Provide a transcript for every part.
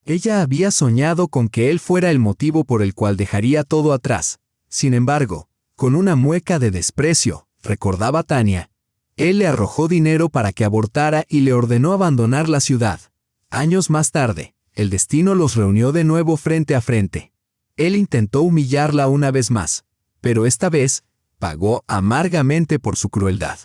Ella había soñado con que él fuera el motivo por el cual dejaría todo atrás. Sin embargo, con una mueca de desprecio, recordaba Tania, él le arrojó dinero para que abortara y le ordenó abandonar la ciudad. Años más tarde, el destino los reunió de nuevo frente a frente. Él intentó humillarla una vez más, pero esta vez pagó amargamente por su crueldad.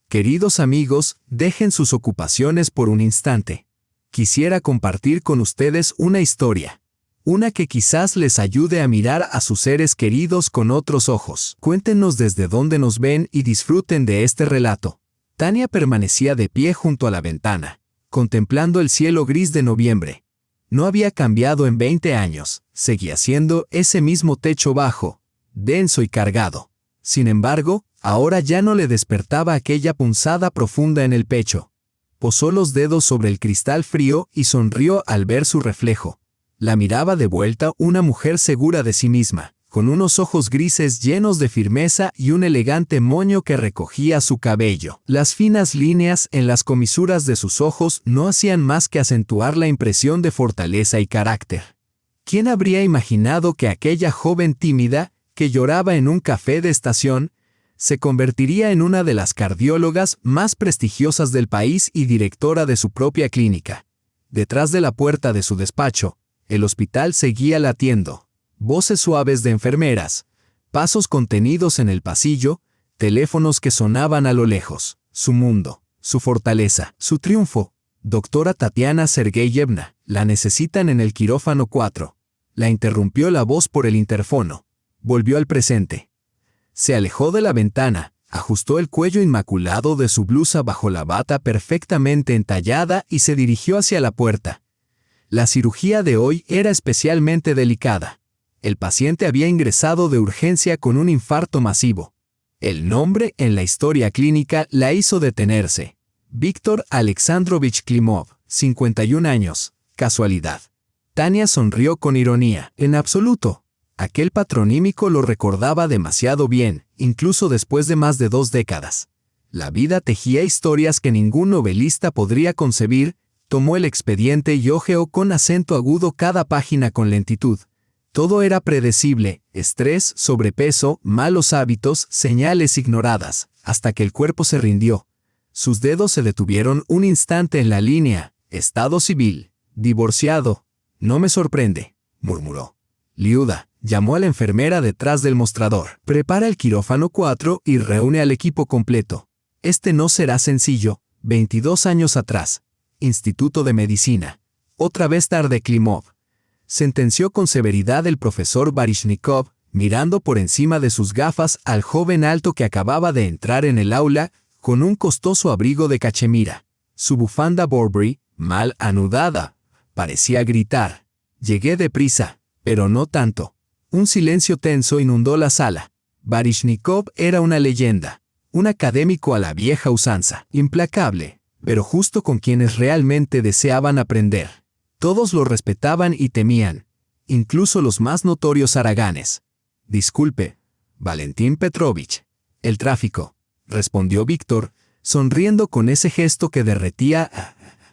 Queridos amigos, dejen sus ocupaciones por un instante. Quisiera compartir con ustedes una historia. Una que quizás les ayude a mirar a sus seres queridos con otros ojos. Cuéntenos desde dónde nos ven y disfruten de este relato. Tania permanecía de pie junto a la ventana, contemplando el cielo gris de noviembre. No había cambiado en 20 años, seguía siendo ese mismo techo bajo, denso y cargado. Sin embargo, ahora ya no le despertaba aquella punzada profunda en el pecho. Posó los dedos sobre el cristal frío y sonrió al ver su reflejo. La miraba de vuelta una mujer segura de sí misma, con unos ojos grises llenos de firmeza y un elegante moño que recogía su cabello. Las finas líneas en las comisuras de sus ojos no hacían más que acentuar la impresión de fortaleza y carácter. ¿Quién habría imaginado que aquella joven tímida, que lloraba en un café de estación, se convertiría en una de las cardiólogas más prestigiosas del país y directora de su propia clínica? Detrás de la puerta de su despacho, el hospital seguía latiendo. Voces suaves de enfermeras, pasos contenidos en el pasillo, teléfonos que sonaban a lo lejos. Su mundo, su fortaleza, su triunfo. Doctora Tatiana Sergeyevna, la necesitan en el quirófano 4. La interrumpió la voz por el interfono. Volvió al presente. Se alejó de la ventana, ajustó el cuello inmaculado de su blusa bajo la bata perfectamente entallada y se dirigió hacia la puerta. La cirugía de hoy era especialmente delicada. El paciente había ingresado de urgencia con un infarto masivo. El nombre en la historia clínica la hizo detenerse. Víctor Alexandrovich Klimov, 51 años. Casualidad. Tania sonrió con ironía. En absoluto. Aquel patronímico lo recordaba demasiado bien, incluso después de más de 2 décadas. La vida tejía historias que ningún novelista podría concebir. Tomó el expediente y hojeó con acento agudo cada página con lentitud. Todo era predecible: estrés, sobrepeso, malos hábitos, señales ignoradas, hasta que el cuerpo se rindió. Sus dedos se detuvieron un instante en la línea. Estado civil. Divorciado. No me sorprende, murmuró. Liuda. Llamó a la enfermera detrás del mostrador. Prepara el quirófano 4 y reúne al equipo completo. Este no será sencillo. 22 años atrás. Instituto de Medicina. Otra vez tarde Klimov. Sentenció con severidad el profesor Baryshnikov, mirando por encima de sus gafas al joven alto que acababa de entrar en el aula con un costoso abrigo de cachemira. Su bufanda Burberry, mal anudada, parecía gritar. Llegué deprisa, pero no tanto. Un silencio tenso inundó la sala. Baryshnikov era una leyenda, un académico a la vieja usanza, implacable, pero justo con quienes realmente deseaban aprender. Todos lo respetaban y temían, incluso los más notorios haraganes. Disculpe, Valentín Petrovich. El tráfico, respondió Víctor, sonriendo con ese gesto que derretía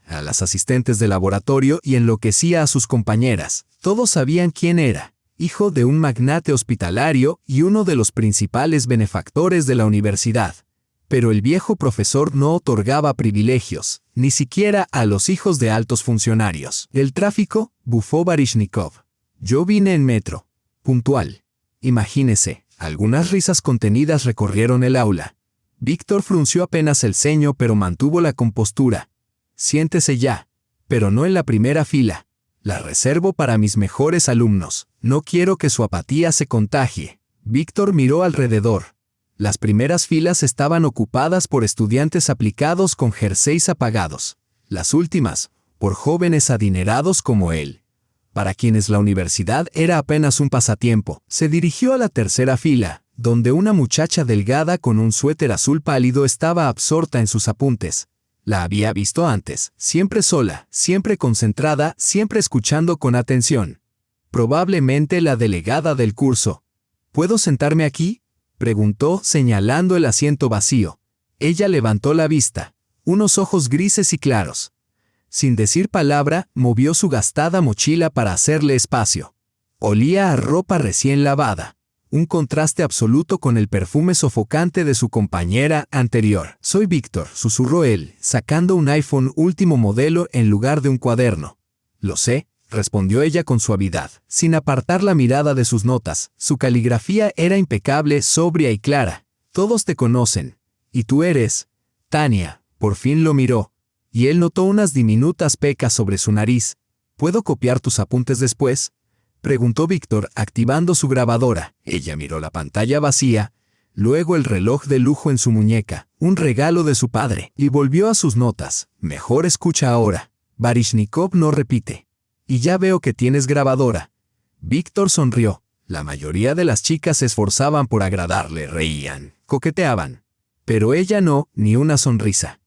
a las asistentes de laboratorio y enloquecía a sus compañeras. Todos sabían quién era. Hijo de un magnate hospitalario y uno de los principales benefactores de la universidad. Pero el viejo profesor no otorgaba privilegios, ni siquiera a los hijos de altos funcionarios. El tráfico, bufó Baryshnikov. Yo vine en metro. Puntual. Imagínese, algunas risas contenidas recorrieron el aula. Víctor frunció apenas el ceño pero mantuvo la compostura. Siéntese ya, pero no en la primera fila. La reservo para mis mejores alumnos. No quiero que su apatía se contagie. Víctor miró alrededor. Las primeras filas estaban ocupadas por estudiantes aplicados con jerseys apagados. Las últimas, por jóvenes adinerados como él, para quienes la universidad era apenas un pasatiempo. Se dirigió a la tercera fila, donde una muchacha delgada con un suéter azul pálido estaba absorta en sus apuntes. La había visto antes, siempre sola, siempre concentrada, siempre escuchando con atención. Probablemente la delegada del curso. ¿Puedo sentarme aquí?, preguntó, señalando el asiento vacío. Ella levantó la vista, unos ojos grises y claros. Sin decir palabra, movió su gastada mochila para hacerle espacio. Olía a ropa recién lavada. Un contraste absoluto con el perfume sofocante de su compañera anterior. «Soy Víctor», susurró él, sacando un iPhone último modelo en lugar de un cuaderno. «Lo sé», respondió ella con suavidad, sin apartar la mirada de sus notas. Su caligrafía era impecable, sobria y clara. «Todos te conocen. ¿Y tú eres?» «Tania». Por fin lo miró, y él notó unas diminutas pecas sobre su nariz. «¿Puedo copiar tus apuntes después?», preguntó Víctor, activando su grabadora. Ella miró la pantalla vacía, luego el reloj de lujo en su muñeca, un regalo de su padre, y volvió a sus notas. «Mejor escucha ahora. Baryshnikov no repite. Y ya veo que tienes grabadora». Víctor sonrió. La mayoría de las chicas se esforzaban por agradarle, reían, coqueteaban. Pero ella no, ni una sonrisa.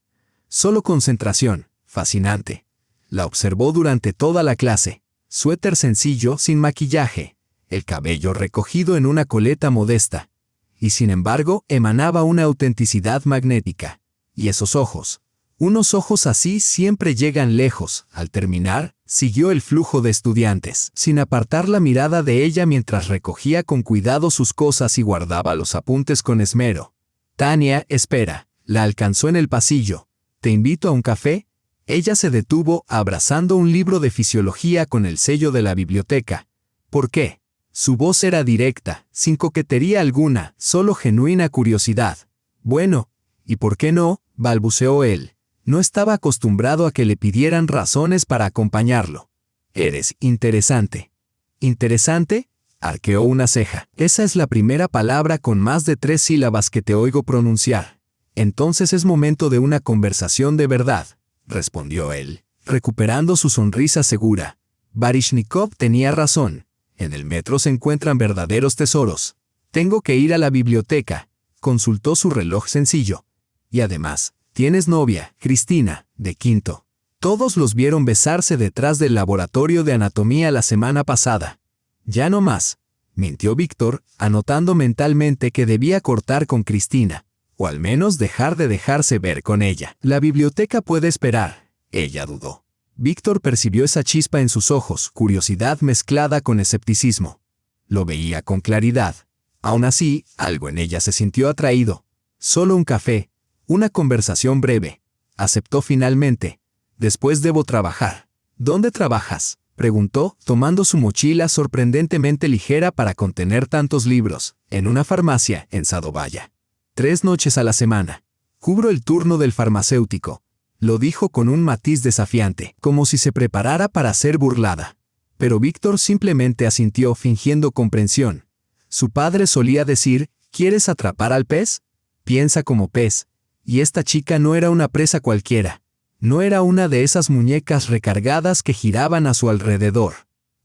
Solo concentración, fascinante. La observó durante toda la clase. Suéter sencillo, sin maquillaje, el cabello recogido en una coleta modesta. Y sin embargo, emanaba una autenticidad magnética. Y esos ojos. Unos ojos así siempre llegan lejos. Al terminar, siguió el flujo de estudiantes, sin apartar la mirada de ella mientras recogía con cuidado sus cosas y guardaba los apuntes con esmero. «Tania, espera», la alcanzó en el pasillo. «¿Te invito a un café?». Ella se detuvo abrazando un libro de fisiología con el sello de la biblioteca. «¿Por qué?». Su voz era directa, sin coquetería alguna, solo genuina curiosidad. «Bueno, ¿y por qué no?», balbuceó él. No estaba acostumbrado a que le pidieran razones para acompañarlo. «Eres interesante». «¿Interesante?», arqueó una ceja. «Esa es la primera palabra con más de 3 sílabas que te oigo pronunciar. Entonces es momento de una conversación de verdad», respondió él, recuperando su sonrisa segura. Baryshnikov tenía razón. En el metro se encuentran verdaderos tesoros. «Tengo que ir a la biblioteca», consultó su reloj sencillo. «Y además, tienes novia, Cristina, de quinto». Todos los vieron besarse detrás del laboratorio de anatomía la semana pasada. «Ya no más», mintió Víctor, anotando mentalmente que debía cortar con Cristina, o al menos dejar de dejarse ver con ella. «La biblioteca puede esperar», ella dudó. Víctor percibió esa chispa en sus ojos, curiosidad mezclada con escepticismo. Lo veía con claridad. Aún así, algo en ella se sintió atraído. «Solo un café, una conversación breve», aceptó finalmente. «Después debo trabajar». «¿Dónde trabajas?», preguntó, tomando su mochila sorprendentemente ligera para contener tantos libros. «En una farmacia, en Sadovaya. 3 noches a la semana. Cubro el turno del farmacéutico», lo dijo con un matiz desafiante, como si se preparara para ser burlada. Pero Víctor simplemente asintió fingiendo comprensión. Su padre solía decir, «¿Quieres atrapar al pez? Piensa como pez». Y esta chica no era una presa cualquiera. No era una de esas muñecas recargadas que giraban a su alrededor.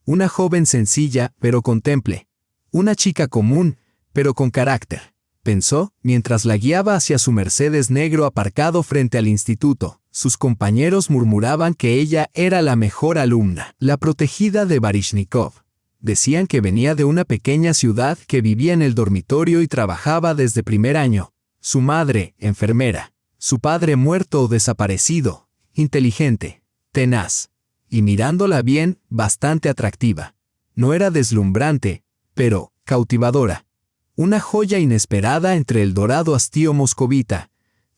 Una joven sencilla, pero con temple. Una chica común, pero con carácter, pensó, mientras la guiaba hacia su Mercedes negro aparcado frente al instituto. Sus compañeros murmuraban que ella era la mejor alumna, la protegida de Baryshnikov. Decían que venía de una pequeña ciudad, que vivía en el dormitorio y trabajaba desde primer año. Su madre, enfermera. Su padre muerto o desaparecido. Inteligente, tenaz. Y mirándola bien, bastante atractiva. No era deslumbrante, pero cautivadora. Una joya inesperada entre el dorado hastío moscovita.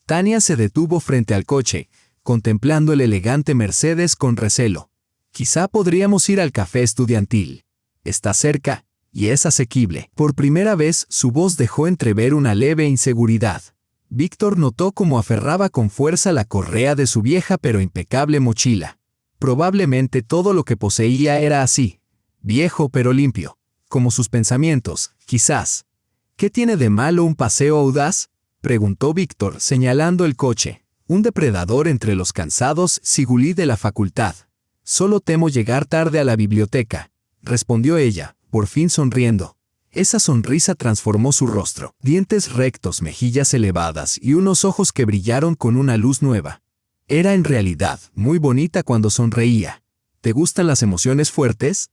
Tania se detuvo frente al coche, contemplando el elegante Mercedes con recelo. «Quizá podríamos ir al café estudiantil. Está cerca, y es asequible». Por primera vez, su voz dejó entrever una leve inseguridad. Víctor notó cómo aferraba con fuerza la correa de su vieja pero impecable mochila. Probablemente todo lo que poseía era así, viejo pero limpio, como sus pensamientos, quizás. «¿Qué tiene de malo un paseo audaz?», preguntó Víctor, señalando el coche. «Un depredador entre los cansados sigulí de la facultad. Solo temo llegar tarde a la biblioteca», respondió ella, por fin sonriendo. Esa sonrisa transformó su rostro, dientes rectos, mejillas elevadas y unos ojos que brillaron con una luz nueva. Era en realidad muy bonita cuando sonreía. «¿Te gustan las emociones fuertes?».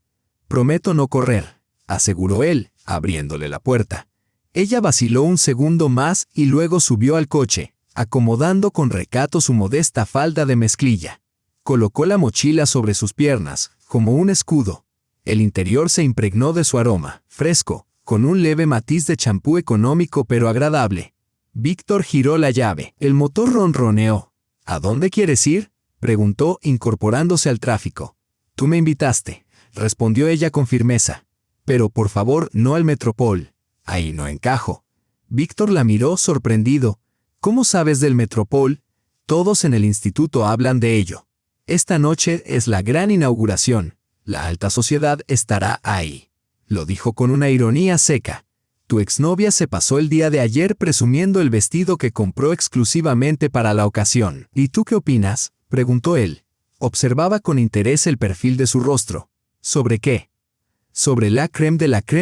«Prometo no correr», aseguró él, abriéndole la puerta. Ella vaciló un segundo más y luego subió al coche, acomodando con recato su modesta falda de mezclilla. Colocó la mochila sobre sus piernas, como un escudo. El interior se impregnó de su aroma, fresco, con un leve matiz de champú económico pero agradable. Víctor giró la llave. El motor ronroneó. ¿A dónde quieres ir?, preguntó, incorporándose al tráfico. Tú me invitaste, respondió ella con firmeza. Pero por favor, no al Metropol. Ahí no encajo. Víctor la miró sorprendido. ¿Cómo sabes del Metropol? Todos en el instituto hablan de ello. Esta noche es la gran inauguración. La alta sociedad estará ahí. Lo dijo con una ironía seca. Tu exnovia se pasó el día de ayer presumiendo el vestido que compró exclusivamente para la ocasión. ¿Y tú qué opinas?, preguntó él. Observaba con interés el perfil de su rostro. ¿Sobre qué? Sobre la crème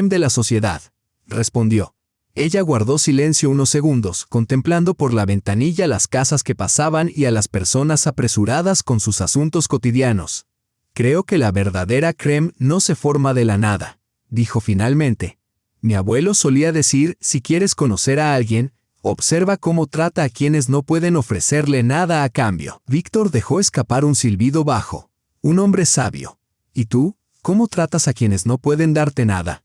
de la sociedad, respondió. Ella guardó silencio unos segundos, contemplando por la ventanilla las casas que pasaban y a las personas apresuradas con sus asuntos cotidianos. Creo que la verdadera crème no se forma de la nada, dijo finalmente. Mi abuelo solía decir, si quieres conocer a alguien, observa cómo trata a quienes no pueden ofrecerle nada a cambio. Víctor dejó escapar un silbido bajo. Un hombre sabio. ¿Y tú? ¿Cómo tratas a quienes no pueden darte nada?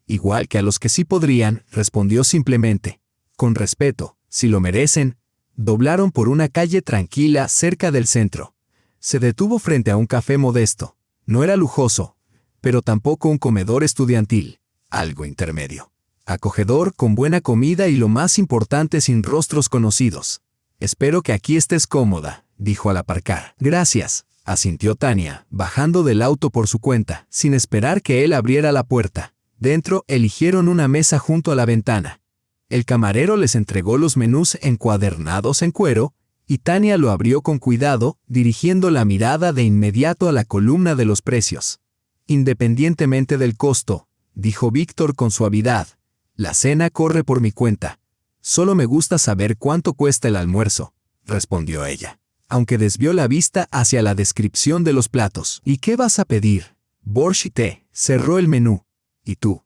Igual que a los que sí podrían, respondió simplemente. Con respeto, si lo merecen. Doblaron por una calle tranquila cerca del centro. Se detuvo frente a un café modesto. No era lujoso, pero tampoco un comedor estudiantil. Algo intermedio. Acogedor, con buena comida y lo más importante, sin rostros conocidos. Espero que aquí estés cómoda, dijo al aparcar. Gracias, asintió Tania, bajando del auto por su cuenta, sin esperar que él abriera la puerta. Dentro, eligieron una mesa junto a la ventana. El camarero les entregó los menús encuadernados en cuero, y Tania lo abrió con cuidado, dirigiendo la mirada de inmediato a la columna de los precios. Independientemente del costo, dijo Víctor con suavidad, la cena corre por mi cuenta. Solo me gusta saber cuánto cuesta el almuerzo, respondió ella, aunque desvió la vista hacia la descripción de los platos. ¿Y qué vas a pedir? Borsch y té, cerró el menú. ¿Y tú?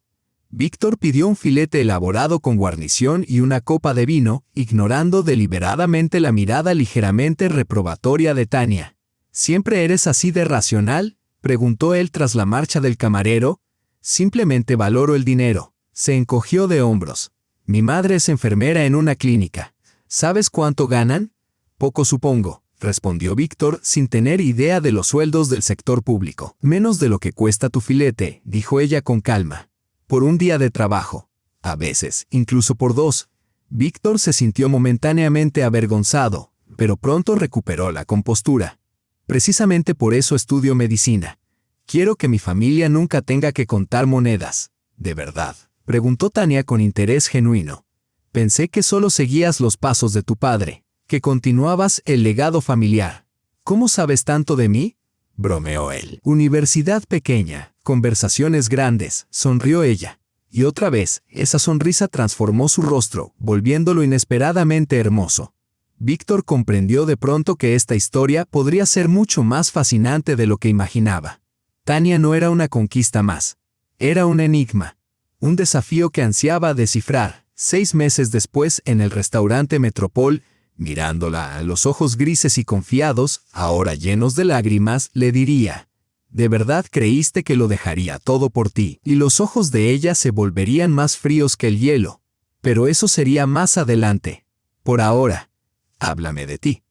Víctor pidió un filete elaborado con guarnición y una copa de vino, ignorando deliberadamente la mirada ligeramente reprobatoria de Tania. ¿Siempre eres así de racional?, preguntó él tras la marcha del camarero. Simplemente valoro el dinero. Se encogió de hombros. Mi madre es enfermera en una clínica. ¿Sabes cuánto ganan? Poco supongo, respondió Víctor sin tener idea de los sueldos del sector público. Menos de lo que cuesta tu filete, dijo ella con calma. Por un día de trabajo. A veces, incluso por dos. Víctor se sintió momentáneamente avergonzado, pero pronto recuperó la compostura. Precisamente por eso estudio medicina. Quiero que mi familia nunca tenga que contar monedas. ¿De verdad?, preguntó Tania con interés genuino. Pensé que solo seguías los pasos de tu padre, que continuabas el legado familiar. ¿Cómo sabes tanto de mí?, bromeó él. Universidad pequeña, conversaciones grandes, sonrió ella. Y otra vez, esa sonrisa transformó su rostro, volviéndolo inesperadamente hermoso. Víctor comprendió de pronto que esta historia podría ser mucho más fascinante de lo que imaginaba. Tania no era una conquista más. Era un enigma. Un desafío que ansiaba descifrar. 6 meses después, en el restaurante Metropol, mirándola a los ojos grises y confiados, ahora llenos de lágrimas, le diría: ¿de verdad creíste que lo dejaría todo por ti? Y los ojos de ella se volverían más fríos que el hielo. Pero eso sería más adelante. Por ahora, háblame de ti,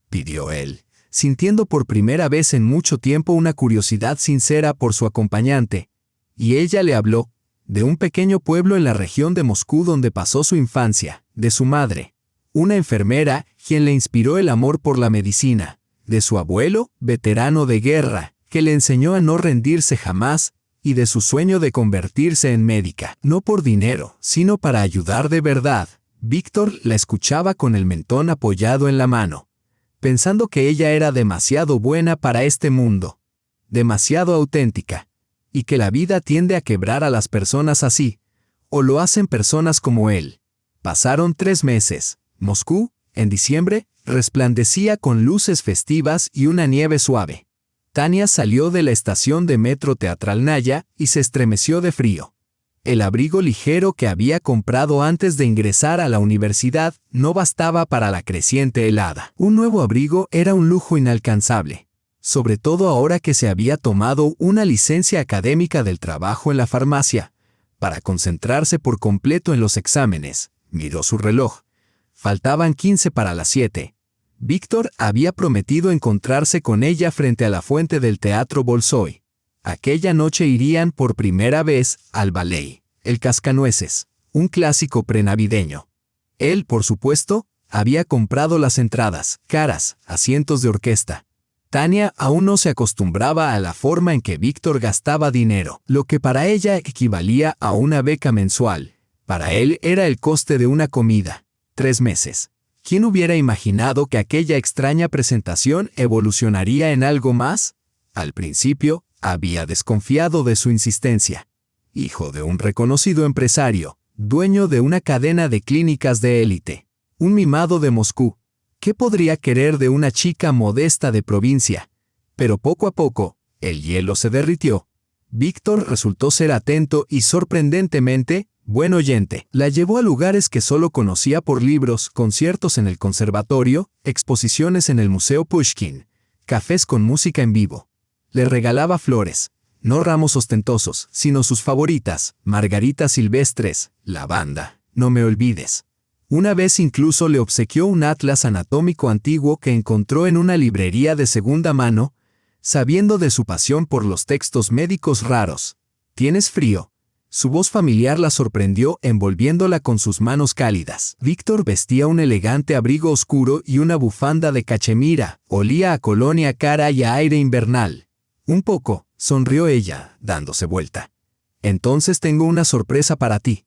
pidió él, sintiendo por primera vez en mucho tiempo una curiosidad sincera por su acompañante. Y ella le habló de un pequeño pueblo en la región de Moscú donde pasó su infancia, de su madre, una enfermera, quien le inspiró el amor por la medicina, de su abuelo, veterano de guerra, que le enseñó a no rendirse jamás, y de su sueño de convertirse en médica, no por dinero, sino para ayudar de verdad. Víctor la escuchaba con el mentón apoyado en la mano, pensando que ella era demasiado buena para este mundo, demasiado auténtica, y que la vida tiende a quebrar a las personas así, o lo hacen personas como él. Pasaron 3 meses. Moscú, en diciembre, resplandecía con luces festivas y una nieve suave. Tania salió de la estación de metro Teatralnaya y se estremeció de frío. El abrigo ligero que había comprado antes de ingresar a la universidad no bastaba para la creciente helada. Un nuevo abrigo era un lujo inalcanzable. sobre todo ahora que se había tomado una licencia académica del trabajo en la farmacia, para concentrarse por completo en los exámenes. Miró su reloj. Faltaban 15 para las 7. Víctor había prometido encontrarse con ella frente a la fuente del Teatro Bolshoi. Aquella noche irían por primera vez al ballet, El Cascanueces, un clásico prenavideño. Él, por supuesto, había comprado las entradas, caras, asientos de orquesta. Tania aún no se acostumbraba a la forma en que Víctor gastaba dinero, lo que para ella equivalía a una beca mensual. Para él era el coste de una comida. 3 meses. ¿Quién hubiera imaginado que aquella extraña presentación evolucionaría en algo más? Al principio, había desconfiado de su insistencia. Hijo de un reconocido empresario, dueño de una cadena de clínicas de élite, un mimado de Moscú. ¿Qué podría querer de una chica modesta de provincia? Pero poco a poco, el hielo se derritió. Víctor resultó ser atento y sorprendentemente buen oyente. La llevó a lugares que solo conocía por libros, conciertos en el conservatorio, exposiciones en el Museo Pushkin, cafés con música en vivo. Le regalaba flores, no ramos ostentosos, sino sus favoritas, margaritas silvestres, lavanda, no me olvides. Una vez incluso le obsequió un atlas anatómico antiguo que encontró en una librería de segunda mano, sabiendo de su pasión por los textos médicos raros. ¿Tienes frío? Su voz familiar la sorprendió envolviéndola con sus manos cálidas. Víctor vestía un elegante abrigo oscuro y una bufanda de cachemira. Olía a colonia cara y a aire invernal. Un poco, sonrió ella, dándose vuelta. Entonces tengo una sorpresa para ti.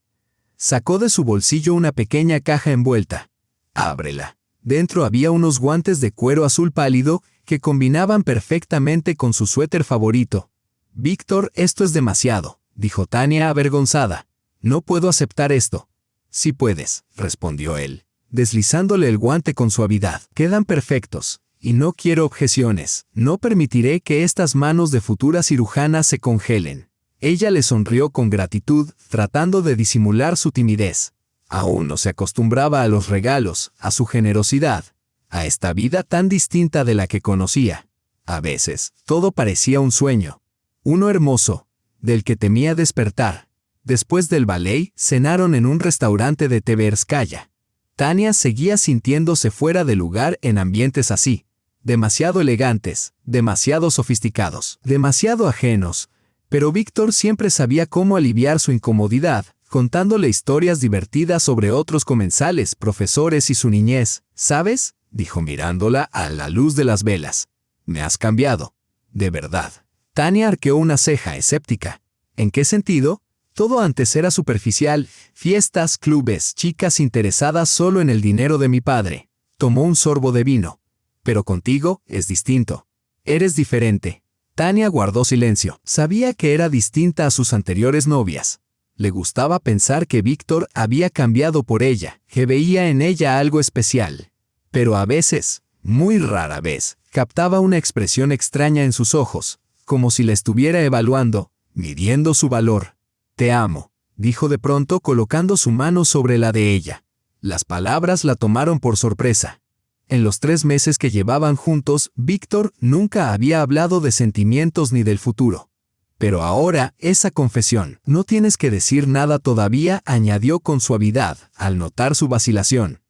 Sacó de su bolsillo una pequeña caja envuelta. Ábrela. Dentro había unos guantes de cuero azul pálido que combinaban perfectamente con su suéter favorito. Víctor, esto es demasiado, dijo Tania avergonzada. No puedo aceptar esto. Sí puedes, respondió él, deslizándole el guante con suavidad. Quedan perfectos, y no quiero objeciones. No permitiré que estas manos de futura cirujana se congelen. Ella le sonrió con gratitud, tratando de disimular su timidez. Aún no se acostumbraba a los regalos, a su generosidad, a esta vida tan distinta de la que conocía. A veces, todo parecía un sueño. Uno hermoso, del que temía despertar. Después del ballet, cenaron en un restaurante de Tverskaya. Tania seguía sintiéndose fuera de lugar en ambientes así. Demasiado elegantes, demasiado sofisticados, demasiado ajenos. Pero Víctor siempre sabía cómo aliviar su incomodidad, contándole historias divertidas sobre otros comensales, profesores y su niñez. ¿Sabes?, dijo mirándola a la luz de las velas. Me has cambiado. De verdad. Tania arqueó una ceja escéptica. ¿En qué sentido? Todo antes era superficial, fiestas, clubes, chicas interesadas solo en el dinero de mi padre. Tomó un sorbo de vino. Pero contigo es distinto. Eres diferente. Tania guardó silencio. Sabía que era distinta a sus anteriores novias. Le gustaba pensar que Víctor había cambiado por ella, que veía en ella algo especial. Pero a veces, muy rara vez, captaba una expresión extraña en sus ojos, como si la estuviera evaluando, midiendo su valor. Te amo, dijo de pronto colocando su mano sobre la de ella. Las palabras la tomaron por sorpresa. En los 3 meses que llevaban juntos, Víctor nunca había hablado de sentimientos ni del futuro. Pero ahora, esa confesión, no tienes que decir nada todavía, añadió con suavidad, al notar su vacilación.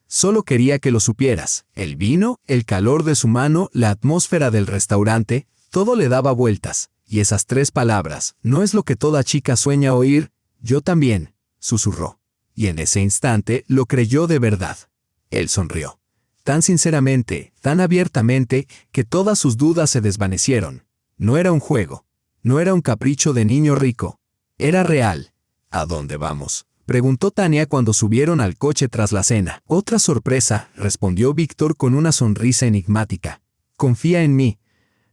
Solo quería que lo supieras. El vino, el calor de su mano, la atmósfera del restaurante, todo le daba vueltas. Y esas 3 palabras, no es lo que toda chica sueña oír. Yo también, susurró. Y en ese instante lo creyó de verdad. Él sonrió. Tan sinceramente, tan abiertamente, que todas sus dudas se desvanecieron. No era un juego. No era un capricho de niño rico. Era real. ¿A dónde vamos?, preguntó Tania cuando subieron al coche tras la cena. Otra sorpresa, respondió Víctor con una sonrisa enigmática. Confía en mí.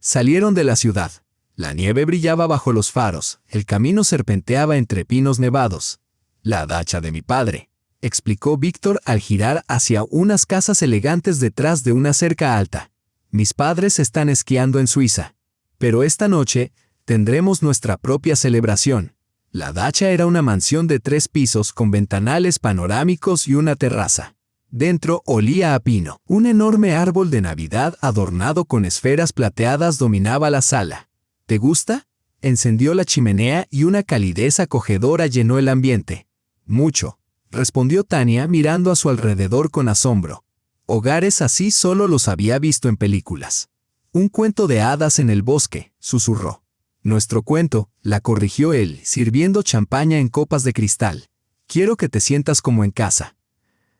Salieron de la ciudad. La nieve brillaba bajo los faros. El camino serpenteaba entre pinos nevados. La dacha de mi padre, explicó Víctor al girar hacia unas casas elegantes detrás de una cerca alta. Mis padres están esquiando en Suiza. Pero esta noche tendremos nuestra propia celebración. La dacha era una mansión de 3 pisos con ventanales panorámicos y una terraza. Dentro olía a pino. Un enorme árbol de Navidad adornado con esferas plateadas dominaba la sala. ¿Te gusta? Encendió la chimenea y una calidez acogedora llenó el ambiente. Mucho, respondió Tania mirando a su alrededor con asombro. Hogares así solo los había visto en películas. Un cuento de hadas en el bosque, susurró. Nuestro cuento, la corrigió él, sirviendo champaña en copas de cristal. Quiero que te sientas como en casa.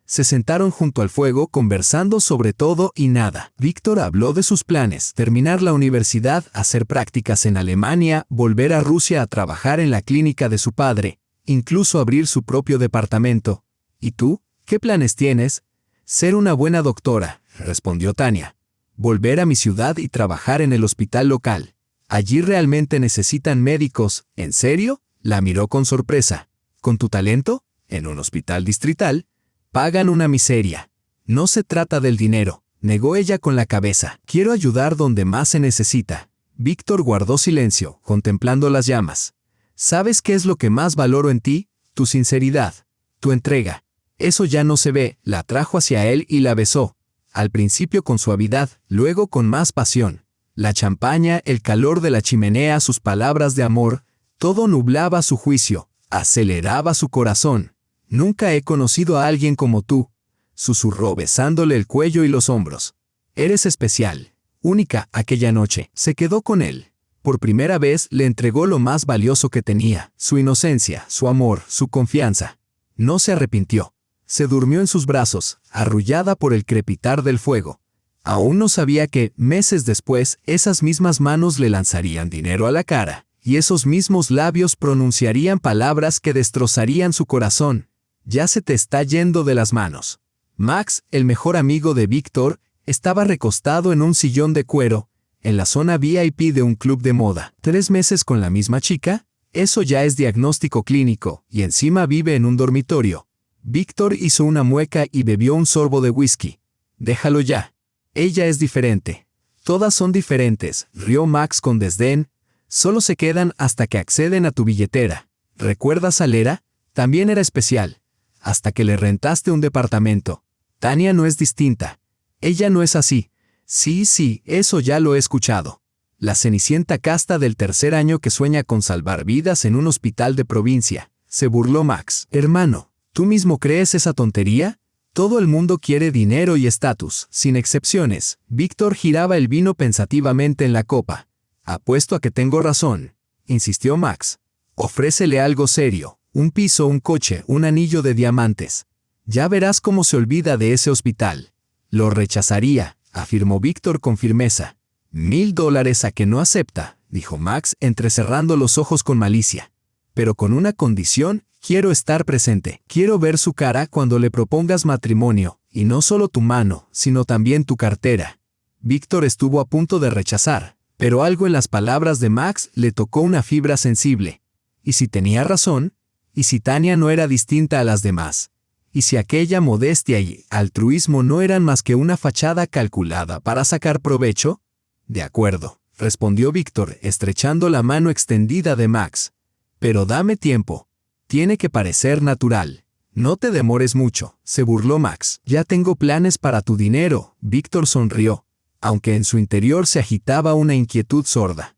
Se sentaron junto al fuego conversando sobre todo y nada. Víctor habló de sus planes, terminar la universidad, hacer prácticas en Alemania, volver a Rusia a trabajar en la clínica de su padre, incluso abrir su propio departamento. ¿Y tú? ¿Qué planes tienes? Ser una buena doctora, respondió Tania. Volver a mi ciudad y trabajar en el hospital local. Allí realmente necesitan médicos. ¿En serio? La miró con sorpresa. ¿Con tu talento? En un hospital distrital. Pagan una miseria. No se trata del dinero, negó ella con la cabeza. Quiero ayudar donde más se necesita. Víctor guardó silencio, contemplando las llamas. ¿Sabes qué es lo que más valoro en ti? Tu sinceridad, tu entrega. Eso ya no se ve. La atrajo hacia él y la besó. Al principio con suavidad, luego con más pasión. La champaña, el calor de la chimenea, sus palabras de amor, todo nublaba su juicio, aceleraba su corazón. Nunca he conocido a alguien como tú, susurró besándole el cuello y los hombros. Eres especial, única. Aquella noche se quedó con él. Por primera vez le entregó lo más valioso que tenía, su inocencia, su amor, su confianza. No se arrepintió. Se durmió en sus brazos, arrullada por el crepitar del fuego. Aún no sabía que, meses después, esas mismas manos le lanzarían dinero a la cara, y esos mismos labios pronunciarían palabras que destrozarían su corazón. Ya se te está yendo de las manos. Max, el mejor amigo de Víctor, estaba recostado en un sillón de cuero, en la zona VIP de un club de moda. 3 meses con la misma chica, eso ya es diagnóstico clínico, y encima vive en un dormitorio. Víctor hizo una mueca y bebió un sorbo de whisky. Déjalo ya. Ella es diferente. Todas son diferentes, rió Max con desdén. Solo se quedan hasta que acceden a tu billetera. ¿Recuerdas a Lera? También era especial. Hasta que le rentaste un departamento. Tania no es distinta. Ella no es así. Sí, eso ya lo he escuchado. La cenicienta casta del 3er año que sueña con salvar vidas en un hospital de provincia. Se burló Max. Hermano, ¿tú mismo crees esa tontería? Todo el mundo quiere dinero y estatus, sin excepciones. Víctor giraba el vino pensativamente en la copa. Apuesto a que tengo razón, insistió Max. Ofrécele algo serio. Un piso, un coche, un anillo de diamantes. Ya verás cómo se olvida de ese hospital. Lo rechazaría, afirmó Víctor con firmeza. $1000 a que no acepta, dijo Max entrecerrando los ojos con malicia. Pero con una condición, quiero estar presente. Quiero ver su cara cuando le propongas matrimonio, y no solo tu mano, sino también tu cartera. Víctor estuvo a punto de rechazar, pero algo en las palabras de Max le tocó una fibra sensible. ¿Y si tenía razón? ¿Y si Tania no era distinta a las demás? ¿Y si aquella modestia y altruismo no eran más que una fachada calculada para sacar provecho? De acuerdo, respondió Víctor, estrechando la mano extendida de Max. Pero dame tiempo. Tiene que parecer natural. No te demores mucho, se burló Max. Ya tengo planes para tu dinero. Víctor sonrió, aunque en su interior se agitaba una inquietud sorda.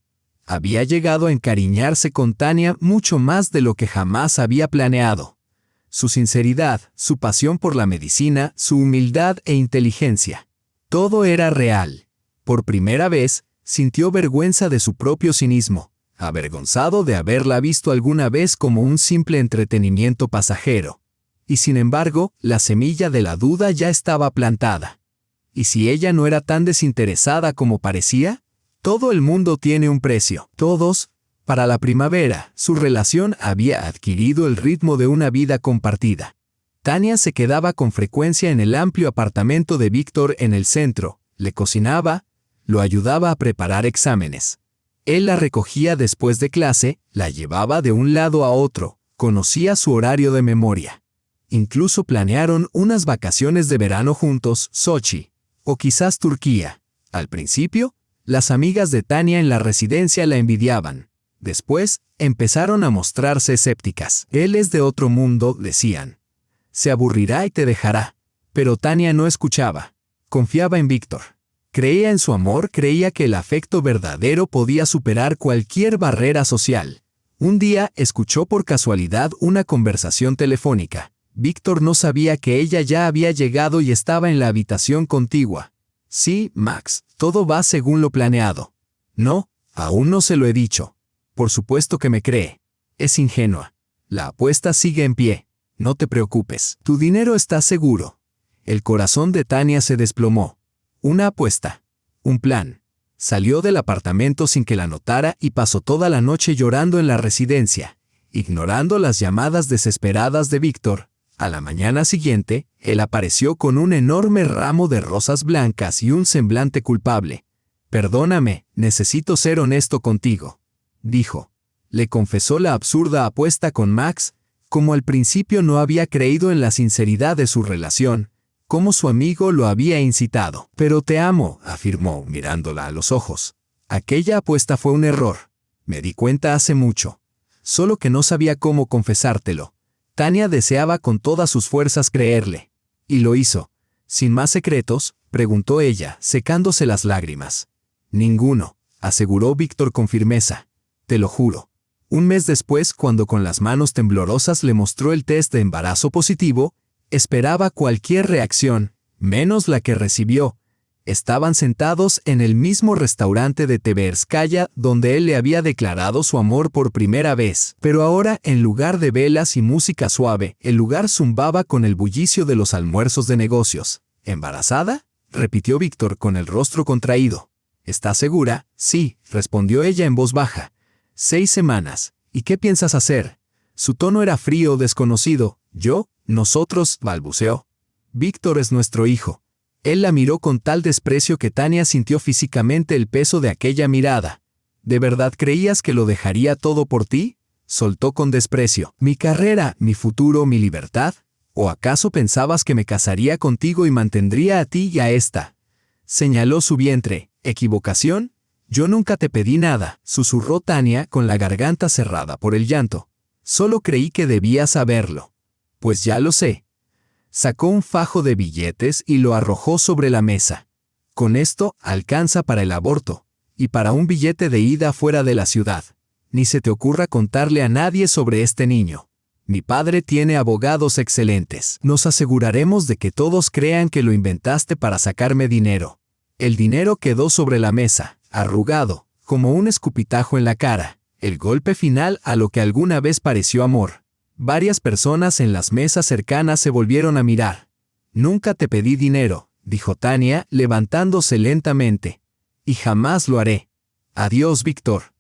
Había llegado a encariñarse con Tania mucho más de lo que jamás había planeado. Su sinceridad, su pasión por la medicina, su humildad e inteligencia. Todo era real. Por primera vez, sintió vergüenza de su propio cinismo, avergonzado de haberla visto alguna vez como un simple entretenimiento pasajero. Y sin embargo, la semilla de la duda ya estaba plantada. ¿Y si ella no era tan desinteresada como parecía? Todo el mundo tiene un precio. Todos. Para la primavera, su relación había adquirido el ritmo de una vida compartida. Tania se quedaba con frecuencia en el amplio apartamento de Víctor en el centro, le cocinaba, lo ayudaba a preparar exámenes. Él la recogía después de clase, la llevaba de un lado a otro, conocía su horario de memoria. Incluso planearon unas vacaciones de verano juntos, Sochi, o quizás Turquía. Al principio, las amigas de Tania en la residencia la envidiaban. Después, empezaron a mostrarse escépticas. Él es de otro mundo, decían. Se aburrirá y te dejará. Pero Tania no escuchaba. Confiaba en Víctor. Creía en su amor, creía que el afecto verdadero podía superar cualquier barrera social. Un día escuchó por casualidad una conversación telefónica. Víctor no sabía que ella ya había llegado y estaba en la habitación contigua. Sí, Max, todo va según lo planeado. No, aún no se lo he dicho. Por supuesto que me cree. Es ingenua. La apuesta sigue en pie. No te preocupes. Tu dinero está seguro. El corazón de Tania se desplomó. Una apuesta. Un plan. Salió del apartamento sin que la notara y pasó toda la noche llorando en la residencia, ignorando las llamadas desesperadas de Víctor. A la mañana siguiente, él apareció con un enorme ramo de rosas blancas y un semblante culpable. «Perdóname, necesito ser honesto contigo», dijo. Le confesó la absurda apuesta con Max, como al principio no había creído en la sinceridad de su relación, como su amigo lo había incitado. «Pero te amo», afirmó, mirándola a los ojos. «Aquella apuesta fue un error. Me di cuenta hace mucho. Solo que no sabía cómo confesártelo». Tania deseaba con todas sus fuerzas creerle. Y lo hizo. «¿Sin más secretos?», preguntó ella, secándose las lágrimas. «Ninguno», aseguró Víctor con firmeza. «Te lo juro». Un mes después, cuando con las manos temblorosas le mostró el test de embarazo positivo, esperaba cualquier reacción, menos la que recibió. Estaban sentados en el mismo restaurante de Tverskaya donde él le había declarado su amor por primera vez. Pero ahora, en lugar de velas y música suave, el lugar zumbaba con el bullicio de los almuerzos de negocios. «¿Embarazada?», repitió Víctor con el rostro contraído. «¿Estás segura?». «Sí», respondió ella en voz baja. 6 semanas. ¿Y qué piensas hacer?». Su tono era frío, desconocido. «Nosotros», balbuceó. «Víctor es nuestro hijo». Él la miró con tal desprecio que Tania sintió físicamente el peso de aquella mirada. «¿De verdad creías que lo dejaría todo por ti?», soltó con desprecio. «¿Mi carrera, mi futuro, mi libertad? ¿O acaso pensabas que me casaría contigo y mantendría a ti y a esta?». Señaló su vientre. «¿Equivocación? Yo nunca te pedí nada», susurró Tania con la garganta cerrada por el llanto. «Solo creí que debías saberlo». «Pues ya lo sé». Sacó un fajo de billetes y lo arrojó sobre la mesa. «Con esto alcanza para el aborto y para un billete de ida fuera de la ciudad. Ni se te ocurra contarle a nadie sobre este niño. Mi padre tiene abogados excelentes. Nos aseguraremos de que todos crean que lo inventaste para sacarme dinero». El dinero quedó sobre la mesa, arrugado, como un escupitajo en la cara, el golpe final a lo que alguna vez pareció amor. Varias personas en las mesas cercanas se volvieron a mirar. «Nunca te pedí dinero», dijo Tania, levantándose lentamente. «Y jamás lo haré. Adiós, Víctor».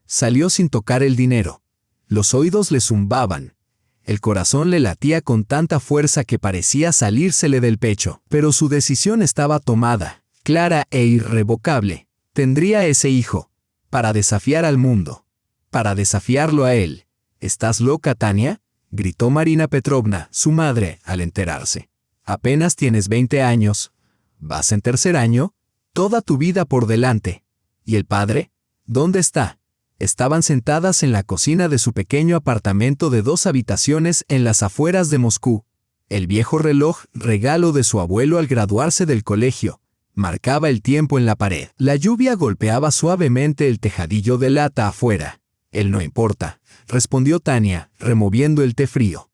Salió sin tocar el dinero. Los oídos le zumbaban. El corazón le latía con tanta fuerza que parecía salírsele del pecho. Pero su decisión estaba tomada, clara e irrevocable. Tendría ese hijo, para desafiar al mundo, para desafiarlo a él. «¿Estás loca, Tania?», gritó Marina Petrovna, su madre, al enterarse. «Apenas tienes 20 años. Vas en 3er año. Toda tu vida por delante. ¿Y el padre? ¿Dónde está?». Estaban sentadas en la cocina de su pequeño apartamento de 2 habitaciones en las afueras de Moscú. El viejo reloj, regalo de su abuelo al graduarse del colegio, marcaba el tiempo en la pared. La lluvia golpeaba suavemente el tejadillo de lata afuera. «Él no importa», respondió Tania, removiendo el té frío.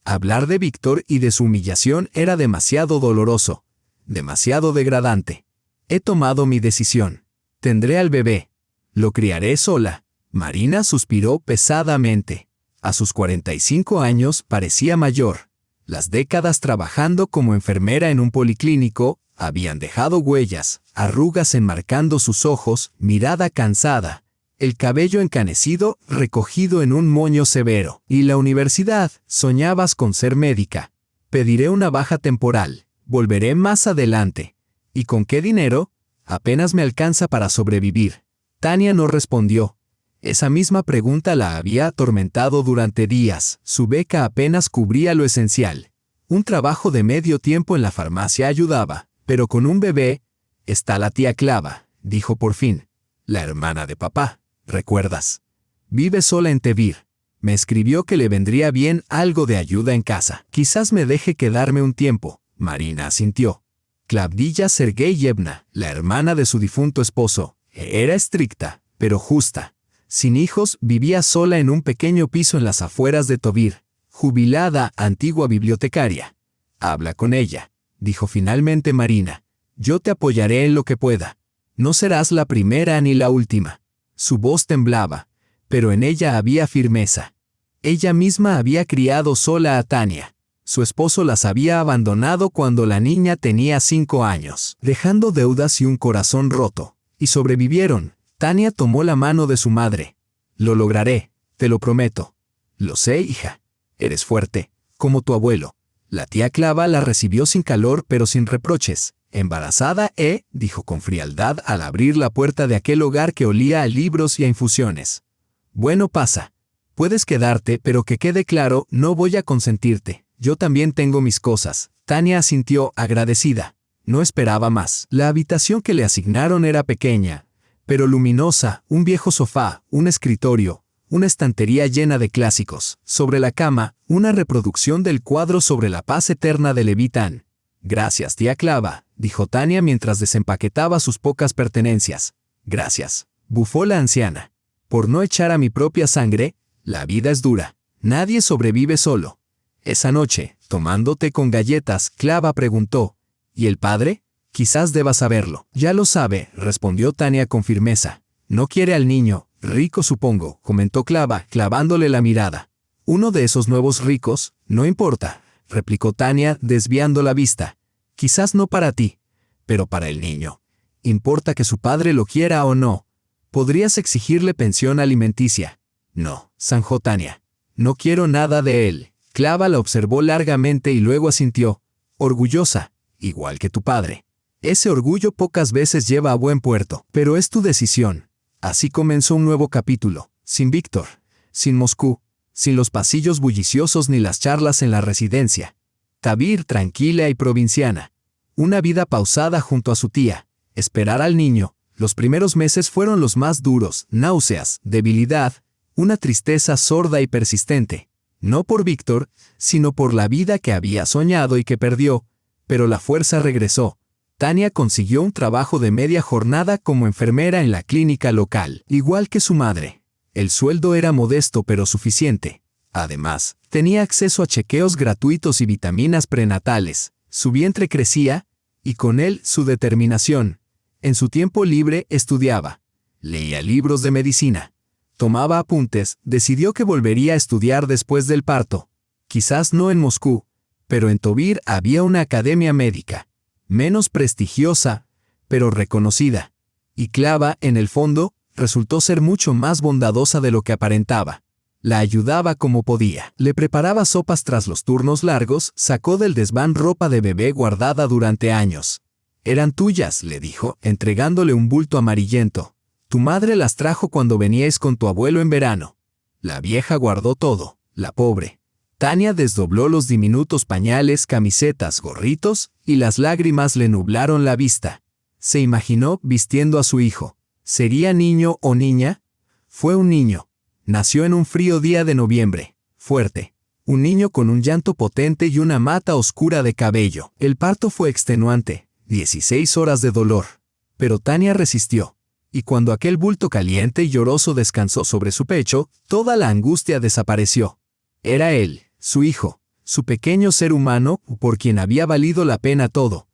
Hablar de Víctor y de su humillación era demasiado doloroso, demasiado degradante. «He tomado mi decisión. Tendré al bebé. Lo criaré sola». Marina suspiró pesadamente. A sus 45 años parecía mayor. Las décadas trabajando como enfermera en un policlínico habían dejado huellas, arrugas enmarcando sus ojos, mirada cansada, el cabello encanecido recogido en un moño severo. «Y la universidad, soñabas con ser médica». «Pediré una baja temporal. Volveré más adelante». «¿Y con qué dinero?». «Apenas me alcanza para sobrevivir». Tania no respondió. Esa misma pregunta la había atormentado durante días. Su beca apenas cubría lo esencial. Un trabajo de medio tiempo en la farmacia ayudaba, pero con un bebé. «Está la tía Clava», dijo por fin. «La hermana de papá. ¿Recuerdas? Vive sola en Tver. Me escribió que le vendría bien algo de ayuda en casa. Quizás me deje quedarme un tiempo», Marina asintió. Klavdilla Sergeyevna, la hermana de su difunto esposo, era estricta, pero justa. Sin hijos, vivía sola en un pequeño piso en las afueras de Tobir. Jubilada, antigua bibliotecaria. Habla con ella, dijo finalmente Marina. Yo te apoyaré en lo que pueda. No serás la primera ni la última. Su voz temblaba, pero en ella había firmeza. Ella misma había criado sola a Tania. Su esposo las había abandonado cuando la niña tenía 5 años, dejando deudas y un corazón roto. Y sobrevivieron. Tania tomó la mano de su madre. Lo lograré, te lo prometo. Lo sé, hija. Eres fuerte, como tu abuelo. La tía Clava la recibió sin calor pero sin reproches. Embarazada, dijo con frialdad al abrir la puerta de aquel hogar que olía a libros y a infusiones. Bueno, pasa. Puedes quedarte, pero que quede claro, no voy a consentirte. Yo también tengo mis cosas. Tania asintió, agradecida. No esperaba más. La habitación que le asignaron era pequeña, pero luminosa, un viejo sofá, un escritorio, una estantería llena de clásicos. Sobre la cama, una reproducción del cuadro sobre la paz eterna de Leviatán. Gracias, tía Clava, dijo Tania mientras desempaquetaba sus pocas pertenencias. Gracias, bufó la anciana. Por no echar a mi propia sangre, la vida es dura. Nadie sobrevive solo. Esa noche, tomando té con galletas, Clava preguntó, ¿y el padre? Quizás deba saberlo. Ya lo sabe, respondió Tania con firmeza. No quiere al niño, rico supongo, comentó Clava, clavándole la mirada. Uno de esos nuevos ricos, no importa, replicó Tania, desviando la vista. Quizás no para ti, pero para el niño. Importa que su padre lo quiera o no. Podrías exigirle pensión alimenticia. No, zanjó Tania. No quiero nada de él. Clava la observó largamente y luego asintió. Orgullosa, igual que tu padre. Ese orgullo pocas veces lleva a buen puerto, pero es tu decisión. Así comenzó un nuevo capítulo, sin Víctor, sin Moscú, sin los pasillos bulliciosos ni las charlas en la residencia. Tavir tranquila y provinciana. Una vida pausada junto a su tía. Esperar al niño. Los primeros meses fueron los más duros, náuseas, debilidad, una tristeza sorda y persistente. No por Víctor, sino por la vida que había soñado y que perdió, pero la fuerza regresó. Tania consiguió un trabajo de media jornada como enfermera en la clínica local, igual que su madre. El sueldo era modesto pero suficiente. Además, tenía acceso a chequeos gratuitos y vitaminas prenatales. Su vientre crecía, y con él su determinación. En su tiempo libre estudiaba. Leía libros de medicina. Tomaba apuntes, decidió que volvería a estudiar después del parto. Quizás no en Moscú, pero en Tobir había una academia médica. Menos prestigiosa, pero reconocida. Y Clava, en el fondo, resultó ser mucho más bondadosa de lo que aparentaba. La ayudaba como podía. Le preparaba sopas tras los turnos largos, sacó del desván ropa de bebé guardada durante años. Eran tuyas, le dijo, entregándole un bulto amarillento. Tu madre las trajo cuando veníais con tu abuelo en verano. La vieja guardó todo, la pobre. Tania desdobló los diminutos pañales, camisetas, gorritos, y las lágrimas le nublaron la vista. Se imaginó vistiendo a su hijo. ¿Sería niño o niña? Fue un niño. Nació en un frío día de noviembre, fuerte. Un niño con un llanto potente y una mata oscura de cabello. El parto fue extenuante, 16 horas de dolor. Pero Tania resistió. Y cuando aquel bulto caliente y lloroso descansó sobre su pecho, toda la angustia desapareció. Era él, su hijo, su pequeño ser humano, por quien había valido la pena todo.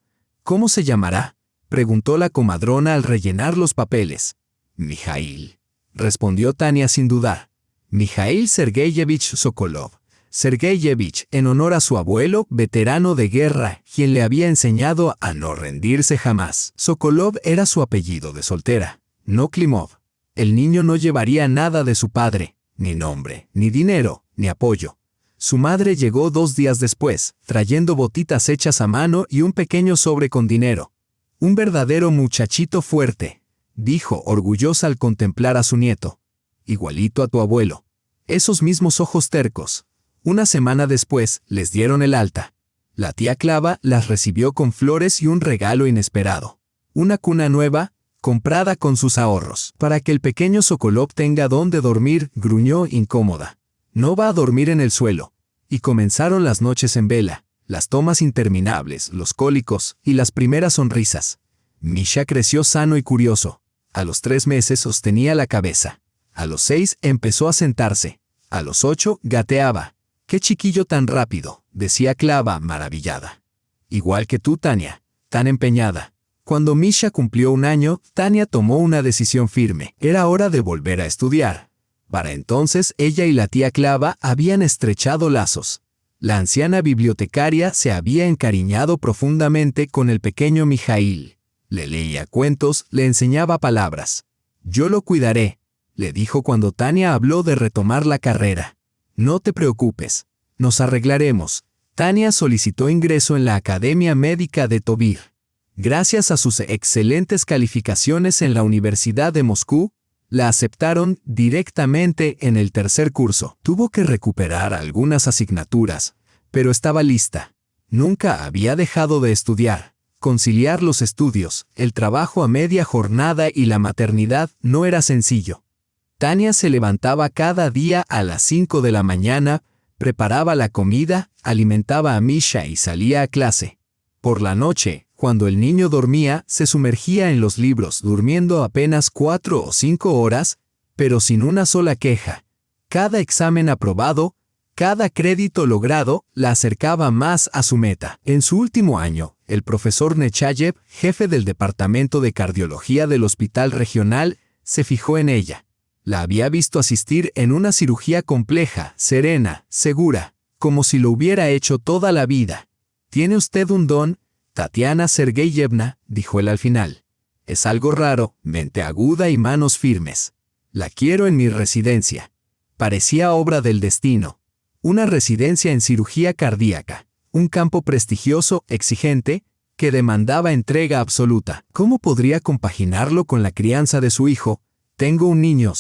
¿Cómo se llamará?, preguntó la comadrona al rellenar los papeles. Mijail, respondió Tania sin dudar. Mijail Sergeyevich Sokolov. Sergeyevich, en honor a su abuelo, veterano de guerra, quien le había enseñado a no rendirse jamás. Sokolov era su apellido de soltera, no Klimov. El niño no llevaría nada de su padre, ni nombre, ni dinero, ni apoyo. Su madre llegó 2 días después, trayendo botitas hechas a mano y un pequeño sobre con dinero. Un verdadero muchachito fuerte, dijo orgullosa al contemplar a su nieto. Igualito a tu abuelo. Esos mismos ojos tercos. Una semana después, les dieron el alta. La tía Clava las recibió con flores y un regalo inesperado. Una cuna nueva, comprada con sus ahorros. Para que el pequeño Sokolov tenga dónde dormir, gruñó incómoda. No va a dormir en el suelo. Y comenzaron las noches en vela. las tomas interminables, los cólicos y las primeras sonrisas. Misha creció sano y curioso. A los 3 meses sostenía la cabeza. A los 6 empezó a sentarse. A los 8 gateaba. «¡Qué chiquillo tan rápido!», decía Clava, maravillada. «Igual que tú, Tania, tan empeñada». Cuando Misha cumplió 1 año, Tania tomó una decisión firme. Era hora de volver a estudiar. Para entonces, ella y la tía Clava habían estrechado lazos. La anciana bibliotecaria se había encariñado profundamente con el pequeño Mijail. Le leía cuentos, le enseñaba palabras. «Yo lo cuidaré», le dijo cuando Tania habló de retomar la carrera. «No te preocupes, nos arreglaremos». Tania solicitó ingreso en la Academia Médica de Tobir. Gracias a sus excelentes calificaciones en la Universidad de Moscú, la aceptaron directamente en el 3er curso. Tuvo que recuperar algunas asignaturas, pero estaba lista. Nunca había dejado de estudiar. Conciliar los estudios, el trabajo a media jornada y la maternidad no era sencillo. Tania se levantaba cada día a las 5 de la mañana, preparaba la comida, alimentaba a Misha y salía a clase. Por la noche, cuando el niño dormía, se sumergía en los libros, durmiendo apenas 4 o 5 horas, pero sin una sola queja. Cada examen aprobado, cada crédito logrado, la acercaba más a su meta. En su último año, el profesor Nechayev, jefe del departamento de cardiología del hospital regional, se fijó en ella. La había visto asistir en una cirugía compleja, serena, segura, como si lo hubiera hecho toda la vida. «Tiene usted un don, Tatiana Sergeyevna», dijo él al final. «Es algo raro, mente aguda y manos firmes. La quiero en mi residencia». Parecía obra del destino. Una residencia en cirugía cardíaca, un campo prestigioso, exigente, que demandaba entrega absoluta. ¿Cómo podría compaginarlo con la crianza de su hijo? «Tengo un niño»,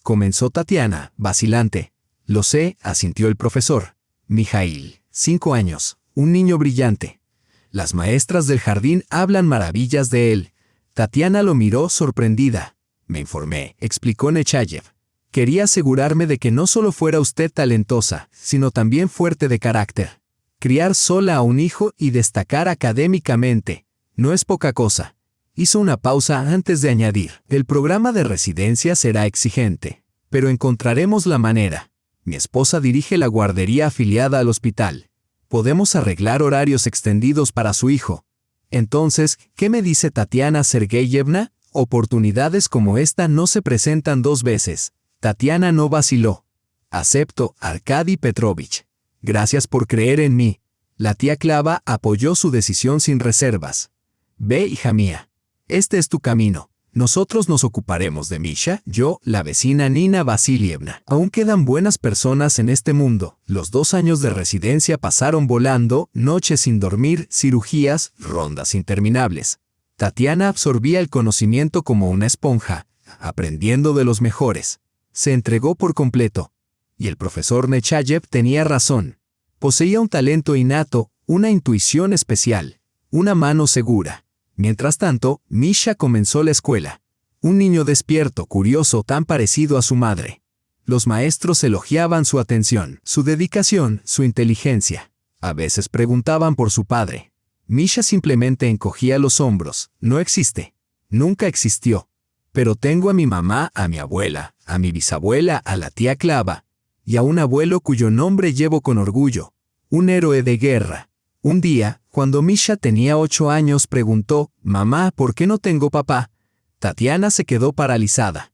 comenzó Tatiana, vacilante. «Lo sé», asintió el profesor. «Mijail, 5 años, un niño brillante. Las maestras del jardín hablan maravillas de él». Tatiana lo miró sorprendida. «Me informé», explicó Nechayev. «Quería asegurarme de que no solo fuera usted talentosa, sino también fuerte de carácter. Criar sola a un hijo y destacar académicamente no es poca cosa». Hizo una pausa antes de añadir: «El programa de residencia será exigente, pero encontraremos la manera. Mi esposa dirige la guardería afiliada al hospital. Podemos arreglar horarios extendidos para su hijo». Entonces, ¿qué me dice Tatiana Sergeyevna? Oportunidades como esta no se presentan 2 veces. Tatiana no vaciló. «Acepto, Arkady Petrovich. Gracias por creer en mí». La tía Clava apoyó su decisión sin reservas. «Ve, hija mía. Este es tu camino. Nosotros nos ocuparemos de Misha, yo, la vecina Nina Vasilievna. Aún quedan buenas personas en este mundo». Los 2 años de residencia pasaron volando, noches sin dormir, cirugías, rondas interminables. Tatiana absorbía el conocimiento como una esponja, aprendiendo de los mejores. Se entregó por completo. Y el profesor Nechayev tenía razón. Poseía un talento innato, una intuición especial, una mano segura. Mientras tanto, Misha comenzó la escuela. Un niño despierto, curioso, tan parecido a su madre. Los maestros elogiaban su atención, su dedicación, su inteligencia. A veces preguntaban por su padre. Misha simplemente encogía los hombros. «No existe. Nunca existió. Pero tengo a mi mamá, a mi abuela, a mi bisabuela, a la tía Clava, y a un abuelo cuyo nombre llevo con orgullo. Un héroe de guerra». Un día, cuando Misha tenía 8 años, preguntó: «Mamá, ¿por qué no tengo papá?». Tatiana se quedó paralizada.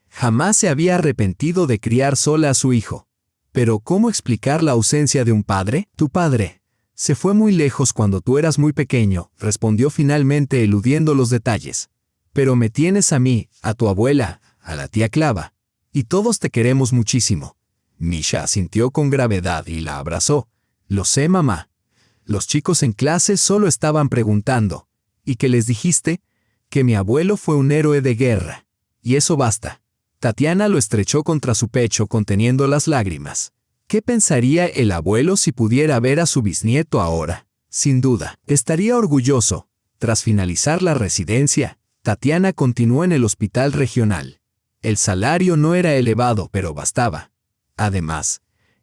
Jamás se había arrepentido de criar sola a su hijo. Pero ¿cómo explicar la ausencia de un padre? «Tu padre se fue muy lejos cuando tú eras muy pequeño», respondió finalmente, eludiendo los detalles. «Pero me tienes a mí, a tu abuela, a la tía Clava, y todos te queremos muchísimo». Misha asintió con gravedad y la abrazó. «Lo sé, mamá. Los chicos en clase solo estaban preguntando. ¿Y qué les dijiste? Que mi abuelo fue un héroe de guerra. Y eso basta». Tatiana lo estrechó contra su pecho, conteniendo las lágrimas. ¿Qué pensaría el abuelo si pudiera ver a su bisnieto ahora? Sin duda, estaría orgulloso. Tras finalizar la residencia, Tatiana continuó en el hospital regional. El salario no era elevado, pero bastaba. Además,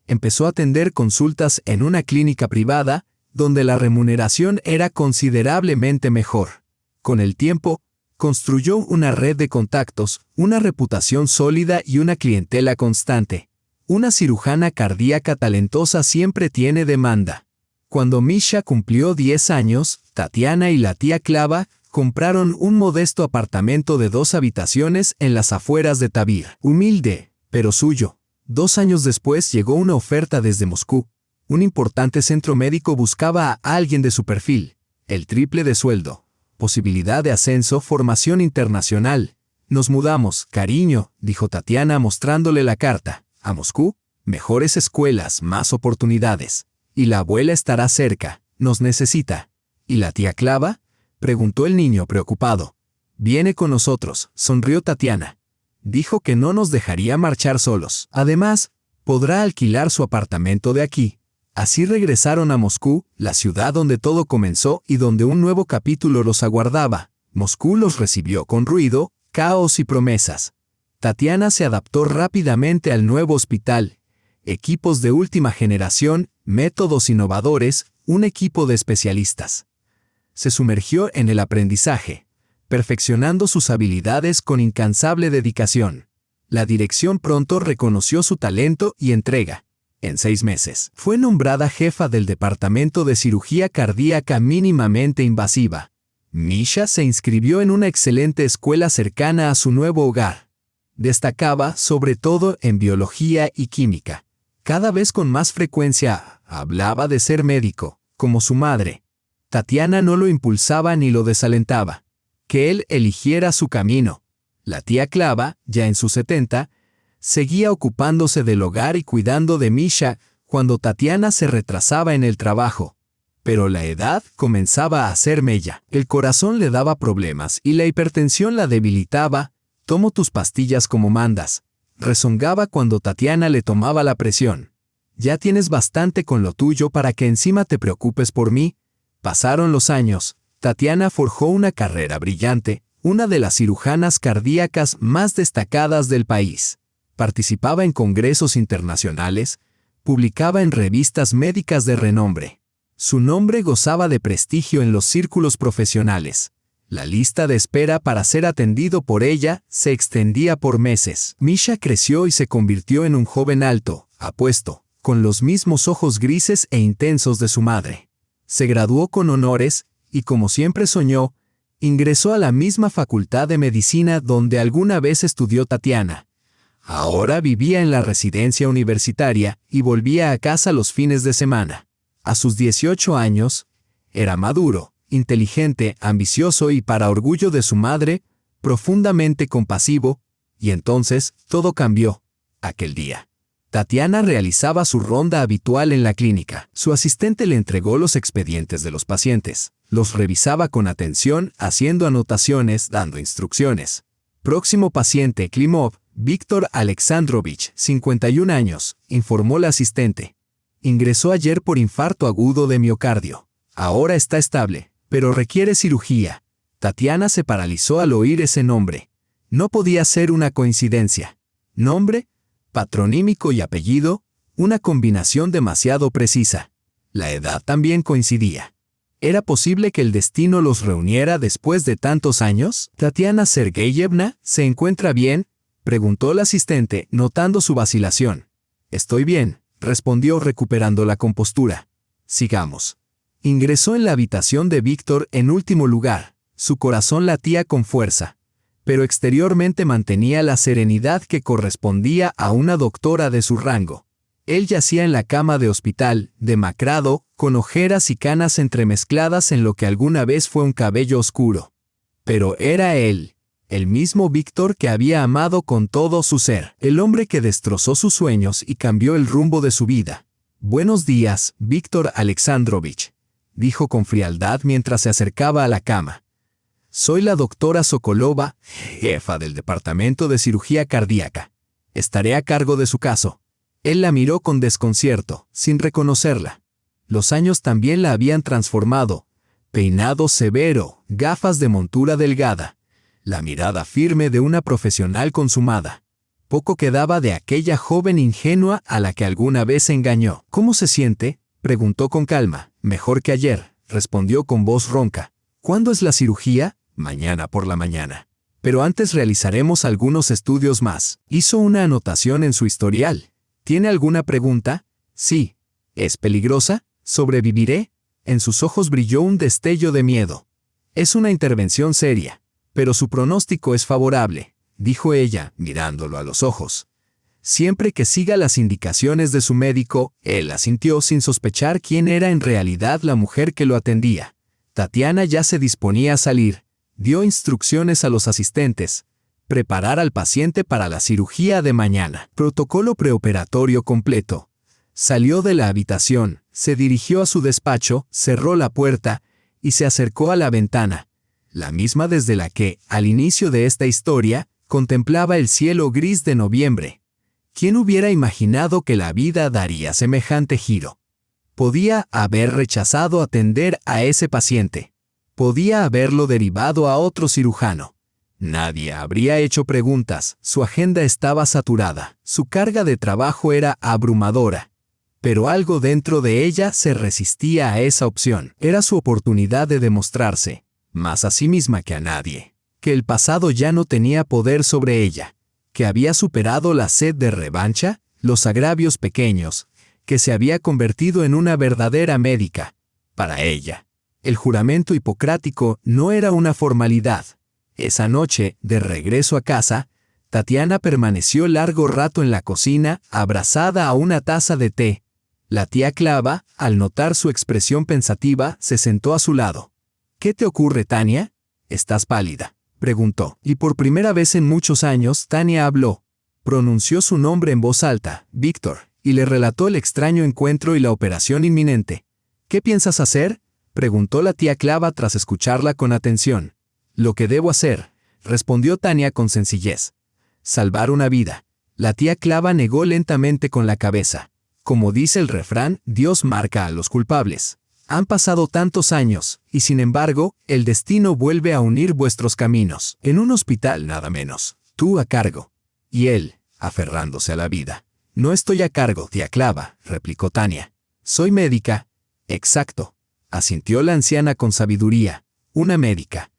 empezó a atender consultas en una clínica privada, donde la remuneración era considerablemente mejor. Con el tiempo, construyó una red de contactos, una reputación sólida y una clientela constante. Una cirujana cardíaca talentosa siempre tiene demanda. Cuando Misha cumplió 10 años, Tatiana y la tía Klava compraron un modesto apartamento de 2 habitaciones en las afueras de Tavir. Humilde, pero suyo. 2 años después llegó una oferta desde Moscú. Un importante centro médico buscaba a alguien de su perfil. El triple de sueldo. Posibilidad de ascenso, formación internacional. Nos mudamos, cariño, dijo Tatiana mostrándole la carta. A Moscú, mejores escuelas, más oportunidades. Y la abuela estará cerca, nos necesita. ¿Y la tía Klava? Preguntó el niño preocupado. Viene con nosotros, sonrió Tatiana. Dijo que no nos dejaría marchar solos. Además, podrá alquilar su apartamento de aquí. Así regresaron a Moscú, la ciudad donde todo comenzó y donde un nuevo capítulo los aguardaba. Moscú los recibió con ruido, caos y promesas. Tatiana se adaptó rápidamente al nuevo hospital. Equipos de última generación, métodos innovadores, un equipo de especialistas. Se sumergió en el aprendizaje, perfeccionando sus habilidades con incansable dedicación. La dirección pronto reconoció su talento y entrega. En 6 meses, fue nombrada jefa del departamento de cirugía cardíaca mínimamente invasiva. Misha se inscribió en una excelente escuela cercana a su nuevo hogar. Destacaba, sobre todo, en biología y química. Cada vez con más frecuencia, hablaba de ser médico, como su madre. Tatiana no lo impulsaba ni lo desalentaba. Que él eligiera su camino. La tía Klava, ya en sus 70, seguía ocupándose del hogar y cuidando de Misha cuando Tatiana se retrasaba en el trabajo. Pero la edad comenzaba a hacer mella. El corazón le daba problemas y la hipertensión la debilitaba. Tomo tus pastillas como mandas. Rezongaba cuando Tatiana le tomaba la presión. Ya tienes bastante con lo tuyo para que encima te preocupes por mí. Pasaron los años. Tatiana forjó una carrera brillante, una de las cirujanas cardíacas más destacadas del país. Participaba en congresos internacionales, publicaba en revistas médicas de renombre. Su nombre gozaba de prestigio en los círculos profesionales. La lista de espera para ser atendido por ella se extendía por meses. Misha creció y se convirtió en un joven alto, apuesto, con los mismos ojos grises e intensos de su madre. Se graduó con honores y, como siempre soñó, ingresó a la misma facultad de medicina donde alguna vez estudió Tatiana. Ahora vivía en la residencia universitaria y volvía a casa los fines de semana. A sus 18 años, era maduro, inteligente, ambicioso y, para orgullo de su madre, profundamente compasivo, y entonces todo cambió. Aquel día, Tatiana realizaba su ronda habitual en la clínica. Su asistente le entregó los expedientes de los pacientes. Los revisaba con atención, haciendo anotaciones, dando instrucciones. Próximo paciente, Klimov, Víctor Alexandrovich, 51 años, informó la asistente. Ingresó ayer por infarto agudo de miocardio. Ahora está estable, pero requiere cirugía. Tatiana se paralizó al oír ese nombre. No podía ser una coincidencia. Nombre, patronímico y apellido, una combinación demasiado precisa. La edad también coincidía. ¿Era posible que el destino los reuniera después de tantos años? ¿Tatiana Sergeyevna se encuentra bien?, preguntó la asistente, notando su vacilación. Estoy bien, respondió recuperando la compostura. Sigamos. Ingresó en la habitación de Víctor en último lugar. Su corazón latía con fuerza, pero exteriormente mantenía la serenidad que correspondía a una doctora de su rango. Él yacía en la cama de hospital, demacrado, con ojeras y canas entremezcladas en lo que alguna vez fue un cabello oscuro. Pero era él, el mismo Víctor que había amado con todo su ser, el hombre que destrozó sus sueños y cambió el rumbo de su vida. Buenos días, Víctor Alexandrovich, dijo con frialdad mientras se acercaba a la cama. Soy la doctora Sokolova, jefa del departamento de cirugía cardíaca. Estaré a cargo de su caso. Él la miró con desconcierto, sin reconocerla. Los años también la habían transformado. Peinado severo, gafas de montura delgada. La mirada firme de una profesional consumada. Poco quedaba de aquella joven ingenua a la que alguna vez engañó. ¿Cómo se siente?, Preguntó con calma. Mejor que ayer, respondió con voz ronca. ¿Cuándo es la cirugía? Mañana por la mañana. Pero antes realizaremos algunos estudios más. Hizo una anotación en su historial. ¿Tiene alguna pregunta? Sí. ¿Es peligrosa? ¿Sobreviviré? En sus ojos brilló un destello de miedo. Es una intervención seria, pero su pronóstico es favorable, dijo ella, mirándolo a los ojos. Siempre que siga las indicaciones de su médico, él asintió sin sospechar quién era en realidad la mujer que lo atendía. Tatiana ya se disponía a salir. Dio instrucciones a los asistentes. Preparar al paciente para la cirugía de mañana. Protocolo preoperatorio completo. Salió de la habitación, se dirigió a su despacho, cerró la puerta y se acercó a la ventana, la misma desde la que, al inicio de esta historia, contemplaba el cielo gris de noviembre. ¿Quién hubiera imaginado que la vida daría semejante giro? Podía haber rechazado atender a ese paciente. Podía haberlo derivado a otro cirujano. Nadie habría hecho preguntas, su agenda estaba saturada, su carga de trabajo era abrumadora. Pero algo dentro de ella se resistía a esa opción. Era su oportunidad de demostrarse, más a sí misma que a nadie, que el pasado ya no tenía poder sobre ella, que había superado la sed de revancha, los agravios pequeños, que se había convertido en una verdadera médica. Para ella, el juramento hipocrático no era una formalidad. Esa noche, de regreso a casa, Tatiana permaneció largo rato en la cocina, abrazada a una taza de té. La tía Clava, al notar su expresión pensativa, se sentó a su lado. «¿Qué te ocurre, Tania? Estás pálida», preguntó. Y por primera vez en muchos años, Tania habló. Pronunció su nombre en voz alta, Víctor, y le relató el extraño encuentro y la operación inminente. «¿Qué piensas hacer?», preguntó la tía Clava tras escucharla con atención. «Lo que debo hacer», respondió Tania con sencillez. «Salvar una vida». La tía Clava negó lentamente con la cabeza. Como dice el refrán, Dios marca a los culpables. Han pasado tantos años, y sin embargo, el destino vuelve a unir vuestros caminos. En un hospital nada menos. Tú a cargo. Y él, aferrándose a la vida. No estoy a cargo, tía Clava, replicó Tania. Soy médica. Exacto. Asintió la anciana con sabiduría. Una médica.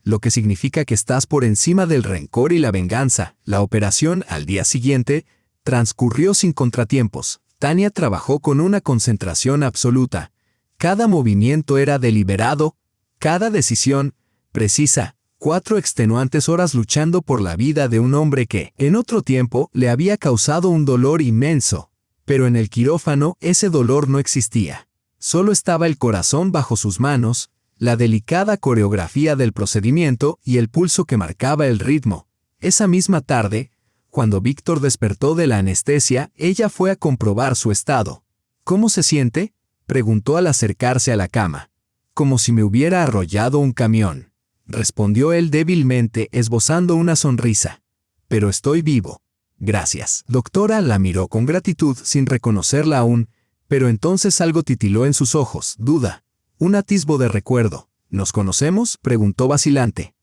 Lo que significa que estás por encima del rencor y la venganza. La operación, al día siguiente, transcurrió sin contratiempos. Tania trabajó con una concentración absoluta. Cada movimiento era deliberado, cada decisión precisa. 4 extenuantes horas luchando por la vida de un hombre que, en otro tiempo, le había causado un dolor inmenso. Pero en el quirófano ese dolor no existía. Solo estaba el corazón bajo sus manos, la delicada coreografía del procedimiento y el pulso que marcaba el ritmo. Esa misma tarde, cuando Víctor despertó de la anestesia, ella fue a comprobar su estado. «¿Cómo se siente?», preguntó al acercarse a la cama. «Como si me hubiera arrollado un camión», respondió él débilmente, esbozando una sonrisa. «Pero estoy vivo. Gracias». Doctora la miró con gratitud sin reconocerla aún, pero entonces algo titiló en sus ojos, duda, un atisbo de recuerdo. «¿Nos conocemos?», preguntó vacilante.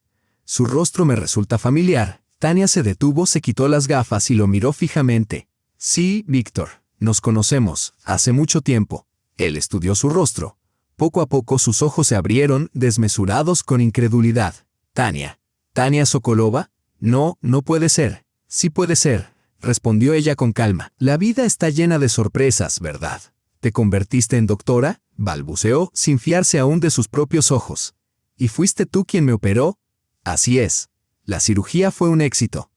«Su rostro me resulta familiar». Tania se detuvo, se quitó las gafas y lo miró fijamente. «Sí, Víctor, nos conocemos, hace mucho tiempo». Él estudió su rostro. Poco a poco sus ojos se abrieron, desmesurados con incredulidad. «¿Tania? ¿Tania Sokolova? No, no puede ser». «Sí puede ser», respondió ella con calma. «La vida está llena de sorpresas, ¿verdad? ¿Te convertiste en doctora?», balbuceó, sin fiarse aún de sus propios ojos. «¿Y fuiste tú quien me operó?». «Así es. La cirugía fue un éxito.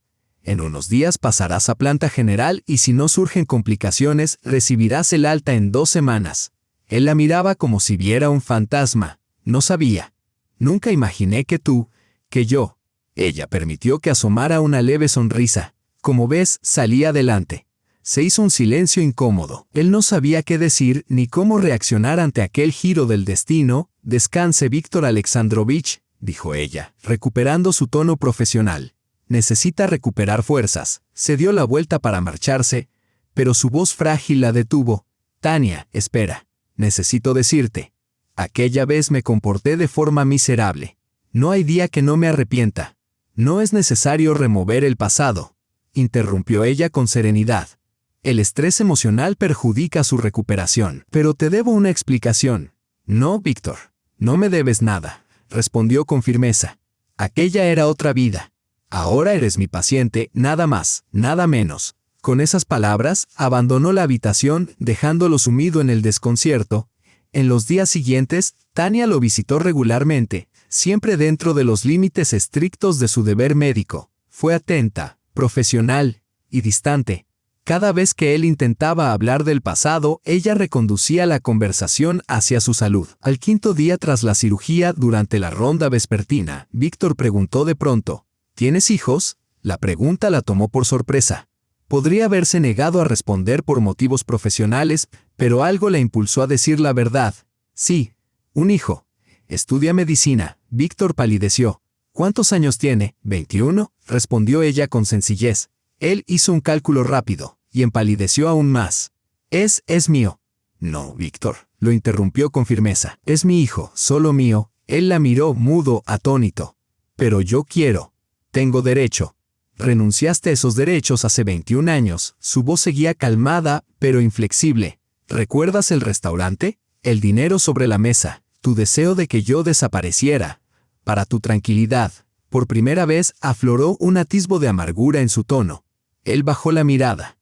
En unos días pasarás a planta general y si no surgen complicaciones, recibirás el alta en 2 semanas». Él la miraba como si viera un fantasma. No sabía. «Nunca imaginé que yo». Ella permitió que asomara una leve sonrisa. «Como ves, salí adelante». Se hizo un silencio incómodo. Él no sabía qué decir ni cómo reaccionar ante aquel giro del destino. «Descanse, Víctor Alexandrovich», dijo ella, recuperando su tono profesional. «Necesita recuperar fuerzas». Se dio la vuelta para marcharse, pero su voz frágil la detuvo. «Tania, espera. Necesito decirte. Aquella vez me comporté de forma miserable. No hay día que no me arrepienta». «No es necesario remover el pasado», interrumpió ella con serenidad. El estrés emocional perjudica su recuperación. Pero te debo una explicación. No, Víctor, no me debes nada, respondió con firmeza. Aquella era otra vida. Ahora eres mi paciente, nada más, nada menos. Con esas palabras, abandonó la habitación, dejándolo sumido en el desconcierto. En los días siguientes, Tania lo visitó regularmente, siempre dentro de los límites estrictos de su deber médico. Fue atenta, profesional y distante. Cada vez que él intentaba hablar del pasado, ella reconducía la conversación hacia su salud. Al quinto día tras la cirugía, durante la ronda vespertina, Víctor preguntó de pronto, ¿tienes hijos? La pregunta la tomó por sorpresa. Podría haberse negado a responder por motivos profesionales, pero algo la impulsó a decir la verdad. Sí, un hijo. Estudia medicina. Víctor palideció. ¿Cuántos años tiene? 21, respondió ella con sencillez. Él hizo un cálculo rápido, y empalideció aún más. Es mío. No, Víctor, lo interrumpió con firmeza. Es mi hijo, solo mío. Él la miró mudo, atónito. Pero yo quiero. Tengo derecho. Renunciaste a esos derechos hace 21 años. Su voz seguía calmada, pero inflexible. ¿Recuerdas el restaurante? El dinero sobre la mesa. Tu deseo de que yo desapareciera. Para tu tranquilidad. Por primera vez afloró un atisbo de amargura en su tono. Él bajó la mirada.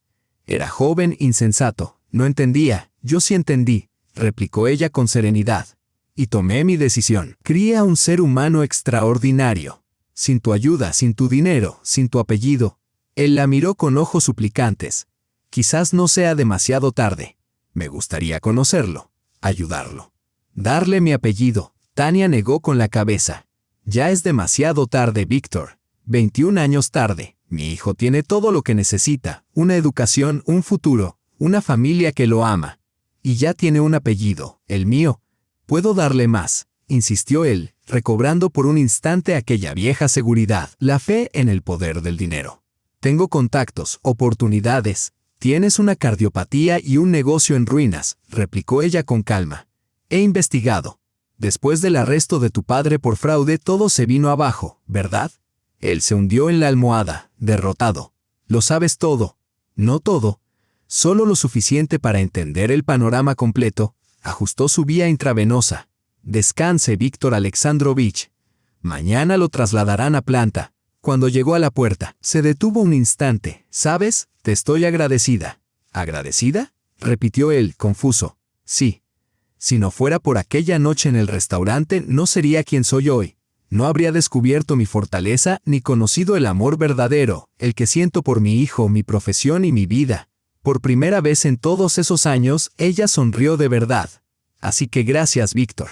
Era joven, insensato. No entendía. Yo sí entendí, replicó ella con serenidad. Y tomé mi decisión. Crié a un ser humano extraordinario. Sin tu ayuda, sin tu dinero, sin tu apellido. Él la miró con ojos suplicantes. Quizás no sea demasiado tarde. Me gustaría conocerlo, ayudarlo. Darle mi apellido. Tania negó con la cabeza. Ya es demasiado tarde, Víctor. 21 años tarde. Mi hijo tiene todo lo que necesita. Una educación, un futuro, una familia que lo ama. Y ya tiene un apellido, el mío. Puedo darle más, insistió él, recobrando por un instante aquella vieja seguridad, la fe en el poder del dinero. Tengo contactos, oportunidades. Tienes una cardiopatía y un negocio en ruinas, replicó ella con calma. He investigado. Después del arresto de tu padre por fraude, todo se vino abajo, ¿verdad? Él se hundió en la almohada, derrotado. Lo sabes todo. No todo. Solo lo suficiente para entender el panorama completo. Ajustó su vía intravenosa. Descanse, Víctor Alexandrovich. Mañana lo trasladarán a planta. Cuando llegó a la puerta, se detuvo un instante. ¿Sabes? Te estoy agradecida. ¿Agradecida? Repitió él, confuso. Sí. Si no fuera por aquella noche en el restaurante, no sería quien soy hoy. No habría descubierto mi fortaleza ni conocido el amor verdadero, el que siento por mi hijo, mi profesión y mi vida. Por primera vez en todos esos años, ella sonrió de verdad. Así que gracias, Víctor.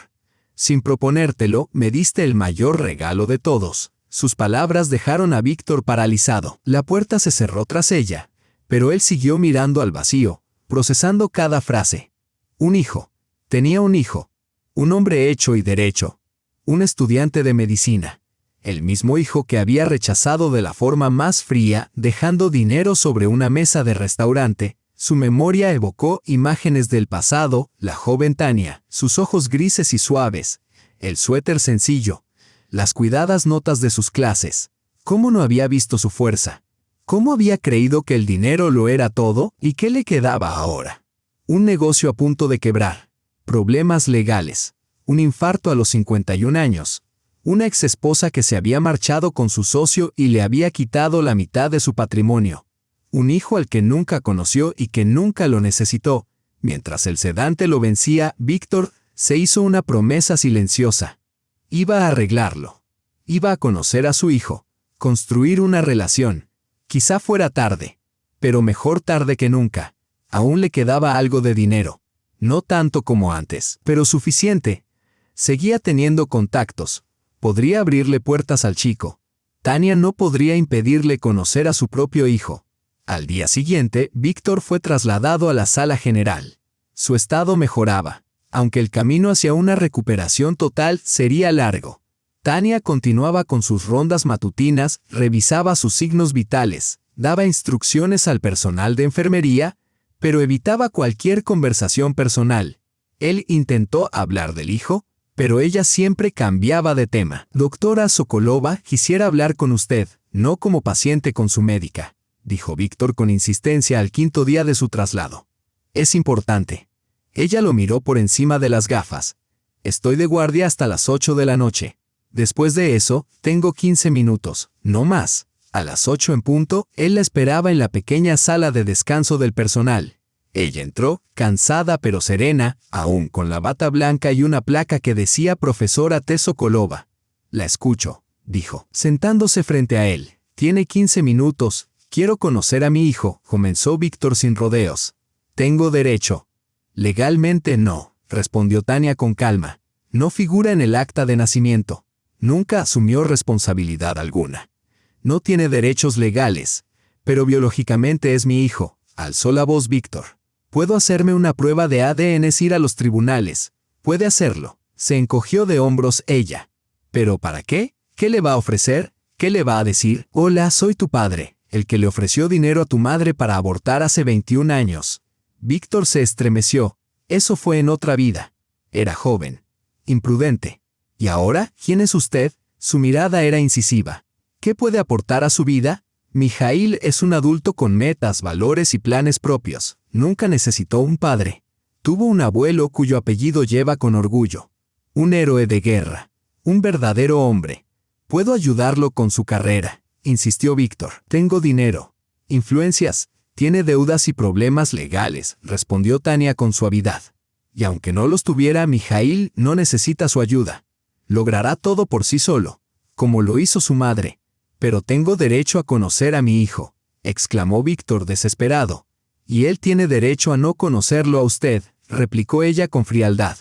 Sin proponértelo, me diste el mayor regalo de todos. Sus palabras dejaron a Víctor paralizado. La puerta se cerró tras ella, pero él siguió mirando al vacío, procesando cada frase. Un hijo. Tenía un hijo. Un hombre hecho y derecho. Un estudiante de medicina. El mismo hijo que había rechazado de la forma más fría, dejando dinero sobre una mesa de restaurante. Su memoria evocó imágenes del pasado, la joven Tania, sus ojos grises y suaves, el suéter sencillo, las cuidadas notas de sus clases. ¿Cómo no había visto su fuerza? ¿Cómo había creído que el dinero lo era todo? ¿Y qué le quedaba ahora? Un negocio a punto de quebrar, problemas legales, un infarto a los 51 años, una exesposa que se había marchado con su socio y le había quitado la mitad de su patrimonio. Un hijo al que nunca conoció y que nunca lo necesitó. Mientras el sedante lo vencía, Víctor se hizo una promesa silenciosa. Iba a arreglarlo. Iba a conocer a su hijo, construir una relación. Quizá fuera tarde, pero mejor tarde que nunca. Aún le quedaba algo de dinero. No tanto como antes, pero suficiente. Seguía teniendo contactos. Podría abrirle puertas al chico. Tania no podría impedirle conocer a su propio hijo. Al día siguiente, Víctor fue trasladado a la sala general. Su estado mejoraba, aunque el camino hacia una recuperación total sería largo. Tania continuaba con sus rondas matutinas, revisaba sus signos vitales, daba instrucciones al personal de enfermería, pero evitaba cualquier conversación personal. Él intentó hablar del hijo, pero ella siempre cambiaba de tema. Doctora Sokolova, quisiera hablar con usted, no como paciente con su médica. dijo Víctor con insistencia al quinto día de su traslado. Es importante. Ella lo miró por encima de las gafas. Estoy de guardia hasta las 8 de la noche. Después de eso, tengo 15 minutos, no más. A las 8 en punto, él la esperaba en la pequeña sala de descanso del personal. Ella entró, cansada pero serena, aún con la bata blanca y una placa que decía Profesora T. Sokolova. La escucho, dijo, sentándose frente a él. Tiene 15 minutos. Quiero conocer a mi hijo, comenzó Víctor sin rodeos. Tengo derecho. Legalmente no, respondió Tania con calma. No figura en el acta de nacimiento. Nunca asumió responsabilidad alguna. No tiene derechos legales, pero biológicamente es mi hijo, alzó la voz Víctor. Puedo hacerme una prueba de ADN, ir a los tribunales. Puede hacerlo. Se encogió de hombros ella. ¿Pero para qué? ¿Qué le va a ofrecer? ¿Qué le va a decir? Hola, soy tu padre, el que le ofreció dinero a tu madre para abortar hace 21 años. Víctor se estremeció. Eso fue en otra vida. Era joven. Imprudente. ¿Y ahora? ¿Quién es usted? Su mirada era incisiva. ¿Qué puede aportar a su vida? Mijaíl es un adulto con metas, valores y planes propios. Nunca necesitó un padre. Tuvo un abuelo cuyo apellido lleva con orgullo. Un héroe de guerra. Un verdadero hombre. Puedo ayudarlo con su carrera, insistió Víctor. Tengo dinero. Influencias. Tiene deudas y problemas legales, respondió Tania con suavidad. Y aunque no los tuviera, Mijaíl no necesita su ayuda. Logrará todo por sí solo, como lo hizo su madre. Pero tengo derecho a conocer a mi hijo, exclamó Víctor desesperado. Y él tiene derecho a no conocerlo a usted, replicó ella con frialdad.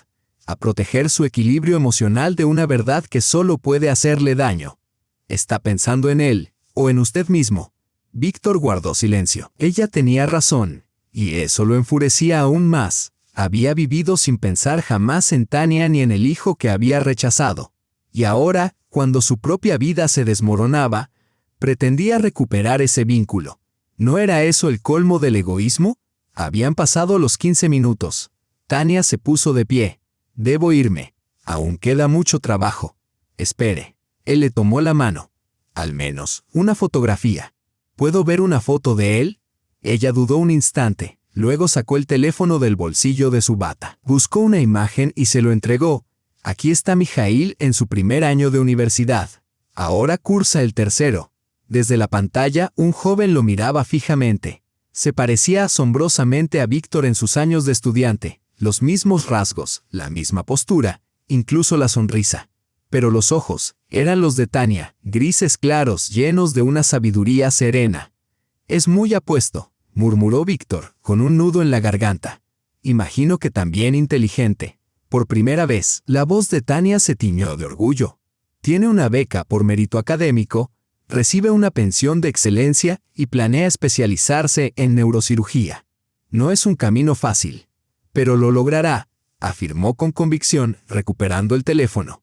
A proteger su equilibrio emocional de una verdad que solo puede hacerle daño. ¿Está pensando en él, o en usted mismo? Víctor guardó silencio. Ella tenía razón, y eso lo enfurecía aún más. Había vivido sin pensar jamás en Tania ni en el hijo que había rechazado. Y ahora, cuando su propia vida se desmoronaba, pretendía recuperar ese vínculo. ¿No era eso el colmo del egoísmo? Habían pasado los 15 minutos. Tania se puso de pie. Debo irme. Aún queda mucho trabajo. Espere. Él le tomó la mano. Al menos, una fotografía. ¿Puedo ver una foto de él? Ella dudó un instante. Luego sacó el teléfono del bolsillo de su bata. Buscó una imagen y se lo entregó. Aquí está Mijaíl en su primer año de universidad. Ahora cursa el tercero. Desde la pantalla, un joven lo miraba fijamente. Se parecía asombrosamente a Víctor en sus años de estudiante. Los mismos rasgos, la misma postura, incluso la sonrisa. Pero los ojos eran los de Tania, grises claros, llenos de una sabiduría serena. Es muy apuesto, murmuró Víctor, con un nudo en la garganta. Imagino que también inteligente. Por primera vez, la voz de Tania se tiñó de orgullo. Tiene una beca por mérito académico, recibe una pensión de excelencia y planea especializarse en neurocirugía. No es un camino fácil, pero lo logrará, afirmó con convicción, recuperando el teléfono.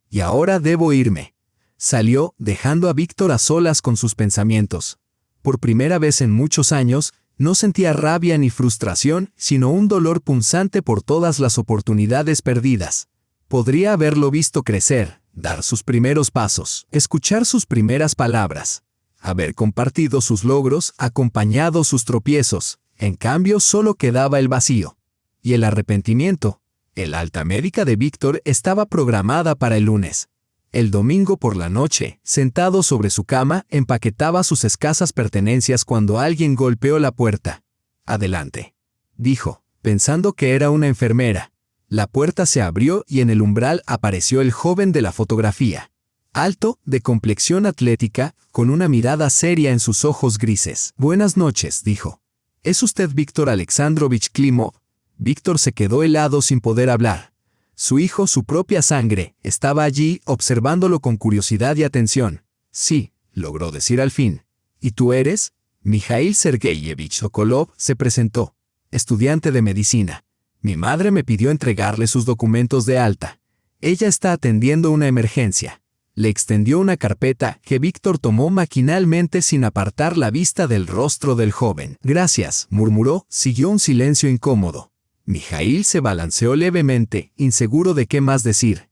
Y ahora debo irme. Salió, dejando a Víctor a solas con sus pensamientos. Por primera vez en muchos años, no sentía rabia ni frustración, sino un dolor punzante por todas las oportunidades perdidas. Podría haberlo visto crecer, dar sus primeros pasos, escuchar sus primeras palabras, haber compartido sus logros, acompañado sus tropiezos. En cambio, solo quedaba el vacío. Y el arrepentimiento. El alta médica de Víctor estaba programada para el lunes. El domingo por la noche, sentado sobre su cama, empaquetaba sus escasas pertenencias cuando alguien golpeó la puerta. «Adelante», dijo, pensando que era una enfermera. La puerta se abrió y en el umbral apareció el joven de la fotografía. Alto, de complexión atlética, con una mirada seria en sus ojos grises. «Buenas noches», dijo. «¿Es usted Víctor Alexandrovich Klimov?» Víctor se quedó helado sin poder hablar. Su hijo, su propia sangre, estaba allí observándolo con curiosidad y atención. «Sí», logró decir al fin. «¿Y tú eres?» Mijaíl Sergeyevich Sokolov se presentó. «Estudiante de medicina. Mi madre me pidió entregarle sus documentos de alta. Ella está atendiendo una emergencia». Le extendió una carpeta que Víctor tomó maquinalmente sin apartar la vista del rostro del joven. «Gracias», murmuró. Siguió un silencio incómodo. Mijaíl se balanceó levemente, inseguro de qué más decir.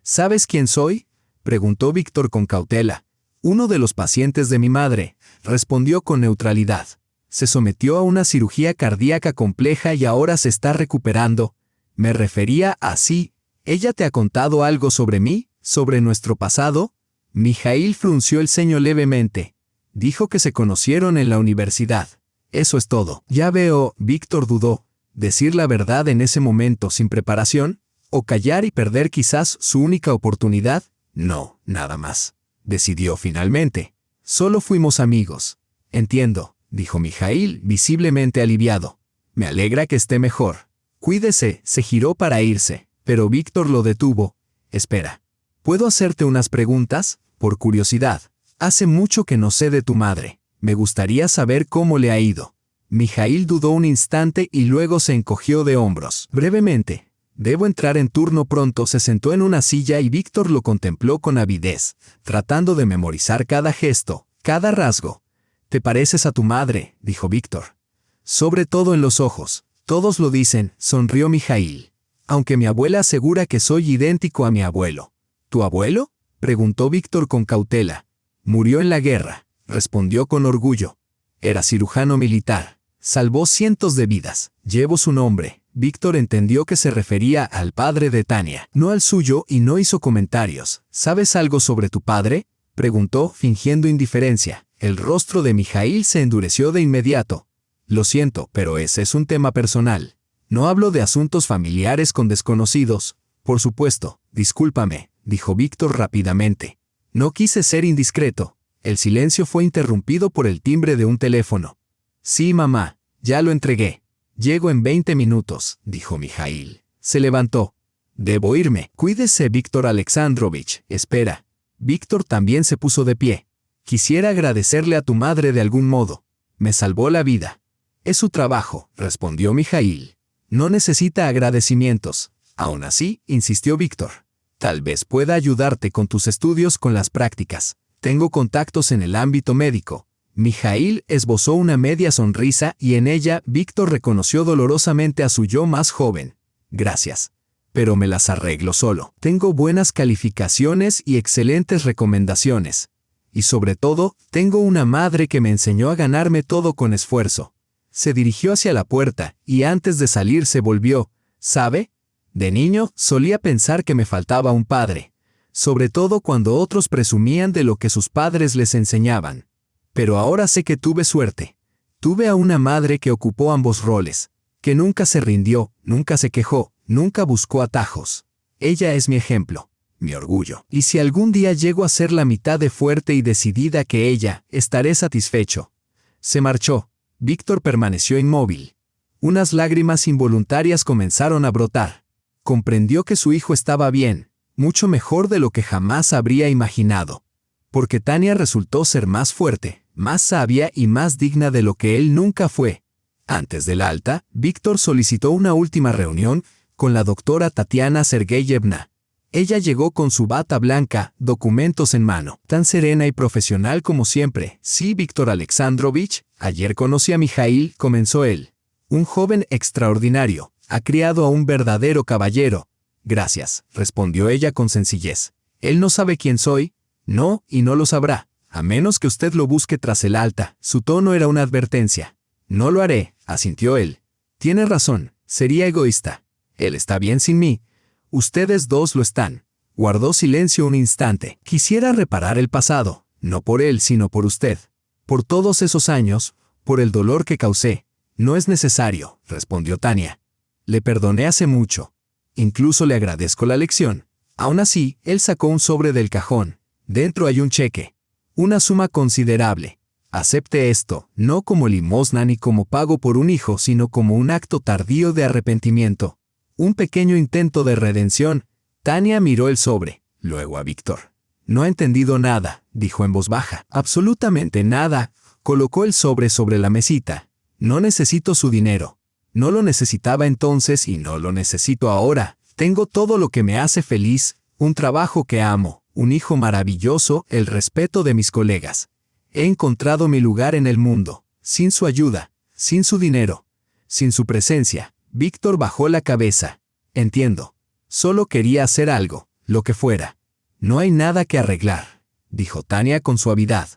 «¿Sabes quién soy?», preguntó Víctor con cautela. Uno de los pacientes de mi madre, respondió con neutralidad. Se sometió a una cirugía cardíaca compleja y ahora se está recuperando. Me refería a sí. ¿Ella te ha contado algo sobre mí? ¿Sobre nuestro pasado? Mijaíl frunció el ceño levemente. Dijo que se conocieron en la universidad. Eso es todo. Ya veo, Víctor dudó. ¿Decir la verdad en ese momento sin preparación? ¿O callar y perder quizás su única oportunidad? No, nada más. Decidió finalmente. Solo fuimos amigos. Entiendo, dijo Mijaíl, visiblemente aliviado. Me alegra que esté mejor. Cuídese, se giró para irse, pero Víctor lo detuvo. Espera. ¿Puedo hacerte unas preguntas? Por curiosidad. Hace mucho que no sé de tu madre. Me gustaría saber cómo le ha ido. Mijaíl dudó un instante y luego se encogió de hombros. Brevemente. Debo entrar en turno pronto. Se sentó en una silla y Víctor lo contempló con avidez, tratando de memorizar cada gesto, cada rasgo. «Te pareces a tu madre», dijo Víctor. «Sobre todo en los ojos. Todos lo dicen», sonrió Mijaíl. «Aunque mi abuela asegura que soy idéntico a mi abuelo». «¿Tu abuelo?», preguntó Víctor con cautela. «Murió en la guerra», respondió con orgullo. «Era cirujano militar. Salvó cientos de vidas. Llevo su nombre». Víctor entendió que se refería al padre de Tania, no al suyo, y no hizo comentarios. «¿Sabes algo sobre tu padre?», preguntó, fingiendo indiferencia. El rostro de Mijaíl se endureció de inmediato. «Lo siento, pero ese es un tema personal. No hablo de asuntos familiares con desconocidos». «Por supuesto, discúlpame», dijo Víctor rápidamente. «No quise ser indiscreto». El silencio fue interrumpido por el timbre de un teléfono. «Sí, mamá, ya lo entregué. Llego en 20 minutos», dijo Mijaíl. Se levantó. «Debo irme. Cuídese, Víctor Alexandrovich. Espera». Víctor también se puso de pie. «Quisiera agradecerle a tu madre de algún modo. Me salvó la vida». «Es su trabajo», respondió Mijaíl. «No necesita agradecimientos». Aún así, insistió Víctor. «Tal vez pueda ayudarte con tus estudios, con las prácticas. Tengo contactos en el ámbito médico». Mijaíl esbozó una media sonrisa y en ella Víctor reconoció dolorosamente a su yo más joven. «Gracias. Pero me las arreglo solo. Tengo buenas calificaciones y excelentes recomendaciones. Y sobre todo, tengo una madre que me enseñó a ganarme todo con esfuerzo». Se dirigió hacia la puerta y antes de salir se volvió. «¿Sabe? De niño solía pensar que me faltaba un padre, sobre todo cuando otros presumían de lo que sus padres les enseñaban. Pero ahora sé que tuve suerte. Tuve a una madre que ocupó ambos roles, que nunca se rindió, nunca se quejó, nunca buscó atajos. Ella es mi ejemplo, mi orgullo. Y si algún día llego a ser la mitad de fuerte y decidida que ella, estaré satisfecho». Se marchó. Víctor permaneció inmóvil. Unas lágrimas involuntarias comenzaron a brotar. Comprendió que su hijo estaba bien, mucho mejor de lo que jamás habría imaginado. Porque Tania resultó ser más fuerte, más sabia y más digna de lo que él nunca fue. Antes del alta, Víctor solicitó una última reunión con la doctora Tatiana Sergeyevna. Ella llegó con su bata blanca, documentos en mano, tan serena y profesional como siempre. «Sí, Víctor Alexandrovich, ayer conocí a Mijaíl», comenzó él. «Un joven extraordinario, ha criado a un verdadero caballero». «Gracias», respondió ella con sencillez. «Él no sabe quién soy». «No, y no lo sabrá, a menos que usted lo busque tras el alta». Su tono era una advertencia. «No lo haré», asintió él. «Tiene razón, sería egoísta. Él está bien sin mí. Ustedes dos lo están». Guardó silencio un instante. «Quisiera reparar el pasado, no por él, sino por usted. Por todos esos años, por el dolor que causé». «No es necesario», respondió Tania. «Le perdoné hace mucho. Incluso le agradezco la lección». Aún así, él sacó un sobre del cajón. Dentro hay un cheque. Una suma considerable. Acepte esto, no como limosna ni como pago por un hijo, sino como un acto tardío de arrepentimiento. Un pequeño intento de redención. Tania miró el sobre, luego a Víctor. «No ha entendido nada», dijo en voz baja. «Absolutamente nada». Colocó el sobre la mesita. «No necesito su dinero. No lo necesitaba entonces y no lo necesito ahora. Tengo todo lo que me hace feliz, un trabajo que amo, un hijo maravilloso, el respeto de mis colegas. He encontrado mi lugar en el mundo. Sin su ayuda, sin su dinero, sin su presencia». Víctor bajó la cabeza. «Entiendo. Solo quería hacer algo, lo que fuera. No hay nada que arreglar». dijo Tania con suavidad.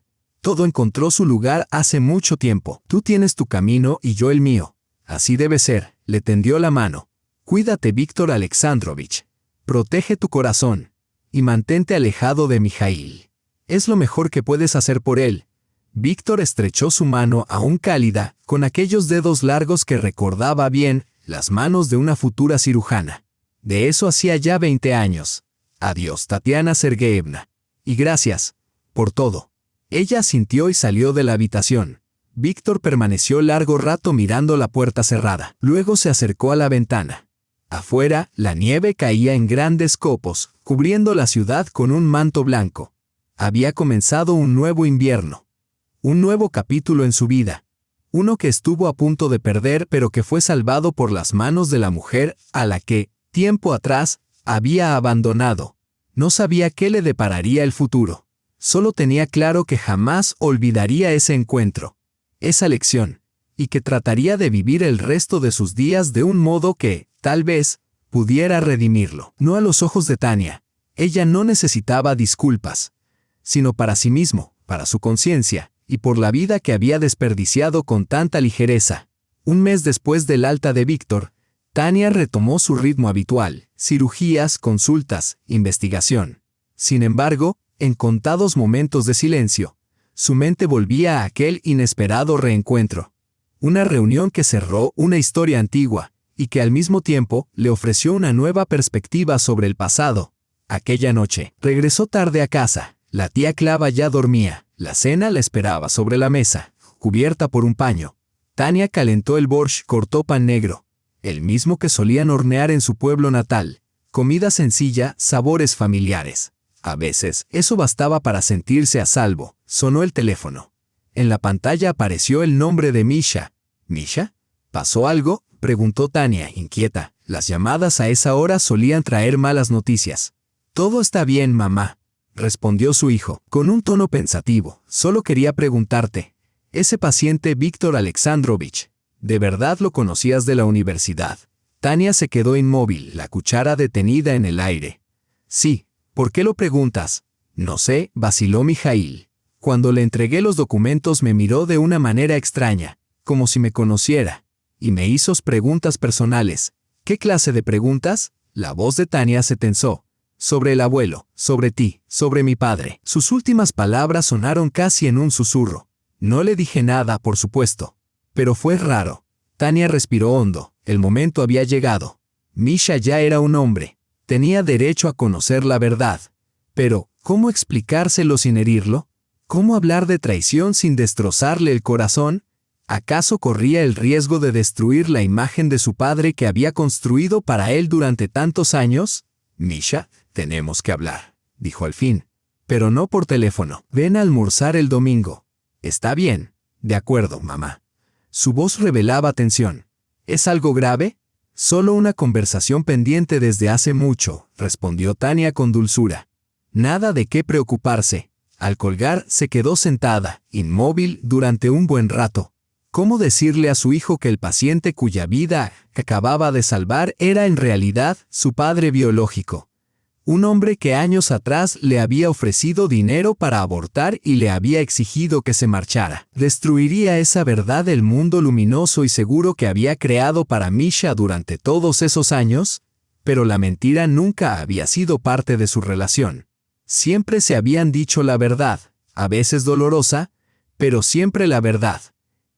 Todo encontró su lugar hace mucho tiempo. Tú tienes tu camino y yo el mío. Así debe ser, le tendió la mano. Cuídate, Víctor Alexandrovich. Protege tu corazón. Y mantente alejado de Mijail. Es lo mejor que puedes hacer por él. Víctor estrechó su mano aún cálida, con aquellos dedos largos que recordaba bien las manos de una futura cirujana. De eso hacía ya 20 años. Adiós, Tatiana Sergeyevna. Y gracias por todo. Ella asintió y salió de la habitación. Víctor permaneció largo rato mirando la puerta cerrada. Luego se acercó a la ventana. Afuera, la nieve caía en grandes copos, cubriendo la ciudad con un manto blanco. Había comenzado un nuevo invierno. Un nuevo capítulo en su vida. Uno que estuvo a punto de perder, pero que fue salvado por las manos de la mujer a la que, tiempo atrás, había abandonado. No sabía qué le depararía el futuro. Solo tenía claro que jamás olvidaría ese encuentro, esa lección, y que trataría de vivir el resto de sus días de un modo que, tal vez, pudiera redimirlo. No a los ojos de Tania. Ella no necesitaba disculpas, sino para sí mismo, para su conciencia, y por la vida que había desperdiciado con tanta ligereza. Un mes después del alta de Víctor, Tania retomó su ritmo habitual, cirugías, consultas, investigación. Sin embargo, en contados momentos de silencio, su mente volvía a aquel inesperado reencuentro. Una reunión que cerró una historia antigua, y que al mismo tiempo le ofreció una nueva perspectiva sobre el pasado. Aquella noche, regresó tarde a casa. La tía Clava ya dormía. La cena la esperaba sobre la mesa, cubierta por un paño. Tania calentó el borscht, cortó pan negro, el mismo que solían hornear en su pueblo natal. Comida sencilla, sabores familiares. A veces, eso bastaba para sentirse a salvo. Sonó el teléfono. En la pantalla apareció el nombre de Misha. ¿Misha? ¿Pasó algo?, preguntó Tania, inquieta. Las llamadas a esa hora solían traer malas noticias. Todo está bien, mamá, respondió su hijo, con un tono pensativo. Solo quería preguntarte, ese paciente Víctor Alexandrovich, ¿de verdad lo conocías de la universidad? Tania se quedó inmóvil, la cuchara detenida en el aire. Sí, ¿por qué lo preguntas? No sé, vaciló Mijail. Cuando le entregué los documentos me miró de una manera extraña, como si me conociera, y me hizo preguntas personales. ¿Qué clase de preguntas? La voz de Tania se tensó. Sobre el abuelo, sobre ti, sobre mi padre. Sus últimas palabras sonaron casi en un susurro. No le dije nada, por supuesto. Pero fue raro. Tania respiró hondo. El momento había llegado. Misha ya era un hombre. Tenía derecho a conocer la verdad. Pero, ¿cómo explicárselo sin herirlo? ¿Cómo hablar de traición sin destrozarle el corazón? ¿Acaso corría el riesgo de destruir la imagen de su padre que había construido para él durante tantos años? Misha, tenemos que hablar, dijo al fin. Pero no por teléfono. Ven a almorzar el domingo. Está bien. De acuerdo, mamá. Su voz revelaba tensión. ¿Es algo grave? Solo una conversación pendiente desde hace mucho, respondió Tania con dulzura. Nada de qué preocuparse. Al colgar, se quedó sentada, inmóvil, durante un buen rato. ¿Cómo decirle a su hijo que el paciente cuya vida acababa de salvar era en realidad su padre biológico? Un hombre que años atrás le había ofrecido dinero para abortar y le había exigido que se marchara. ¿Destruiría esa verdad el mundo luminoso y seguro que había creado para Misha durante todos esos años? Pero la mentira nunca había sido parte de su relación. Siempre se habían dicho la verdad, a veces dolorosa, pero siempre la verdad.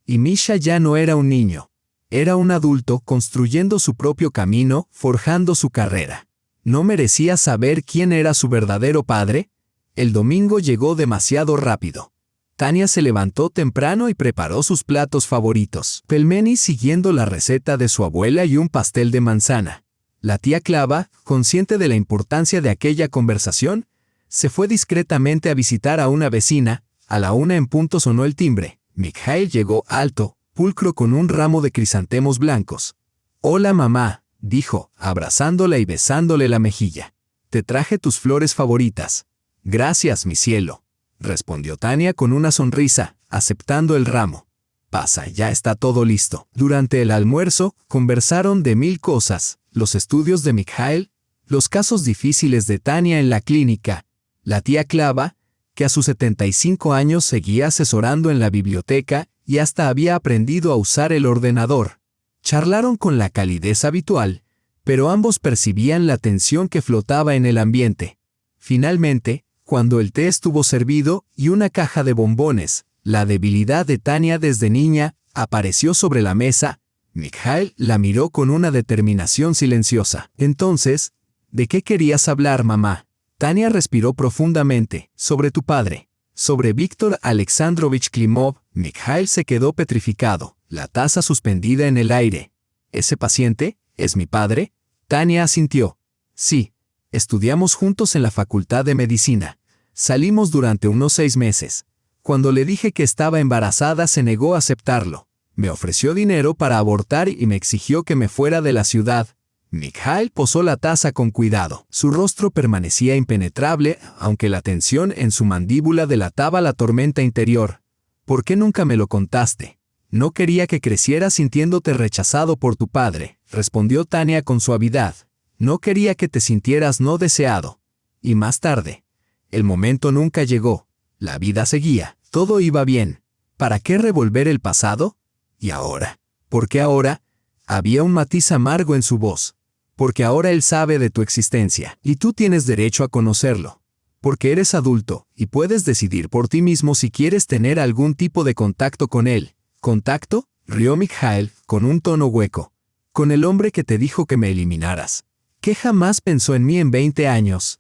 Y Misha ya no era un niño. Era un adulto construyendo su propio camino, forjando su carrera. ¿No merecía saber quién era su verdadero padre? El domingo llegó demasiado rápido. Tania se levantó temprano y preparó sus platos favoritos. Pelmeni siguiendo la receta de su abuela y un pastel de manzana. La tía Clava, consciente de la importancia de aquella conversación, se fue discretamente a visitar a una vecina. A la 1 en punto sonó el timbre. Mijail llegó alto, pulcro con un ramo de crisantemos blancos. «Hola, mamá», dijo, abrazándola y besándole la mejilla. «Te traje tus flores favoritas». «Gracias, mi cielo», respondió Tania con una sonrisa, aceptando el ramo. «Pasa, ya está todo listo». Durante el almuerzo, conversaron de 1000 cosas, los estudios de Mijail, los casos difíciles de Tania en la clínica, la tía Clava, que a sus 75 años seguía asesorando en la biblioteca y hasta había aprendido a usar el ordenador. Charlaron con la calidez habitual, pero ambos percibían la tensión que flotaba en el ambiente. Finalmente, cuando el té estuvo servido y una caja de bombones, la debilidad de Tania desde niña apareció sobre la mesa, Mikhail la miró con una determinación silenciosa. Entonces, ¿de qué querías hablar, mamá? Tania respiró profundamente. Sobre tu padre. Sobre Víctor Alexandrovich Klimov. Mikhail se quedó petrificado, la taza suspendida en el aire. ¿Ese paciente es mi padre? Tania asintió. Sí. Estudiamos juntos en la Facultad de Medicina. Salimos durante unos 6 meses. Cuando le dije que estaba embarazada se negó a aceptarlo. Me ofreció dinero para abortar y me exigió que me fuera de la ciudad. Mikhail posó la taza con cuidado. Su rostro permanecía impenetrable, aunque la tensión en su mandíbula delataba la tormenta interior. ¿Por qué nunca me lo contaste? No quería que crecieras sintiéndote rechazado por tu padre, respondió Tania con suavidad. No quería que te sintieras no deseado. Y más tarde. El momento nunca llegó. La vida seguía. Todo iba bien. ¿Para qué revolver el pasado? ¿Y ahora? ¿Por qué ahora? Había un matiz amargo en su voz. Porque ahora él sabe de tu existencia, y tú tienes derecho a conocerlo. Porque eres adulto, y puedes decidir por ti mismo si quieres tener algún tipo de contacto con él. ¿Contacto? Rió Mikhail, con un tono hueco. Con el hombre que te dijo que me eliminaras. ¿Qué jamás pensó en mí en 20 años?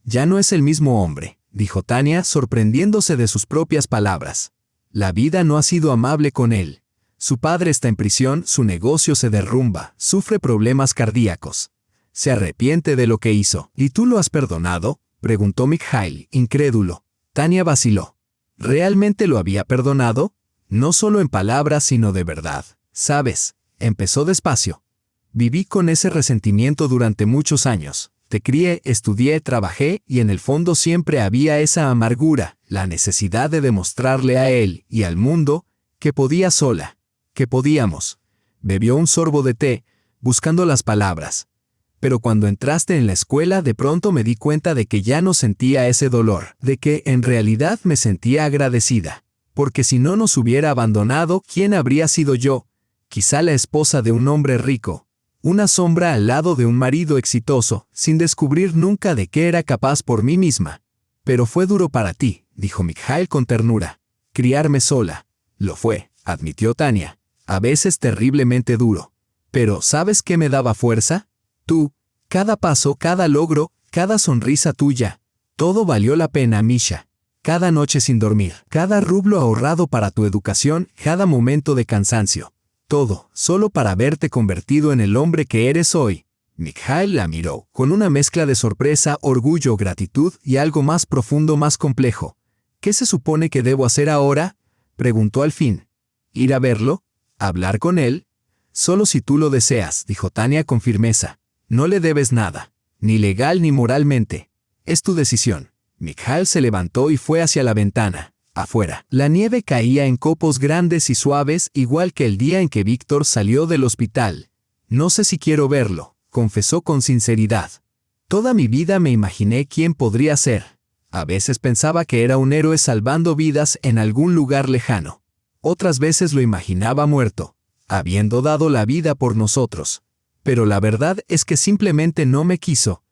Ya no es el mismo hombre, dijo Tania, sorprendiéndose de sus propias palabras. La vida no ha sido amable con él. Su padre está en prisión, su negocio se derrumba, sufre problemas cardíacos. Se arrepiente de lo que hizo. ¿Y tú lo has perdonado? Preguntó Mikhail, incrédulo. Tania vaciló. ¿Realmente lo había perdonado? No solo en palabras, sino de verdad. ¿Sabes? Empezó despacio. Viví con ese resentimiento durante muchos años. Te crié, estudié, trabajé y en el fondo siempre había esa amargura, la necesidad de demostrarle a él y al mundo que podía sola, que podíamos. Bebió un sorbo de té, buscando las palabras. Pero cuando entraste en la escuela de pronto me di cuenta de que ya no sentía ese dolor, de que en realidad me sentía agradecida. Porque si no nos hubiera abandonado, ¿quién habría sido yo? Quizá la esposa de un hombre rico. Una sombra al lado de un marido exitoso, sin descubrir nunca de qué era capaz por mí misma. Pero fue duro para ti, dijo Mikhail con ternura. Criarme sola. Lo fue, admitió Tania. A veces terriblemente duro. Pero ¿sabes qué me daba fuerza? Tú. Cada paso, cada logro, cada sonrisa tuya. Todo valió la pena, Misha. Cada noche sin dormir, cada rublo ahorrado para tu educación, cada momento de cansancio. Todo, solo para verte convertido en el hombre que eres hoy. Mikhail la miró, con una mezcla de sorpresa, orgullo, gratitud y algo más profundo, más complejo. ¿Qué se supone que debo hacer ahora? Preguntó al fin. ¿Ir a verlo? ¿Hablar con él? Solo si tú lo deseas, dijo Tania con firmeza. No le debes nada, ni legal ni moralmente. Es tu decisión. Mikhail se levantó y fue hacia la ventana. Afuera, la nieve caía en copos grandes y suaves, igual que el día en que Víctor salió del hospital. No sé si quiero verlo, confesó con sinceridad. Toda mi vida me imaginé quién podría ser. A veces pensaba que era un héroe salvando vidas en algún lugar lejano. Otras veces lo imaginaba muerto, habiendo dado la vida por nosotros. Pero la verdad es que simplemente no me quiso.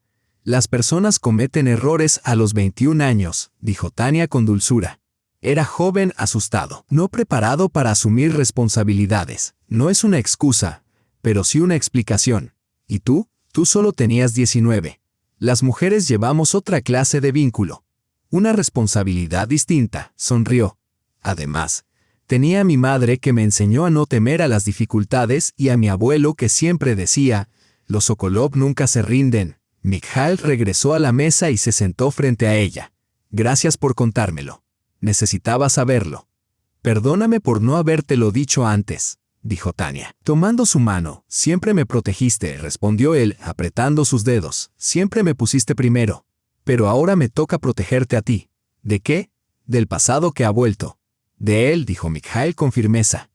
Las personas cometen errores a los 21 años, dijo Tania con dulzura. Era joven, asustado, no preparado para asumir responsabilidades. No es una excusa, pero sí una explicación. ¿Y tú? Tú solo tenías 19. Las mujeres llevamos otra clase de vínculo. Una responsabilidad distinta, sonrió. Además, tenía a mi madre que me enseñó a no temer a las dificultades y a mi abuelo que siempre decía, los Sokolov nunca se rinden. Mikhail regresó a la mesa y se sentó frente a ella. Gracias por contármelo. Necesitaba saberlo. Perdóname por no habértelo dicho antes, dijo Tania. Tomando su mano, siempre me protegiste, respondió él, apretando sus dedos. Siempre me pusiste primero. Pero ahora me toca protegerte a ti. ¿De qué? Del pasado que ha vuelto. De él, dijo Mikhail con firmeza.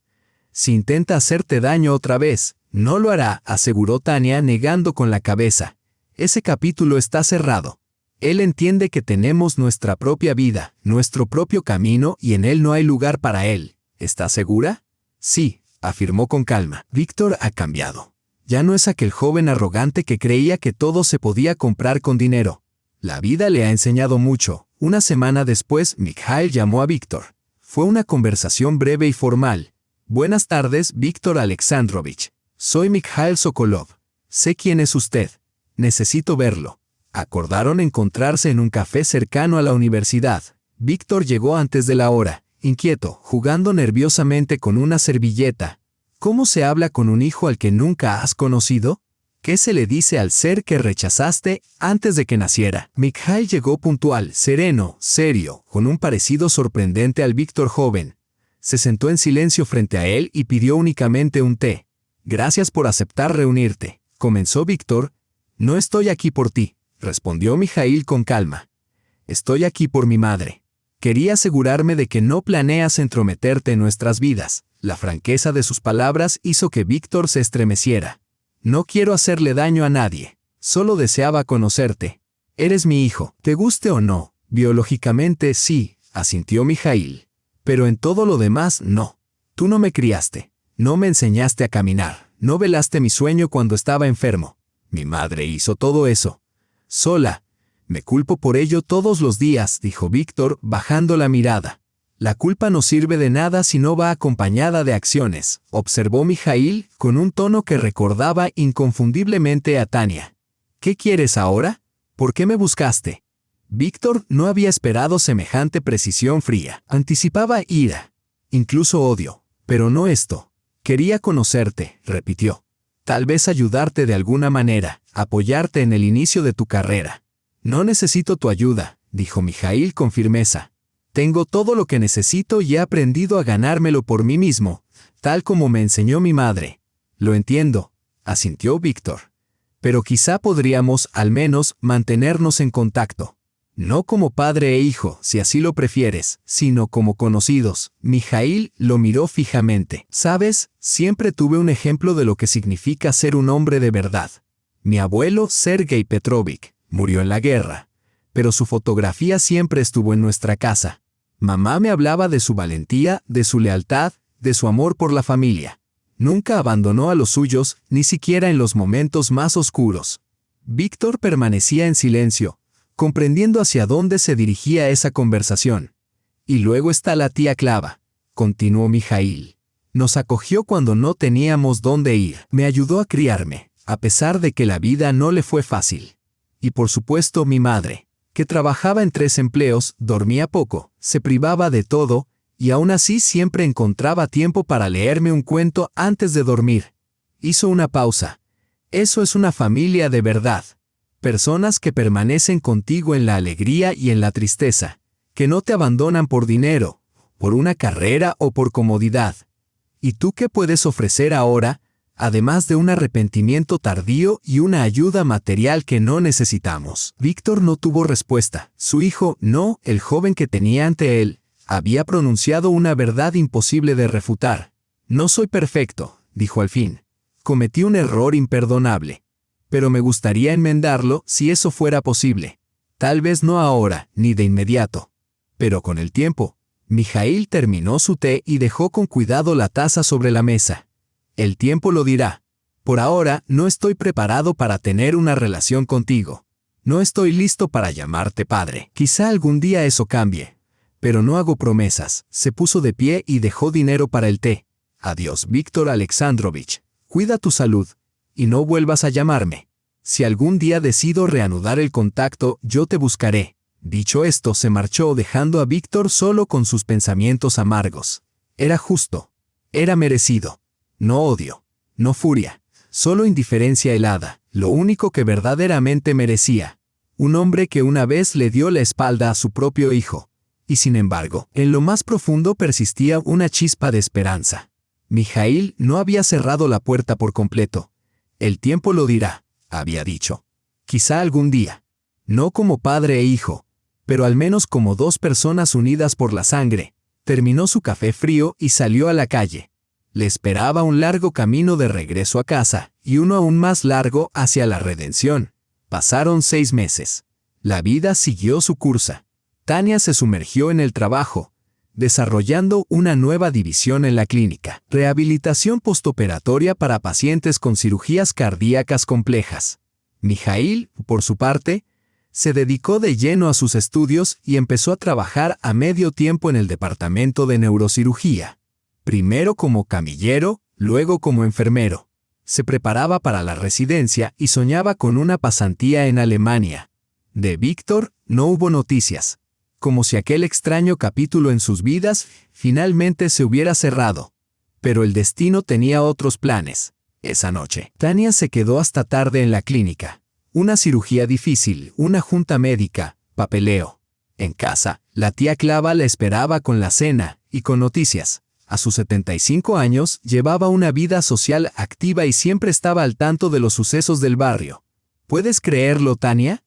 Si intenta hacerte daño otra vez, no lo hará, aseguró Tania negando con la cabeza. Ese capítulo está cerrado. Él entiende que tenemos nuestra propia vida, nuestro propio camino y en él no hay lugar para él. ¿Estás segura? Sí, afirmó con calma. Víctor ha cambiado. Ya no es aquel joven arrogante que creía que todo se podía comprar con dinero. La vida le ha enseñado mucho. Una semana después, Mikhail llamó a Víctor. Fue una conversación breve y formal. Buenas tardes, Víctor Alexandrovich. Soy Mikhail Sokolov. Sé quién es usted. Necesito verlo. Acordaron encontrarse en un café cercano a la universidad. Víctor llegó antes de la hora, inquieto, jugando nerviosamente con una servilleta. ¿Cómo se habla con un hijo al que nunca has conocido? ¿Qué se le dice al ser que rechazaste antes de que naciera? Mikhail llegó puntual, sereno, serio, con un parecido sorprendente al Víctor joven. Se sentó en silencio frente a él y pidió únicamente un té. Gracias por aceptar reunirte, comenzó Víctor. No estoy aquí por ti, respondió Mikhail con calma. Estoy aquí por mi madre. Quería asegurarme de que no planeas entrometerte en nuestras vidas. La franqueza de sus palabras hizo que Víctor se estremeciera. No quiero hacerle daño a nadie. Solo deseaba conocerte. Eres mi hijo, te guste o no. Biológicamente sí, asintió Mikhail. Pero en todo lo demás no. Tú no me criaste. No me enseñaste a caminar. No velaste mi sueño cuando estaba enfermo. Mi madre hizo todo eso. Sola. Me culpo por ello todos los días, dijo Víctor, bajando la mirada. La culpa no sirve de nada si no va acompañada de acciones, observó Mikhail con un tono que recordaba inconfundiblemente a Tania. ¿Qué quieres ahora? ¿Por qué me buscaste? Víctor no había esperado semejante precisión fría. Anticipaba ira, incluso odio, pero no esto. Quería conocerte, repitió. Tal vez ayudarte de alguna manera, apoyarte en el inicio de tu carrera. No necesito tu ayuda, dijo Mikhail con firmeza. Tengo todo lo que necesito y he aprendido a ganármelo por mí mismo, tal como me enseñó mi madre. Lo entiendo, asintió Víctor. Pero quizá podríamos, al menos, mantenernos en contacto. No como padre e hijo, si así lo prefieres, sino como conocidos. Mikhail lo miró fijamente. ¿Sabes? Siempre tuve un ejemplo de lo que significa ser un hombre de verdad. Mi abuelo, Sergei Petrovich, murió en la guerra, pero su fotografía siempre estuvo en nuestra casa. Mamá me hablaba de su valentía, de su lealtad, de su amor por la familia. Nunca abandonó a los suyos, ni siquiera en los momentos más oscuros. Víctor permanecía en silencio, comprendiendo hacia dónde se dirigía esa conversación. Y luego está la tía Clava, continuó Mikhail. Nos acogió cuando no teníamos dónde ir. Me ayudó a criarme, a pesar de que la vida no le fue fácil. Y por supuesto mi madre, que trabajaba en 3 empleos, dormía poco, se privaba de todo, y aún así siempre encontraba tiempo para leerme un cuento antes de dormir. Hizo una pausa. Eso es una familia de verdad. Personas que permanecen contigo en la alegría y en la tristeza, que no te abandonan por dinero, por una carrera o por comodidad. ¿Y tú qué puedes ofrecer ahora, además de un arrepentimiento tardío y una ayuda material que no necesitamos? Víctor no tuvo respuesta. Su hijo, no, el joven que tenía ante él, había pronunciado una verdad imposible de refutar. No soy perfecto, dijo al fin. Cometí un error imperdonable. Pero me gustaría enmendarlo si eso fuera posible. Tal vez no ahora, ni de inmediato. Pero con el tiempo. Mikhail terminó su té y dejó con cuidado la taza sobre la mesa. El tiempo lo dirá. Por ahora, no estoy preparado para tener una relación contigo. No estoy listo para llamarte padre. Quizá algún día eso cambie. Pero no hago promesas. Se puso de pie y dejó dinero para el té. Adiós, Víctor Alexandrovich. Cuida tu salud. Y no vuelvas a llamarme. Si algún día decido reanudar el contacto, yo te buscaré. Dicho esto, se marchó dejando a Víctor solo con sus pensamientos amargos. Era justo. Era merecido. No odio. No furia. Solo indiferencia helada. Lo único que verdaderamente merecía. Un hombre que una vez le dio la espalda a su propio hijo. Y sin embargo, en lo más profundo persistía una chispa de esperanza. Mikhail no había cerrado la puerta por completo. El tiempo lo dirá, había dicho. Quizá algún día. No como padre e hijo, pero al menos como 2 personas unidas por la sangre. Terminó su café frío y salió a la calle. Le esperaba un largo camino de regreso a casa y uno aún más largo hacia la redención. Pasaron 6 meses. La vida siguió su curso. Tania se sumergió en el trabajo, desarrollando una nueva división en la clínica. Rehabilitación postoperatoria para pacientes con cirugías cardíacas complejas. Mijail, por su parte, se dedicó de lleno a sus estudios y empezó a trabajar a medio tiempo en el departamento de neurocirugía. Primero como camillero, luego como enfermero. Se preparaba para la residencia y soñaba con una pasantía en Alemania. De Víctor no hubo noticias, como si aquel extraño capítulo en sus vidas finalmente se hubiera cerrado. Pero el destino tenía otros planes. Esa noche, Tania se quedó hasta tarde en la clínica. Una cirugía difícil, una junta médica, papeleo. En casa, la tía Clava la esperaba con la cena y con noticias. A sus 75 años, llevaba una vida social activa y siempre estaba al tanto de los sucesos del barrio. ¿Puedes creerlo, Tania?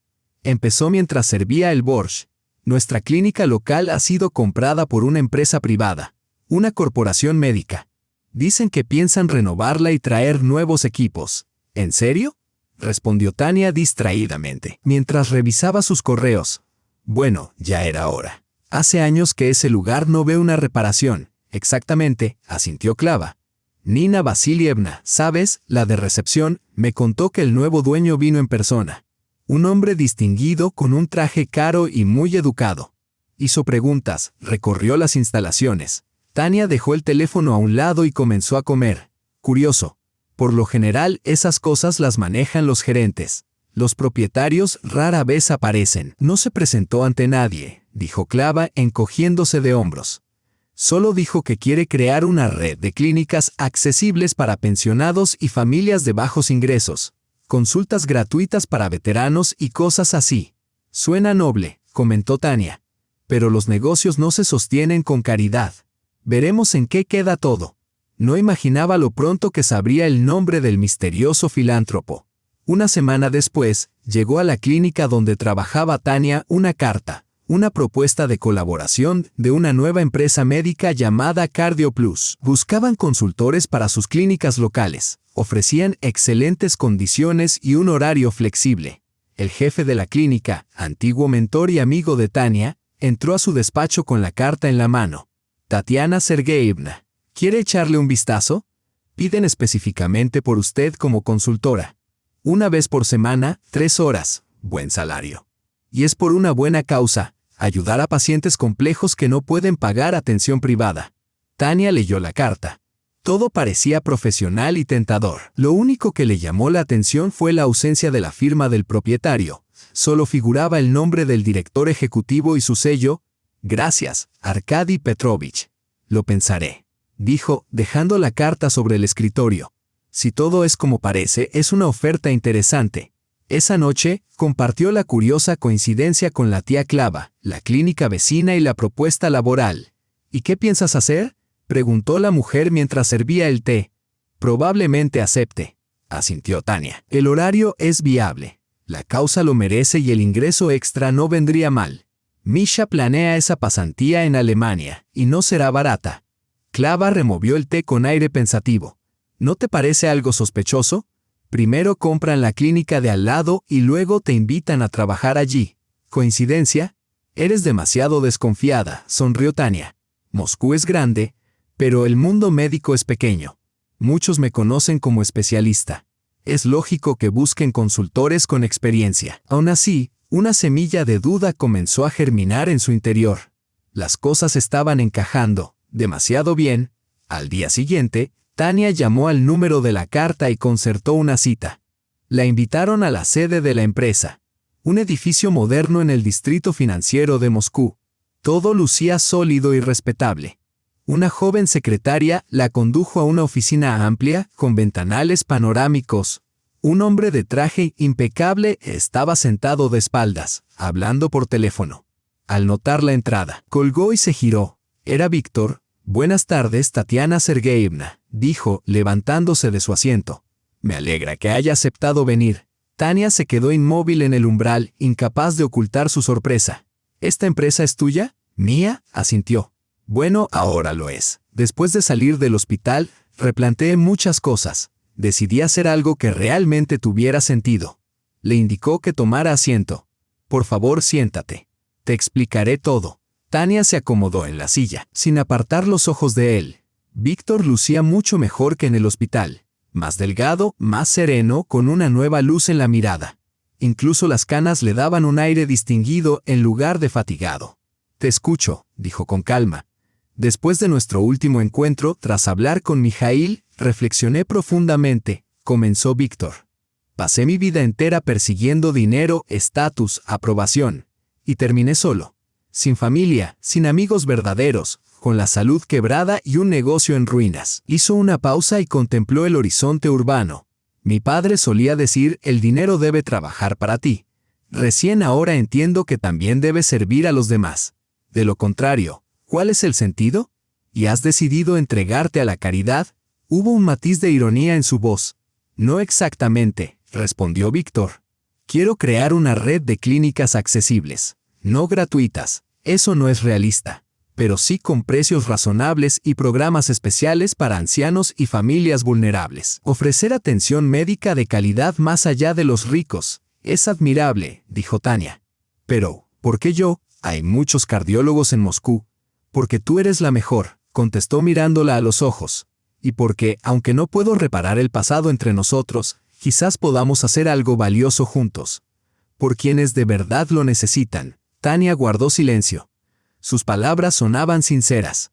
Empezó mientras servía el borscht. Nuestra clínica local ha sido comprada por una empresa privada, una corporación médica. Dicen que piensan renovarla y traer nuevos equipos. ¿En serio?, respondió Tania distraídamente, mientras revisaba sus correos. Bueno, ya era hora. Hace años que ese lugar no ve una reparación. Exactamente, asintió Clava. Nina Vasilievna, ¿sabes? La de recepción, me contó que el nuevo dueño vino en persona. Un hombre distinguido con un traje caro y muy educado. Hizo preguntas, recorrió las instalaciones. Tania dejó el teléfono a un lado y comenzó a comer. Curioso. Por lo general, esas cosas las manejan los gerentes. Los propietarios rara vez aparecen. No se presentó ante nadie, dijo Clava encogiéndose de hombros. Solo dijo que quiere crear una red de clínicas accesibles para pensionados y familias de bajos ingresos. Consultas gratuitas para veteranos y cosas así. Suena noble, comentó Tania. Pero los negocios no se sostienen con caridad. Veremos en qué queda todo. No imaginaba lo pronto que sabría el nombre del misterioso filántropo. Una semana después, llegó a la clínica donde trabajaba Tania una carta, una propuesta de colaboración de una nueva empresa médica llamada CardioPlus. Buscaban consultores para sus clínicas locales, ofrecían excelentes condiciones y un horario flexible. El jefe de la clínica, antiguo mentor y amigo de Tania, entró a su despacho con la carta en la mano. Tatiana Sergeyevna, ¿quiere echarle un vistazo? Piden específicamente por usted como consultora. Una vez por semana, 3 horas, buen salario. Y es por una buena causa, ayudar a pacientes complejos que no pueden pagar atención privada. Tania leyó la carta. Todo parecía profesional y tentador. Lo único que le llamó la atención fue la ausencia de la firma del propietario. Solo figuraba el nombre del director ejecutivo y su sello. Gracias, Arkady Petrovich. Lo pensaré, dijo, dejando la carta sobre el escritorio. Si todo es como parece, es una oferta interesante. Esa noche, compartió la curiosa coincidencia con la tía Clava, la clínica vecina y la propuesta laboral. ¿Y qué piensas hacer?, preguntó la mujer mientras servía el té. Probablemente acepte, asintió Tania. El horario es viable. La causa lo merece y el ingreso extra no vendría mal. Misha planea esa pasantía en Alemania, y no será barata. Clava removió el té con aire pensativo. ¿No te parece algo sospechoso? Primero compran la clínica de al lado y luego te invitan a trabajar allí. ¿Coincidencia? Eres demasiado desconfiada, sonrió Tania. Moscú es grande, pero el mundo médico es pequeño. Muchos me conocen como especialista. Es lógico que busquen consultores con experiencia. Aún así, una semilla de duda comenzó a germinar en su interior. Las cosas estaban encajando demasiado bien. Al día siguiente, Tania llamó al número de la carta y concertó una cita. La invitaron a la sede de la empresa, un edificio moderno en el distrito financiero de Moscú. Todo lucía sólido y respetable. Una joven secretaria la condujo a una oficina amplia, con ventanales panorámicos. Un hombre de traje impecable estaba sentado de espaldas, hablando por teléfono. Al notar la entrada, colgó y se giró. Era Víctor. Buenas tardes, Tatiana Sergeyevna, dijo, levantándose de su asiento. Me alegra que haya aceptado venir. Tania se quedó inmóvil en el umbral, incapaz de ocultar su sorpresa. ¿Esta empresa es tuya? ¿Mía?, asintió. Bueno, ahora lo es. Después de salir del hospital, replanteé muchas cosas. Decidí hacer algo que realmente tuviera sentido. Le indicó que tomara asiento. Por favor, siéntate. Te explicaré todo. Tania se acomodó en la silla, sin apartar los ojos de él. Víctor lucía mucho mejor que en el hospital. Más delgado, más sereno, con una nueva luz en la mirada. Incluso las canas le daban un aire distinguido en lugar de fatigado. Te escucho, dijo con calma. Después de nuestro último encuentro, tras hablar con Mijaíl, reflexioné profundamente, comenzó Víctor. Pasé mi vida entera persiguiendo dinero, estatus, aprobación. Y terminé solo. Sin familia, sin amigos verdaderos, con la salud quebrada y un negocio en ruinas. Hizo una pausa y contempló el horizonte urbano. Mi padre solía decir, el dinero debe trabajar para ti. Recién ahora entiendo que también debe servir a los demás. De lo contrario, ¿cuál es el sentido? ¿Y has decidido entregarte a la caridad? Hubo un matiz de ironía en su voz. No exactamente, respondió Víctor. Quiero crear una red de clínicas accesibles. No gratuitas, eso no es realista, pero sí con precios razonables y programas especiales para ancianos y familias vulnerables. Ofrecer atención médica de calidad más allá de los ricos es admirable, dijo Tania. Pero, ¿por qué yo? Hay muchos cardiólogos en Moscú. Porque tú eres la mejor, contestó mirándola a los ojos. Y porque, aunque no puedo reparar el pasado entre nosotros, quizás podamos hacer algo valioso juntos. Por quienes de verdad lo necesitan. Tania guardó silencio. Sus palabras sonaban sinceras.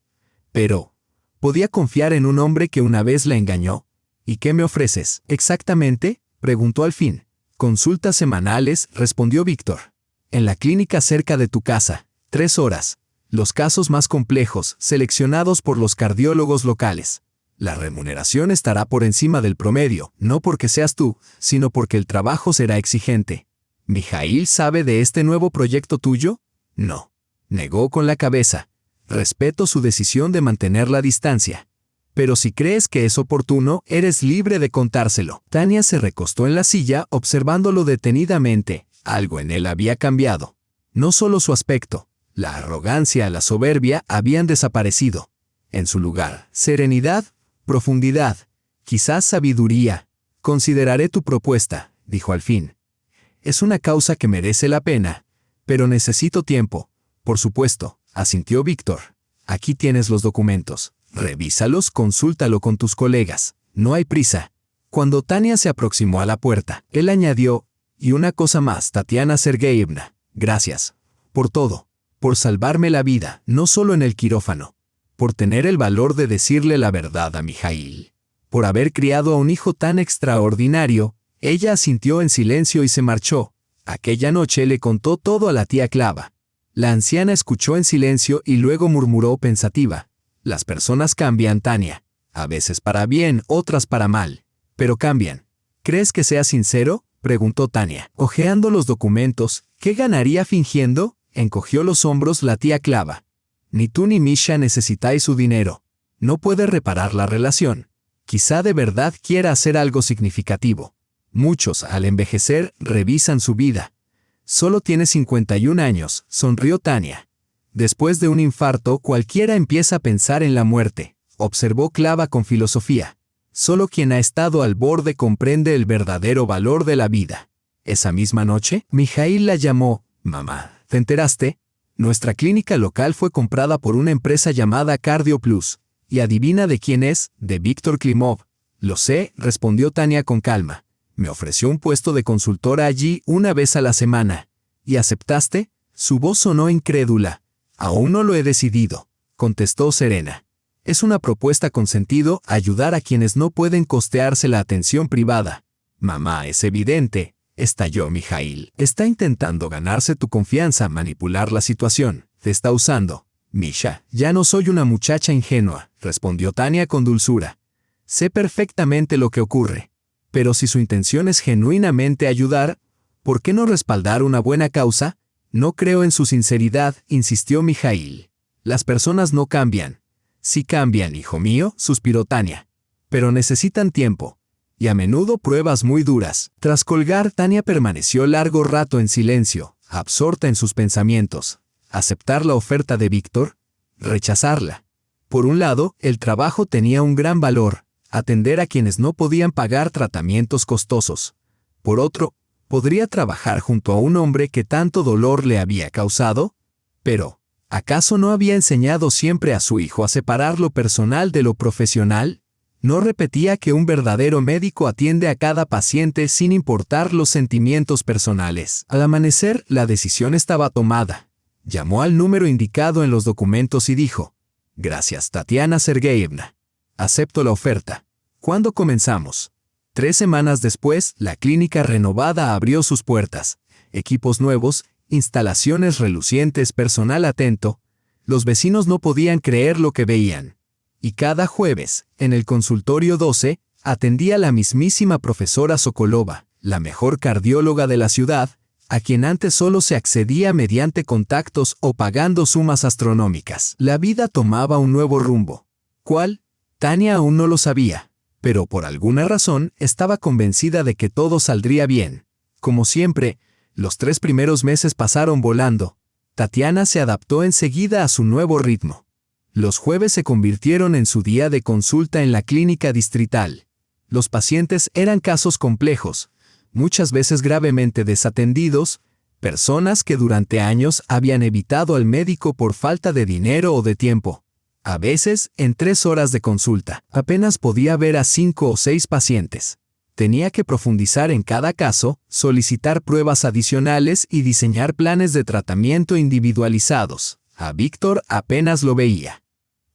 Pero, ¿podía confiar en un hombre que una vez la engañó? ¿Y qué me ofreces? ¿Exactamente?, preguntó al fin. Consultas semanales, respondió Víctor. En la clínica cerca de tu casa, 3 horas. Los casos más complejos, seleccionados por los cardiólogos locales. La remuneración estará por encima del promedio, no porque seas tú, sino porque el trabajo será exigente. ¿Mijaíl sabe de este nuevo proyecto tuyo? No. Negó con la cabeza. Respeto su decisión de mantener la distancia. Pero si crees que es oportuno, eres libre de contárselo. Tania se recostó en la silla, observándolo detenidamente. Algo en él había cambiado. No solo su aspecto. La arrogancia, la soberbia habían desaparecido. En su lugar, serenidad, profundidad, quizás sabiduría. Consideraré tu propuesta, dijo al fin. Es una causa que merece la pena, pero necesito tiempo. Por supuesto, asintió Víctor. Aquí tienes los documentos. Revísalos, consúltalo con tus colegas. No hay prisa. Cuando Tania se aproximó a la puerta, él añadió, y una cosa más, Tatiana Sergeyevna, gracias. Por todo. Por salvarme la vida, no solo en el quirófano. Por tener el valor de decirle la verdad a Mijaíl. Por haber criado a un hijo tan extraordinario. Ella asintió en silencio y se marchó. Aquella noche le contó todo a la tía Clava. La anciana escuchó en silencio y luego murmuró pensativa. Las personas cambian, Tania. A veces para bien, otras para mal. Pero cambian. ¿Crees que sea sincero?, preguntó Tania. Ojeando los documentos, ¿qué ganaría fingiendo?, encogió los hombros la tía Clava. Ni tú ni Misha necesitáis su dinero. No puede reparar la relación. Quizá de verdad quiera hacer algo significativo. Muchos, al envejecer, revisan su vida. Solo tiene 51 años, sonrió Tania. Después de un infarto, cualquiera empieza a pensar en la muerte, observó Clava con filosofía. Solo quien ha estado al borde comprende el verdadero valor de la vida. Esa misma noche, Mijaíl la llamó. Mamá, ¿te enteraste? Nuestra clínica local fue comprada por una empresa llamada Cardio Plus. ¿Y adivina de quién es? De Víctor Klimov. Lo sé, respondió Tania con calma. Me ofreció un puesto de consultora allí una vez a la semana. ¿Y aceptaste? Su voz sonó incrédula. Aún no lo he decidido, contestó serena. Es una propuesta con sentido, ayudar a quienes no pueden costearse la atención privada. Mamá, es evidente, estalló Mijaíl. Está intentando ganarse tu confianza, manipular la situación. Te está usando. Misha, ya no soy una muchacha ingenua, respondió Tania con dulzura. Sé perfectamente lo que ocurre. Pero si su intención es genuinamente ayudar, ¿por qué no respaldar una buena causa? No creo en su sinceridad, insistió Mijaíl. Las personas no cambian. Sí cambian, hijo mío, suspiró Tania. Pero necesitan tiempo. Y a menudo pruebas muy duras. Tras colgar, Tania permaneció largo rato en silencio, absorta en sus pensamientos. ¿Aceptar la oferta de Víctor? ¿Rechazarla? Por un lado, el trabajo tenía un gran valor. Atender a quienes no podían pagar tratamientos costosos. Por otro, ¿Podría trabajar junto a un hombre que tanto dolor le había causado? Pero, ¿acaso no había enseñado siempre a su hijo a separar lo personal de lo profesional? ¿No repetía que un verdadero médico atiende a cada paciente sin importar los sentimientos personales? Al amanecer, la decisión estaba tomada. Llamó al número indicado en los documentos y dijo: «Gracias, Tatiana Sergeyevna. Acepto la oferta. ¿Cuándo comenzamos?». 3 semanas después, la clínica renovada abrió sus puertas. Equipos nuevos, instalaciones relucientes, personal atento. Los vecinos no podían creer lo que veían. Y cada jueves, en el consultorio 12, atendía la mismísima profesora Sokolova, la mejor cardióloga de la ciudad, a quien antes solo se accedía mediante contactos o pagando sumas astronómicas. La vida tomaba un nuevo rumbo. ¿Cuál? Tania aún no lo sabía, pero por alguna razón estaba convencida de que todo saldría bien. Como siempre, los 3 primeros meses pasaron volando. Tatiana se adaptó enseguida a su nuevo ritmo. Los jueves se convirtieron en su día de consulta en la clínica distrital. Los pacientes eran casos complejos, muchas veces gravemente desatendidos, personas que durante años habían evitado al médico por falta de dinero o de tiempo. A veces, en 3 horas de consulta, apenas podía ver a 5 o 6 pacientes. Tenía que profundizar en cada caso, solicitar pruebas adicionales y diseñar planes de tratamiento individualizados. A Víctor apenas lo veía.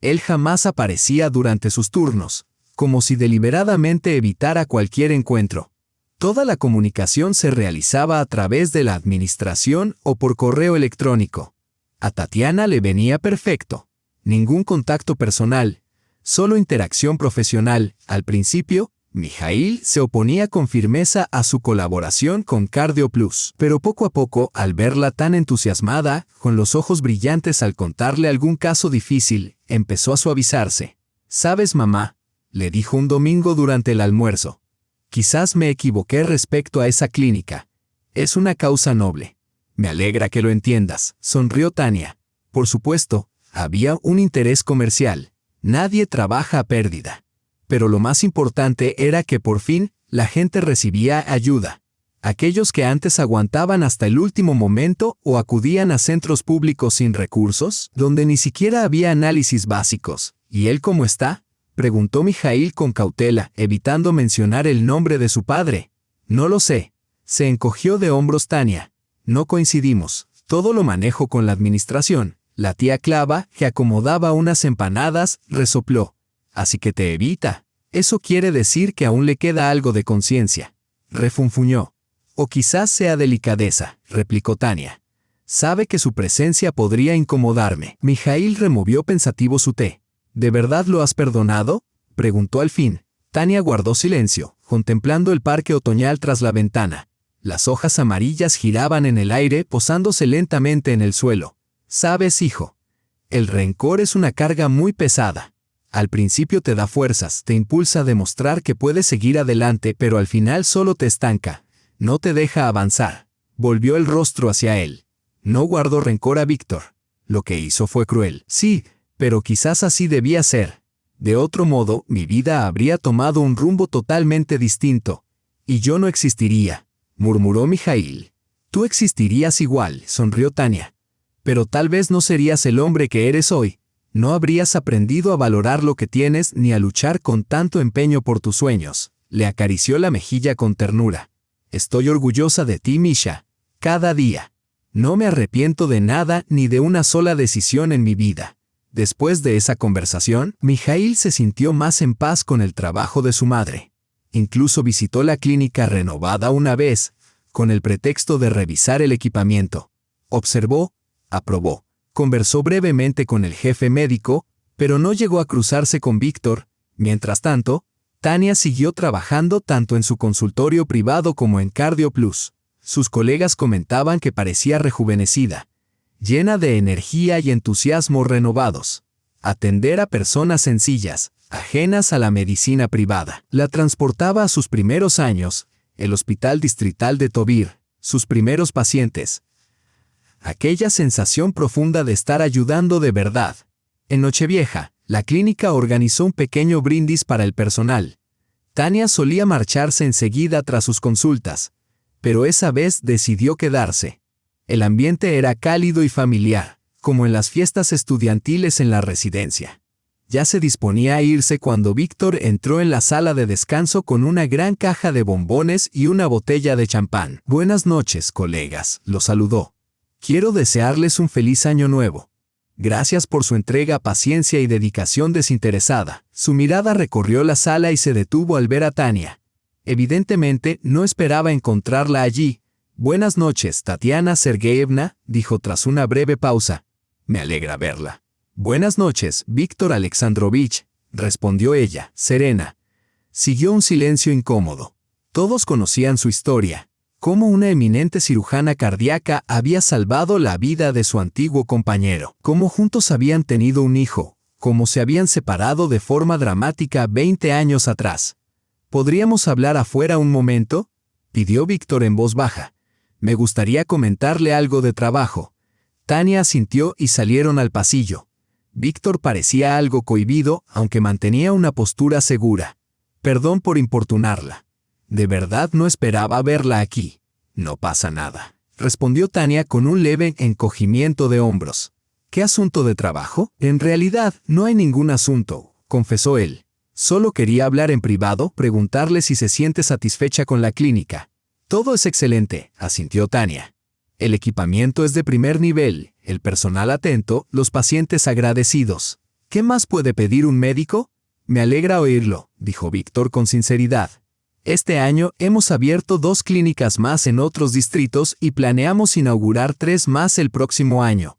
Él jamás aparecía durante sus turnos, como si deliberadamente evitara cualquier encuentro. Toda la comunicación se realizaba a través de la administración o por correo electrónico. A Tatiana le venía perfecto. Ningún contacto personal, solo interacción profesional. Al principio, Mijaíl se oponía con firmeza a su colaboración con CardioPlus, pero poco a poco, al verla tan entusiasmada, con los ojos brillantes al contarle algún caso difícil, empezó a suavizarse. «¿Sabes, mamá?», le dijo un domingo durante el almuerzo. «Quizás me equivoqué respecto a esa clínica. Es una causa noble. Me alegra que lo entiendas», sonrió Tania. Por supuesto, había un interés comercial. Nadie trabaja a pérdida. Pero lo más importante era que por fin la gente recibía ayuda. Aquellos que antes aguantaban hasta el último momento o acudían a centros públicos sin recursos, donde ni siquiera había análisis básicos. «¿Y él cómo está?», preguntó Mijaíl con cautela, evitando mencionar el nombre de su padre. «No lo sé», se encogió de hombros Tania. «No coincidimos. Todo lo manejo con la administración». La tía Clava, que acomodaba unas empanadas, resopló. «Así que te evita. Eso quiere decir que aún le queda algo de conciencia», refunfuñó. «O quizás sea delicadeza», replicó Tania. «Sabe que su presencia podría incomodarme». Mijaíl removió pensativo su té. «¿De verdad lo has perdonado?», preguntó al fin. Tania guardó silencio, contemplando el parque otoñal tras la ventana. Las hojas amarillas giraban en el aire, posándose lentamente en el suelo. «Sabes, hijo, el rencor es una carga muy pesada. Al principio te da fuerzas, te impulsa a demostrar que puedes seguir adelante, pero al final solo te estanca, no te deja avanzar». Volvió el rostro hacia él. «No guardo rencor a Víctor. Lo que hizo fue cruel. Sí, pero quizás así debía ser. De otro modo, mi vida habría tomado un rumbo totalmente distinto. Y yo no existiría», murmuró Mijaíl. «Tú existirías igual», sonrió Tania. «Pero tal vez no serías el hombre que eres hoy. No habrías aprendido a valorar lo que tienes ni a luchar con tanto empeño por tus sueños». Le acarició la mejilla con ternura. «Estoy orgullosa de ti, Misha. Cada día. No me arrepiento de nada ni de una sola decisión en mi vida». Después de esa conversación, Mijaíl se sintió más en paz con el trabajo de su madre. Incluso visitó la clínica renovada una vez, con el pretexto de revisar el equipamiento. Observó, aprobó, conversó brevemente con el jefe médico, pero no llegó a cruzarse con Víctor. Mientras tanto, Tania siguió trabajando tanto en su consultorio privado como en CardioPlus. Sus colegas comentaban que parecía rejuvenecida, llena de energía y entusiasmo renovados. Atender a personas sencillas, ajenas a la medicina privada, la transportaba a sus primeros años, el Hospital Distrital de Tobir, sus primeros pacientes. Aquella sensación profunda de estar ayudando de verdad. En Nochevieja, la clínica organizó un pequeño brindis para el personal. Tania solía marcharse enseguida tras sus consultas, pero esa vez decidió quedarse. El ambiente era cálido y familiar, como en las fiestas estudiantiles en la residencia. Ya se disponía a irse cuando Víctor entró en la sala de descanso con una gran caja de bombones y una botella de champán. «Buenas noches, colegas», lo saludó. «Quiero desearles un feliz año nuevo. Gracias por su entrega, paciencia y dedicación desinteresada». Su mirada recorrió la sala y se detuvo al ver a Tania. Evidentemente, no esperaba encontrarla allí. «Buenas noches, Tatiana Sergeyevna», dijo tras una breve pausa. «Me alegra verla». «Buenas noches, Víctor Alexandrovich», respondió ella, serena. Siguió un silencio incómodo. Todos conocían su historia, cómo una eminente cirujana cardíaca había salvado la vida de su antiguo compañero, cómo juntos habían tenido un hijo, cómo se habían separado de forma dramática 20 años atrás. «¿Podríamos hablar afuera un momento?», pidió Víctor en voz baja. «Me gustaría comentarle algo de trabajo». Tania asintió y salieron al pasillo. Víctor parecía algo cohibido, aunque mantenía una postura segura. «Perdón por importunarla. De verdad no esperaba verla aquí». «No pasa nada», respondió Tania con un leve encogimiento de hombros. «¿Qué asunto de trabajo?» «En realidad, no hay ningún asunto», confesó él. «Solo quería hablar en privado, preguntarle si se siente satisfecha con la clínica». «Todo es excelente», asintió Tania. «El equipamiento es de primer nivel, el personal atento, los pacientes agradecidos. ¿Qué más puede pedir un médico?». «Me alegra oírlo», dijo Víctor con sinceridad. «Este año hemos abierto 2 clínicas más en otros distritos y planeamos inaugurar 3 más el próximo año».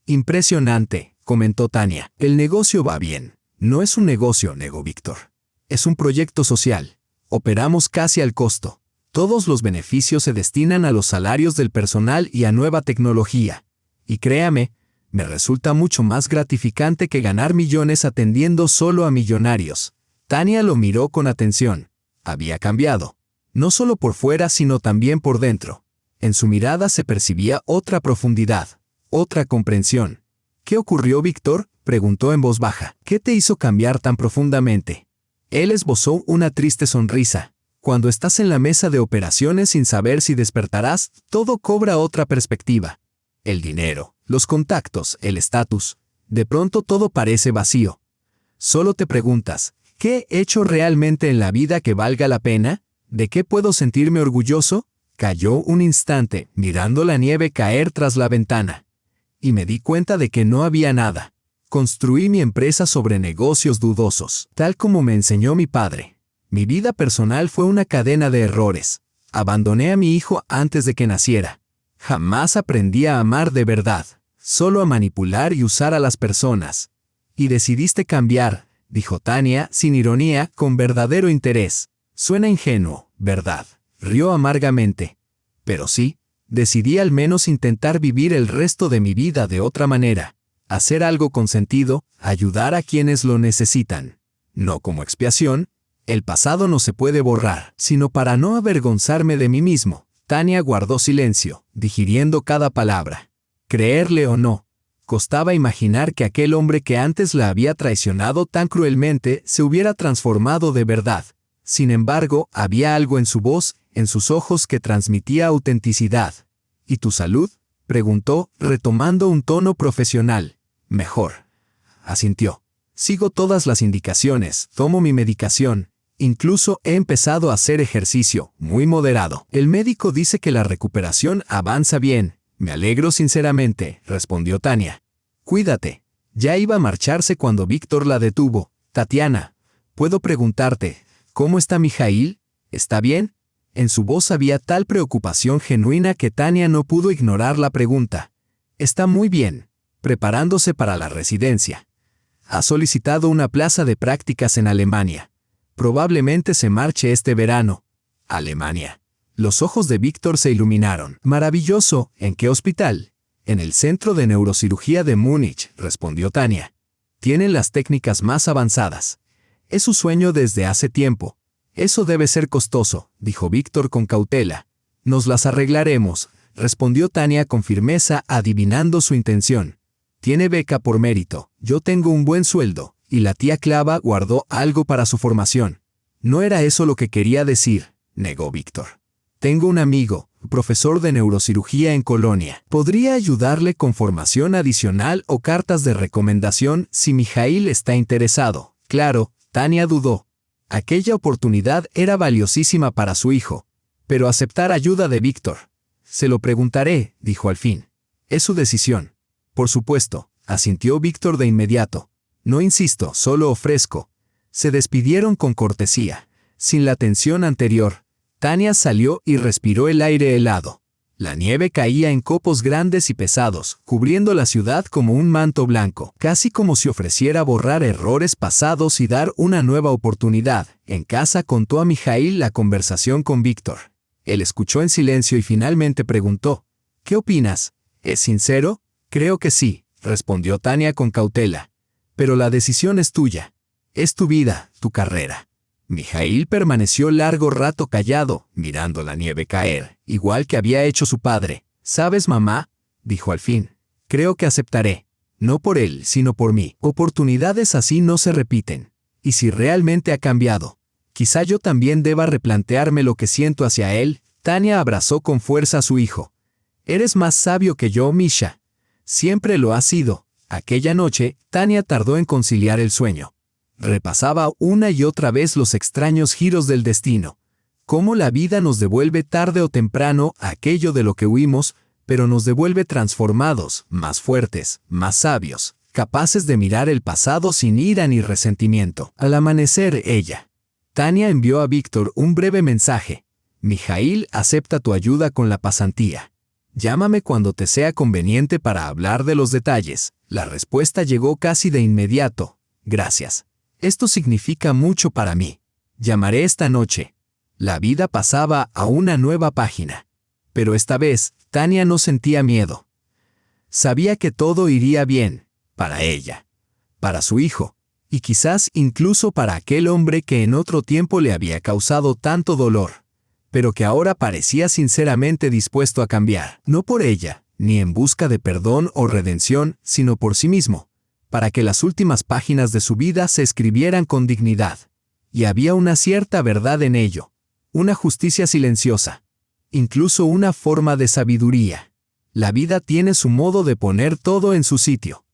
«Impresionante», comentó Tania. «El negocio va bien». «No es un negocio», negó Víctor. «Es un proyecto social. Operamos casi al costo. Todos los beneficios se destinan a los salarios del personal y a nueva tecnología. Y créame, me resulta mucho más gratificante que ganar millones atendiendo solo a millonarios». Tania lo miró con atención. Había cambiado. No solo por fuera, sino también por dentro. En su mirada se percibía otra profundidad, otra comprensión. «¿Qué ocurrió, Víctor?», preguntó en voz baja. «¿Qué te hizo cambiar tan profundamente?». Él esbozó una triste sonrisa. «Cuando estás en la mesa de operaciones sin saber si despertarás, todo cobra otra perspectiva. El dinero, los contactos, el estatus. De pronto todo parece vacío. Solo te preguntas, ¿qué he hecho realmente en la vida que valga la pena? ¿De qué puedo sentirme orgulloso?». Calló un instante, mirando la nieve caer tras la ventana. «Y me di cuenta de que no había nada. Construí mi empresa sobre negocios dudosos, tal como me enseñó mi padre. Mi vida personal fue una cadena de errores. Abandoné a mi hijo antes de que naciera. Jamás aprendí a amar de verdad, solo a manipular y usar a las personas». «Y decidiste cambiar», dijo Tania, sin ironía, con verdadero interés. «Suena ingenuo, ¿verdad?». Rió amargamente. «Pero sí, decidí al menos intentar vivir el resto de mi vida de otra manera. Hacer algo con sentido, ayudar a quienes lo necesitan. No como expiación. El pasado no se puede borrar, sino para no avergonzarme de mí mismo». Tania guardó silencio, digiriendo cada palabra. Creerle o no, costaba imaginar que aquel hombre que antes la había traicionado tan cruelmente se hubiera transformado de verdad. Sin embargo, había algo en su voz, en sus ojos que transmitía autenticidad. «¿Y tu salud?», preguntó, retomando un tono profesional. «Mejor», asintió. «Sigo todas las indicaciones, tomo mi medicación. Incluso he empezado a hacer ejercicio, muy moderado. El médico dice que la recuperación avanza bien». «Me alegro sinceramente», respondió Tania. «Cuídate». Ya iba a marcharse cuando Víctor la detuvo. «Tatiana, ¿puedo preguntarte, cómo está Mijail? ¿Está bien?». En su voz había tal preocupación genuina que Tania no pudo ignorar la pregunta. «Está muy bien, preparándose para la residencia. Ha solicitado una plaza de prácticas en Alemania. Probablemente se marche este verano». «Alemania». Los ojos de Víctor se iluminaron. «Maravilloso. ¿En qué hospital?». «En el Centro de Neurocirugía de Múnich», respondió Tania. «Tienen las técnicas más avanzadas. Es su sueño desde hace tiempo». «Eso debe ser costoso», dijo Víctor con cautela. «Nos las arreglaremos», respondió Tania con firmeza, adivinando su intención. «Tiene beca por mérito, yo tengo un buen sueldo, y la tía Clava guardó algo para su formación». «No era eso lo que quería decir», negó Víctor. Tengo un amigo, profesor de neurocirugía en Colonia. Podría ayudarle con formación adicional o cartas de recomendación si Mijail está interesado. Claro, Tania dudó. Aquella oportunidad era valiosísima para su hijo. Pero aceptar ayuda de Víctor. Se lo preguntaré, dijo al fin. Es su decisión. Por supuesto, asintió Víctor de inmediato. No insisto, solo ofrezco. Se despidieron con cortesía. Sin la tensión anterior, Tania salió y respiró el aire helado. La nieve caía en copos grandes y pesados, cubriendo la ciudad como un manto blanco, casi como si ofreciera borrar errores pasados y dar una nueva oportunidad. En casa contó a Mijail la conversación con Víctor. Él escuchó en silencio y finalmente preguntó, ¿qué opinas? ¿Es sincero? Creo que sí, respondió Tania con cautela. Pero la decisión es tuya. Es tu vida, tu carrera. Mijail permaneció largo rato callado, mirando la nieve caer, igual que había hecho su padre. ¿Sabes, mamá?, dijo al fin. Creo que aceptaré. No por él, sino por mí. Oportunidades así no se repiten. Y si realmente ha cambiado, quizá yo también deba replantearme lo que siento hacia él. Tania abrazó con fuerza a su hijo. Eres más sabio que yo, Misha. Siempre lo has sido. Aquella noche, Tania tardó en conciliar el sueño. Repasaba una y otra vez los extraños giros del destino. Cómo la vida nos devuelve tarde o temprano aquello de lo que huimos, pero nos devuelve transformados, más fuertes, más sabios, capaces de mirar el pasado sin ira ni resentimiento. Al amanecer, Tania envió a Víctor un breve mensaje. Mijail acepta tu ayuda con la pasantía. Llámame cuando te sea conveniente para hablar de los detalles. La respuesta llegó casi de inmediato. Gracias. Esto significa mucho para mí. Llamaré esta noche. La vida pasaba a una nueva página. Pero esta vez, Tania no sentía miedo. Sabía que todo iría bien, para ella, para su hijo, y quizás incluso para aquel hombre que en otro tiempo le había causado tanto dolor, pero que ahora parecía sinceramente dispuesto a cambiar, no por ella, ni en busca de perdón o redención, sino por sí mismo, para que las últimas páginas de su vida se escribieran con dignidad. Y había una cierta verdad en ello, una justicia silenciosa, incluso una forma de sabiduría. La vida tiene su modo de poner todo en su sitio.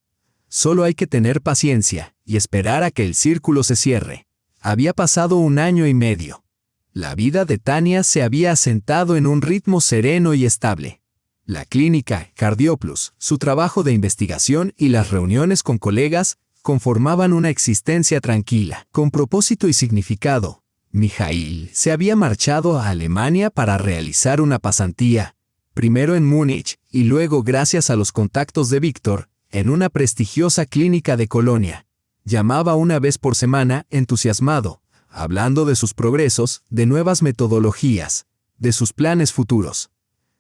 Solo hay que tener paciencia y esperar a que el círculo se cierre. Había pasado 1 año y medio. La vida de Tania se había asentado en un ritmo sereno y estable. La clínica Cardioplus, su trabajo de investigación y las reuniones con colegas conformaban una existencia tranquila, con propósito y significado. Mijail se había marchado a Alemania para realizar una pasantía, primero en Múnich y luego, gracias a los contactos de Víctor, en una prestigiosa clínica de Colonia. Llamaba una vez por semana, entusiasmado, hablando de sus progresos, de nuevas metodologías, de sus planes futuros.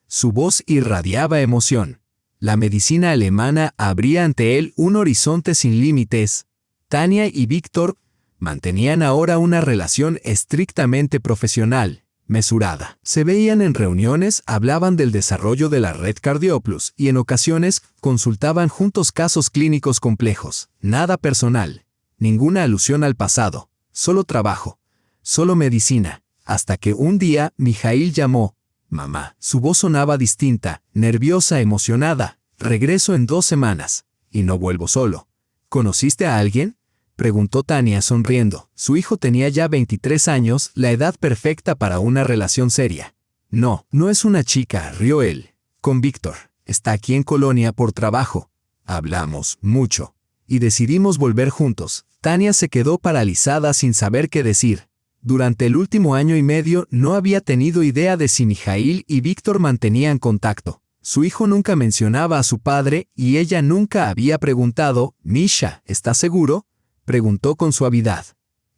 Su voz irradiaba emoción. La medicina alemana abría ante él un horizonte sin límites. Tania y Víctor mantenían ahora una relación estrictamente profesional, mesurada. Se veían en reuniones, hablaban del desarrollo de la red Cardioplus y en ocasiones consultaban juntos casos clínicos complejos. Nada personal, ninguna alusión al pasado, solo trabajo, solo medicina, hasta que un día Mijail llamó. Mamá. Su voz sonaba distinta, nerviosa, emocionada. Regreso en 2 semanas. Y no vuelvo solo. ¿Conociste a alguien?, preguntó Tania sonriendo. Su hijo tenía ya 23 años, la edad perfecta para una relación seria. No, no es una chica, rió él. Con Víctor. Está aquí en Colonia por trabajo. Hablamos mucho. Y decidimos volver juntos. Tania se quedó paralizada sin saber qué decir. Durante el último 1 año y medio no había tenido idea de si Mijail y Víctor mantenían contacto. Su hijo nunca mencionaba a su padre y ella nunca había preguntado. «Misha, ¿estás seguro?», preguntó con suavidad.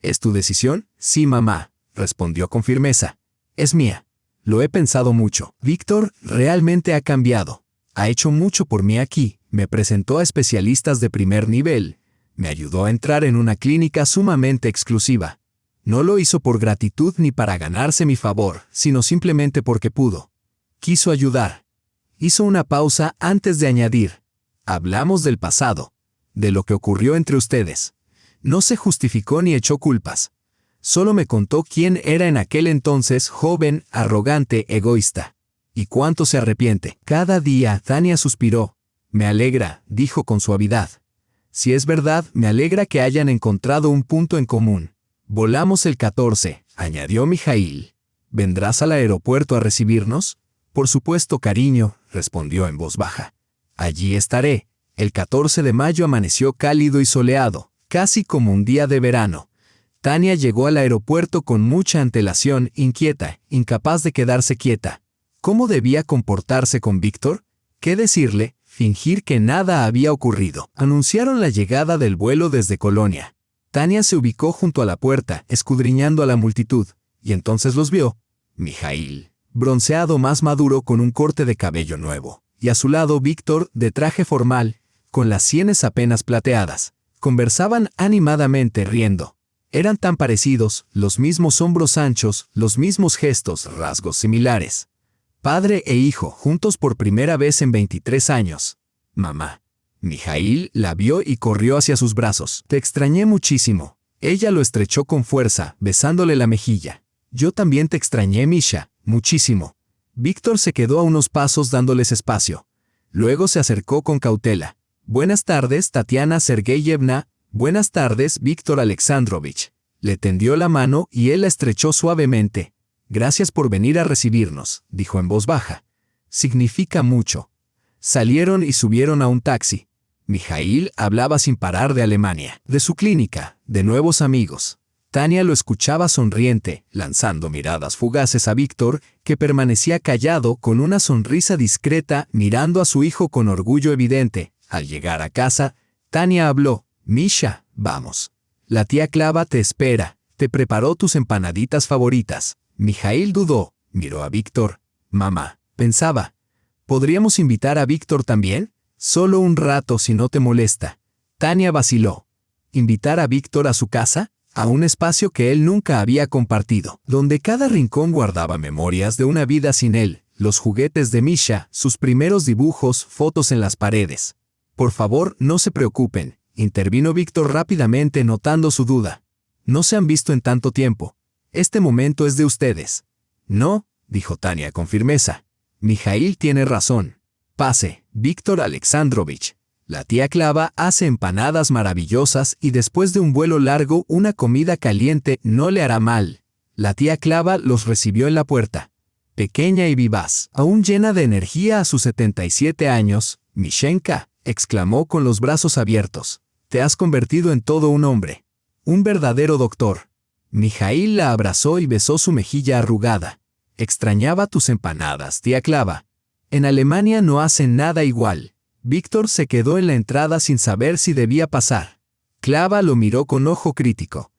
«¿Es tu decisión?». «Sí, mamá», respondió con firmeza. «Es mía. Lo he pensado mucho. Víctor realmente ha cambiado. Ha hecho mucho por mí aquí. Me presentó a especialistas de primer nivel. Me ayudó a entrar en una clínica sumamente exclusiva. No lo hizo por gratitud ni para ganarse mi favor, sino simplemente porque pudo. Quiso ayudar». Hizo una pausa antes de añadir. «Hablamos del pasado, de lo que ocurrió entre ustedes. No se justificó ni echó culpas. Solo me contó quién era en aquel entonces, joven, arrogante, egoísta. ¿Y cuánto se arrepiente? Cada día, Tania suspiró. Me alegra, dijo con suavidad. Si es verdad, me alegra que hayan encontrado un punto en común. Volamos el 14, añadió Mijaíl. ¿Vendrás al aeropuerto a recibirnos? Por supuesto, cariño, respondió en voz baja. Allí estaré. El 14 de mayo amaneció cálido y soleado, casi como un día de verano. Tania llegó al aeropuerto con mucha antelación, inquieta, incapaz de quedarse quieta. ¿Cómo debía comportarse con Víctor? ¿Qué decirle? Fingir que nada había ocurrido. Anunciaron la llegada del vuelo desde Colonia. Tania se ubicó junto a la puerta, escudriñando a la multitud, y entonces los vio. Mijaíl, bronceado más maduro con un corte de cabello nuevo, y a su lado Víctor, de traje formal, con las sienes apenas plateadas. Conversaban animadamente riendo. Eran tan parecidos, los mismos hombros anchos, los mismos gestos, rasgos similares. Padre e hijo, juntos por primera vez en 23 años. Mamá. Mijaíl la vio y corrió hacia sus brazos. Te extrañé muchísimo. Ella lo estrechó con fuerza, besándole la mejilla. Yo también te extrañé, Misha, muchísimo. Víctor se quedó a unos pasos dándoles espacio. Luego se acercó con cautela. Buenas tardes, Tatiana Sergeyevna. Buenas tardes, Víctor Alexandrovich. Le tendió la mano y él la estrechó suavemente. Gracias por venir a recibirnos, dijo en voz baja. Significa mucho. Salieron y subieron a un taxi. Mijaíl hablaba sin parar de Alemania, de su clínica, de nuevos amigos. Tania lo escuchaba sonriente, lanzando miradas fugaces a Víctor, que permanecía callado con una sonrisa discreta, mirando a su hijo con orgullo evidente. Al llegar a casa, Tania habló. Misha, vamos. La tía Clava te espera. Te preparó tus empanaditas favoritas. Mijaíl dudó, miró a Víctor. Mamá, pensaba. ¿Podríamos invitar a Víctor también? Solo un rato si no te molesta. Tania vaciló. ¿Invitar a Víctor a su casa? A un espacio que él nunca había compartido, donde cada rincón guardaba memorias de una vida sin él, los juguetes de Misha, sus primeros dibujos, fotos en las paredes. Por favor, no se preocupen, intervino Víctor rápidamente notando su duda. No se han visto en tanto tiempo. Este momento es de ustedes. No, dijo Tania con firmeza. Mijaíl tiene razón. Pase, Víctor Alexandrovich. La tía Clava hace empanadas maravillosas y después de un vuelo largo una comida caliente no le hará mal. La tía Clava los recibió en la puerta. Pequeña y vivaz, aún llena de energía a sus 77 años, Mishenka, exclamó con los brazos abiertos. Te has convertido en todo un hombre. Un verdadero doctor. Mijaíl la abrazó y besó su mejilla arrugada. Extrañaba tus empanadas, tía Clava. En Alemania no hacen nada igual. Víctor se quedó en la entrada sin saber si debía pasar. Clava lo miró con ojo crítico.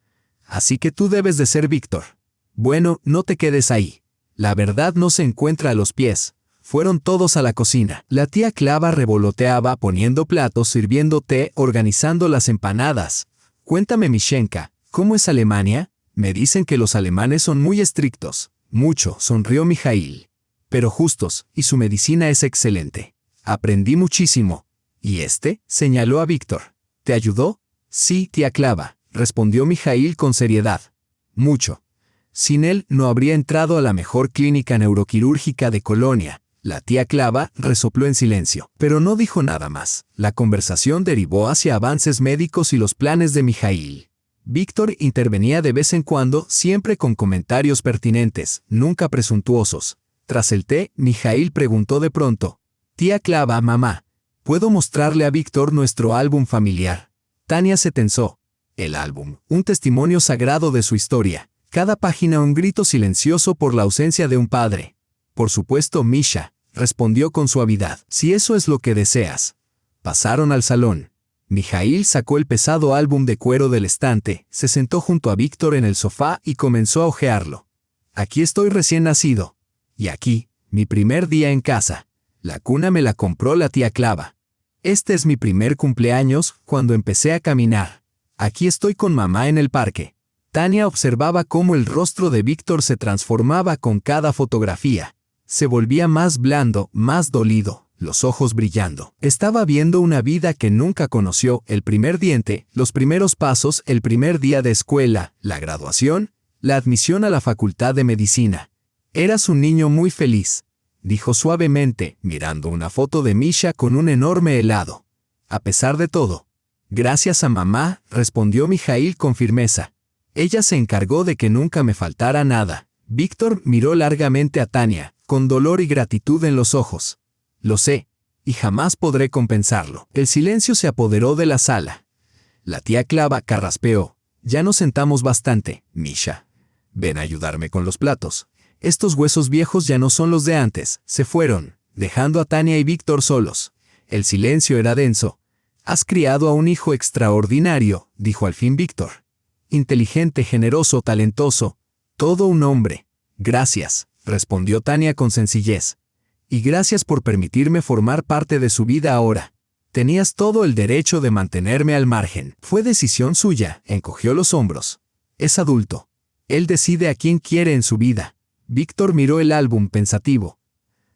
Así que tú debes de ser Víctor. Bueno, no te quedes ahí. La verdad no se encuentra a los pies. Fueron todos a la cocina. La tía Clava revoloteaba poniendo platos, sirviendo té, organizando las empanadas. Cuéntame, Mishenka, ¿cómo es Alemania? Me dicen que los alemanes son muy estrictos. Mucho, sonrió Mijaíl. Pero justos, y su medicina es excelente. Aprendí muchísimo. ¿Y este? Señaló a Víctor. ¿Te ayudó? Sí, tía Clava, respondió Mijaíl con seriedad. Mucho. Sin él no habría entrado a la mejor clínica neuroquirúrgica de Colonia. La tía Clava resopló en silencio, pero no dijo nada más. La conversación derivó hacia avances médicos y los planes de Mijaíl. Víctor intervenía de vez en cuando, siempre con comentarios pertinentes, nunca presuntuosos. Tras el té, Mijaíl preguntó de pronto. Tía Clava, mamá, ¿puedo mostrarle a Víctor nuestro álbum familiar? Tania se tensó. El álbum, un testimonio sagrado de su historia. Cada página un grito silencioso por la ausencia de un padre. Por supuesto, Misha, respondió con suavidad. Si eso es lo que deseas. Pasaron al salón. Mijaíl sacó el pesado álbum de cuero del estante, se sentó junto a Víctor en el sofá y comenzó a hojearlo. Aquí estoy recién nacido. Y aquí, mi primer día en casa. La cuna me la compró la tía Clava. Este es mi primer cumpleaños, cuando empecé a caminar. Aquí estoy con mamá en el parque. Tania observaba cómo el rostro de Víctor se transformaba con cada fotografía. Se volvía más blando, más dolido. Los ojos brillando. Estaba viendo una vida que nunca conoció, el primer diente, los primeros pasos, el primer día de escuela, la graduación, La admisión a la facultad de medicina. Eras un niño muy feliz, dijo suavemente, mirando una foto de Misha con un enorme helado. A pesar de todo. Gracias a mamá, respondió Mijaíl con firmeza. Ella se encargó de que nunca me faltara nada. Víctor miró largamente a Tania, con dolor y gratitud en los ojos. Lo sé, y jamás podré compensarlo. El silencio se apoderó de la sala. La tía Clava carraspeó. Ya nos sentamos bastante, Misha. Ven a ayudarme con los platos. Estos huesos viejos ya no son los de antes, se fueron, dejando a Tania y Víctor solos. El silencio era denso. Has criado a un hijo extraordinario, dijo al fin Víctor. Inteligente, generoso, talentoso. Todo un hombre. Gracias, respondió Tania con sencillez. Y gracias por permitirme formar parte de su vida ahora. Tenías todo el derecho de mantenerme al margen. Fue decisión suya, encogió los hombros. Es adulto. Él decide a quién quiere en su vida. Víctor miró el álbum pensativo.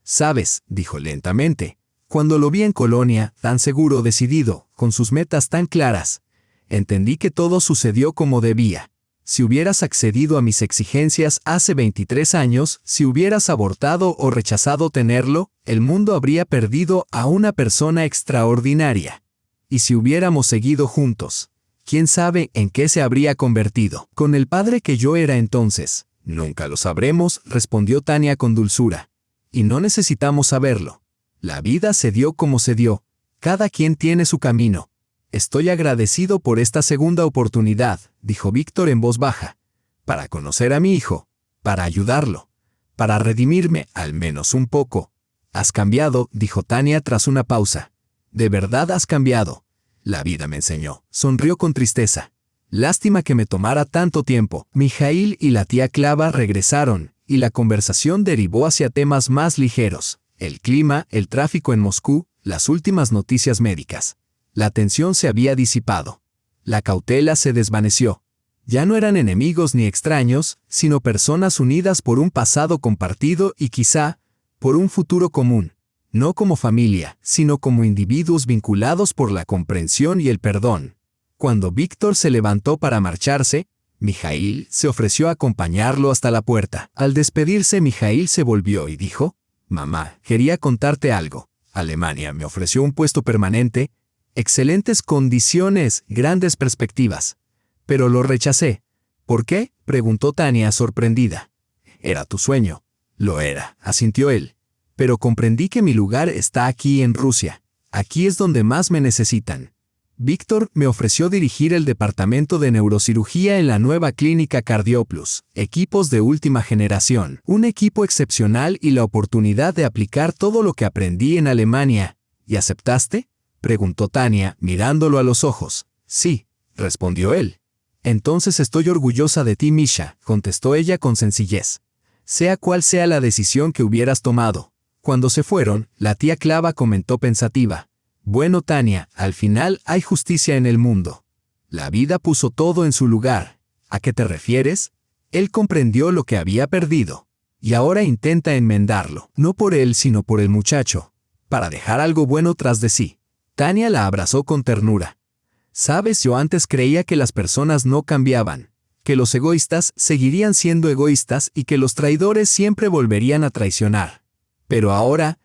Sabes, dijo lentamente, cuando lo vi en Colonia, tan seguro, decidido, con sus metas tan claras, entendí que todo sucedió como debía. Si hubieras accedido a mis exigencias hace 23 años, si hubieras abortado o rechazado tenerlo, el mundo habría perdido a una persona extraordinaria. Y si hubiéramos seguido juntos, quién sabe en qué se habría convertido. Con el padre que yo era entonces. Nunca lo sabremos, respondió Tania con dulzura. Y no necesitamos saberlo. La vida se dio como se dio. Cada quien tiene su camino. Estoy agradecido por esta segunda oportunidad, dijo Víctor en voz baja, para conocer a mi hijo, para ayudarlo, para redimirme al menos un poco. Has cambiado, dijo Tania tras una pausa. De verdad has cambiado. La vida me enseñó. Sonrió con tristeza. Lástima que me tomara tanto tiempo. Mijaíl y la tía Clava regresaron, y la conversación derivó hacia temas más ligeros. El clima, el tráfico en Moscú, las últimas noticias médicas. La tensión se había disipado. La cautela se desvaneció. Ya no eran enemigos ni extraños, sino personas unidas por un pasado compartido y quizá, por un futuro común. No como familia, sino como individuos vinculados por la comprensión y el perdón. Cuando Víctor se levantó para marcharse, Mijaíl se ofreció a acompañarlo hasta la puerta. Al despedirse, Mijaíl se volvió y dijo: «Mamá, quería contarte algo. Alemania me ofreció un puesto permanente, excelentes condiciones, grandes perspectivas. Pero lo rechacé». «¿Por qué?», preguntó Tania sorprendida. «Era tu sueño». «Lo era», asintió él. «Pero comprendí que mi lugar está aquí en Rusia. Aquí es donde más me necesitan». Víctor me ofreció dirigir el departamento de neurocirugía en la nueva clínica Cardioplus, equipos de última generación, un equipo excepcional y la oportunidad de aplicar todo lo que aprendí en Alemania. ¿Y aceptaste?», preguntó Tania, mirándolo a los ojos. «Sí», respondió él. «Entonces estoy orgullosa de ti, Misha», contestó ella con sencillez. «Sea cual sea la decisión que hubieras tomado». Cuando se fueron, la tía Clava comentó pensativa: «Bueno, Tania, al final hay justicia en el mundo. La vida puso todo en su lugar. ¿A qué te refieres?». Él comprendió lo que había perdido. Y ahora intenta enmendarlo, no por él sino por el muchacho, para dejar algo bueno tras de sí. Tania la abrazó con ternura. «Sabes, yo antes creía que las personas no cambiaban, que los egoístas seguirían siendo egoístas y que los traidores siempre volverían a traicionar. Pero ahora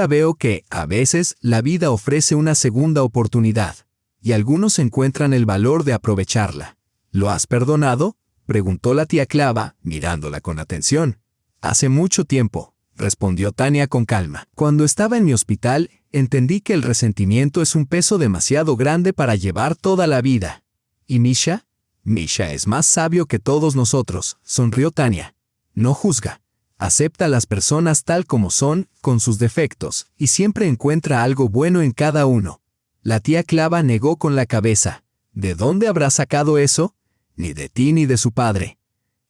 veo que, a veces, la vida ofrece una segunda oportunidad, y algunos encuentran el valor de aprovecharla». «¿Lo has perdonado?», preguntó la tía Clava, mirándola con atención. «Hace mucho tiempo», respondió Tania con calma. «Cuando estaba en mi hospital, entendí que el resentimiento es un peso demasiado grande para llevar toda la vida». «¿Y Misha?». «Misha es más sabio que todos nosotros», sonrió Tania. «No juzga. Acepta a las personas tal como son, con sus defectos, y siempre encuentra algo bueno en cada uno». La tía Clava negó con la cabeza. «¿De dónde habrá sacado eso?». «Ni de ti ni de su padre».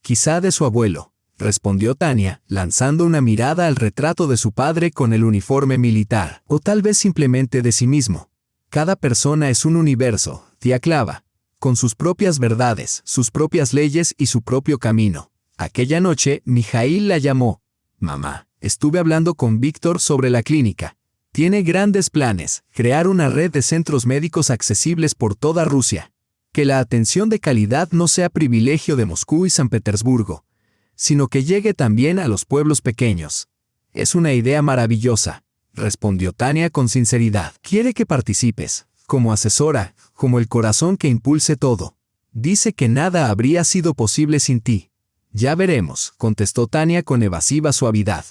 «Quizá de su abuelo», respondió Tania, lanzando una mirada al retrato de su padre con el uniforme militar. «O tal vez simplemente de sí mismo. Cada persona es un universo, tía Clava, con sus propias verdades, sus propias leyes y su propio camino». Aquella noche, Mijaíl la llamó. «Mamá, estuve hablando con Víctor sobre la clínica. Tiene grandes planes, crear una red de centros médicos accesibles por toda Rusia. Que la atención de calidad no sea privilegio de Moscú y San Petersburgo, sino que llegue también a los pueblos pequeños. Es una idea maravillosa, respondió Tania con sinceridad. Quiere que participes, como asesora, como el corazón que impulse todo. Dice que nada habría sido posible sin ti. Ya veremos, contestó Tania con evasiva suavidad.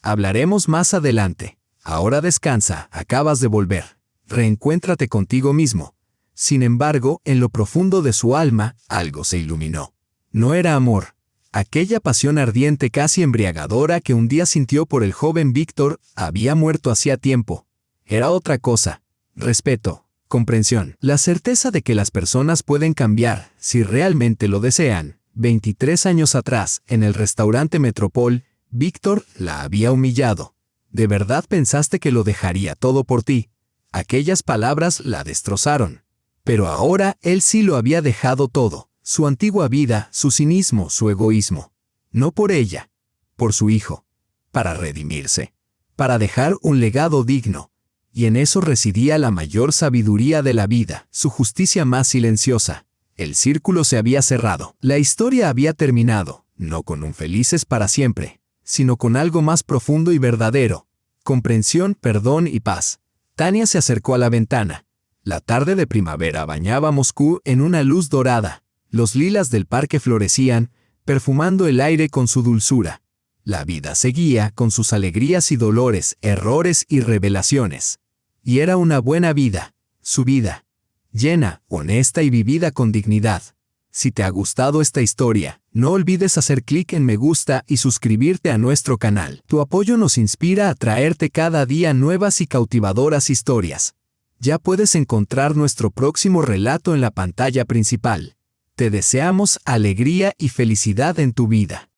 Hablaremos más adelante. Ahora descansa, acabas de volver. Reencuéntrate contigo mismo. Sin embargo, en lo profundo de su alma, algo se iluminó. No era amor. Aquella pasión ardiente casi embriagadora que un día sintió por el joven Víctor había muerto hacía tiempo. Era otra cosa. Respeto, comprensión, la certeza de que las personas pueden cambiar, si realmente lo desean. 23 años atrás, en el restaurante Metropol, Víctor la había humillado. ¿De verdad pensaste que lo dejaría todo por ti? Aquellas palabras la destrozaron. Pero ahora él sí lo había dejado todo, su antigua vida, su cinismo, su egoísmo. No por ella, por su hijo, para redimirse, para dejar un legado digno. Y en eso residía la mayor sabiduría de la vida, su justicia más silenciosa. El círculo se había cerrado, la historia había terminado, no con un felices para siempre, sino con algo más profundo y verdadero. Comprensión, perdón y paz. Tania se acercó a la ventana. La tarde de primavera bañaba Moscú en una luz dorada. Los lilas del parque florecían, perfumando el aire con su dulzura. La vida seguía con sus alegrías y dolores, errores y revelaciones. Y era una buena vida, su vida, llena, honesta y vivida con dignidad. Si te ha gustado esta historia, no olvides hacer clic en me gusta y suscribirte a nuestro canal. Tu apoyo nos inspira a traerte cada día nuevas y cautivadoras historias. Ya puedes encontrar nuestro próximo relato en la pantalla principal. Te deseamos alegría y felicidad en tu vida.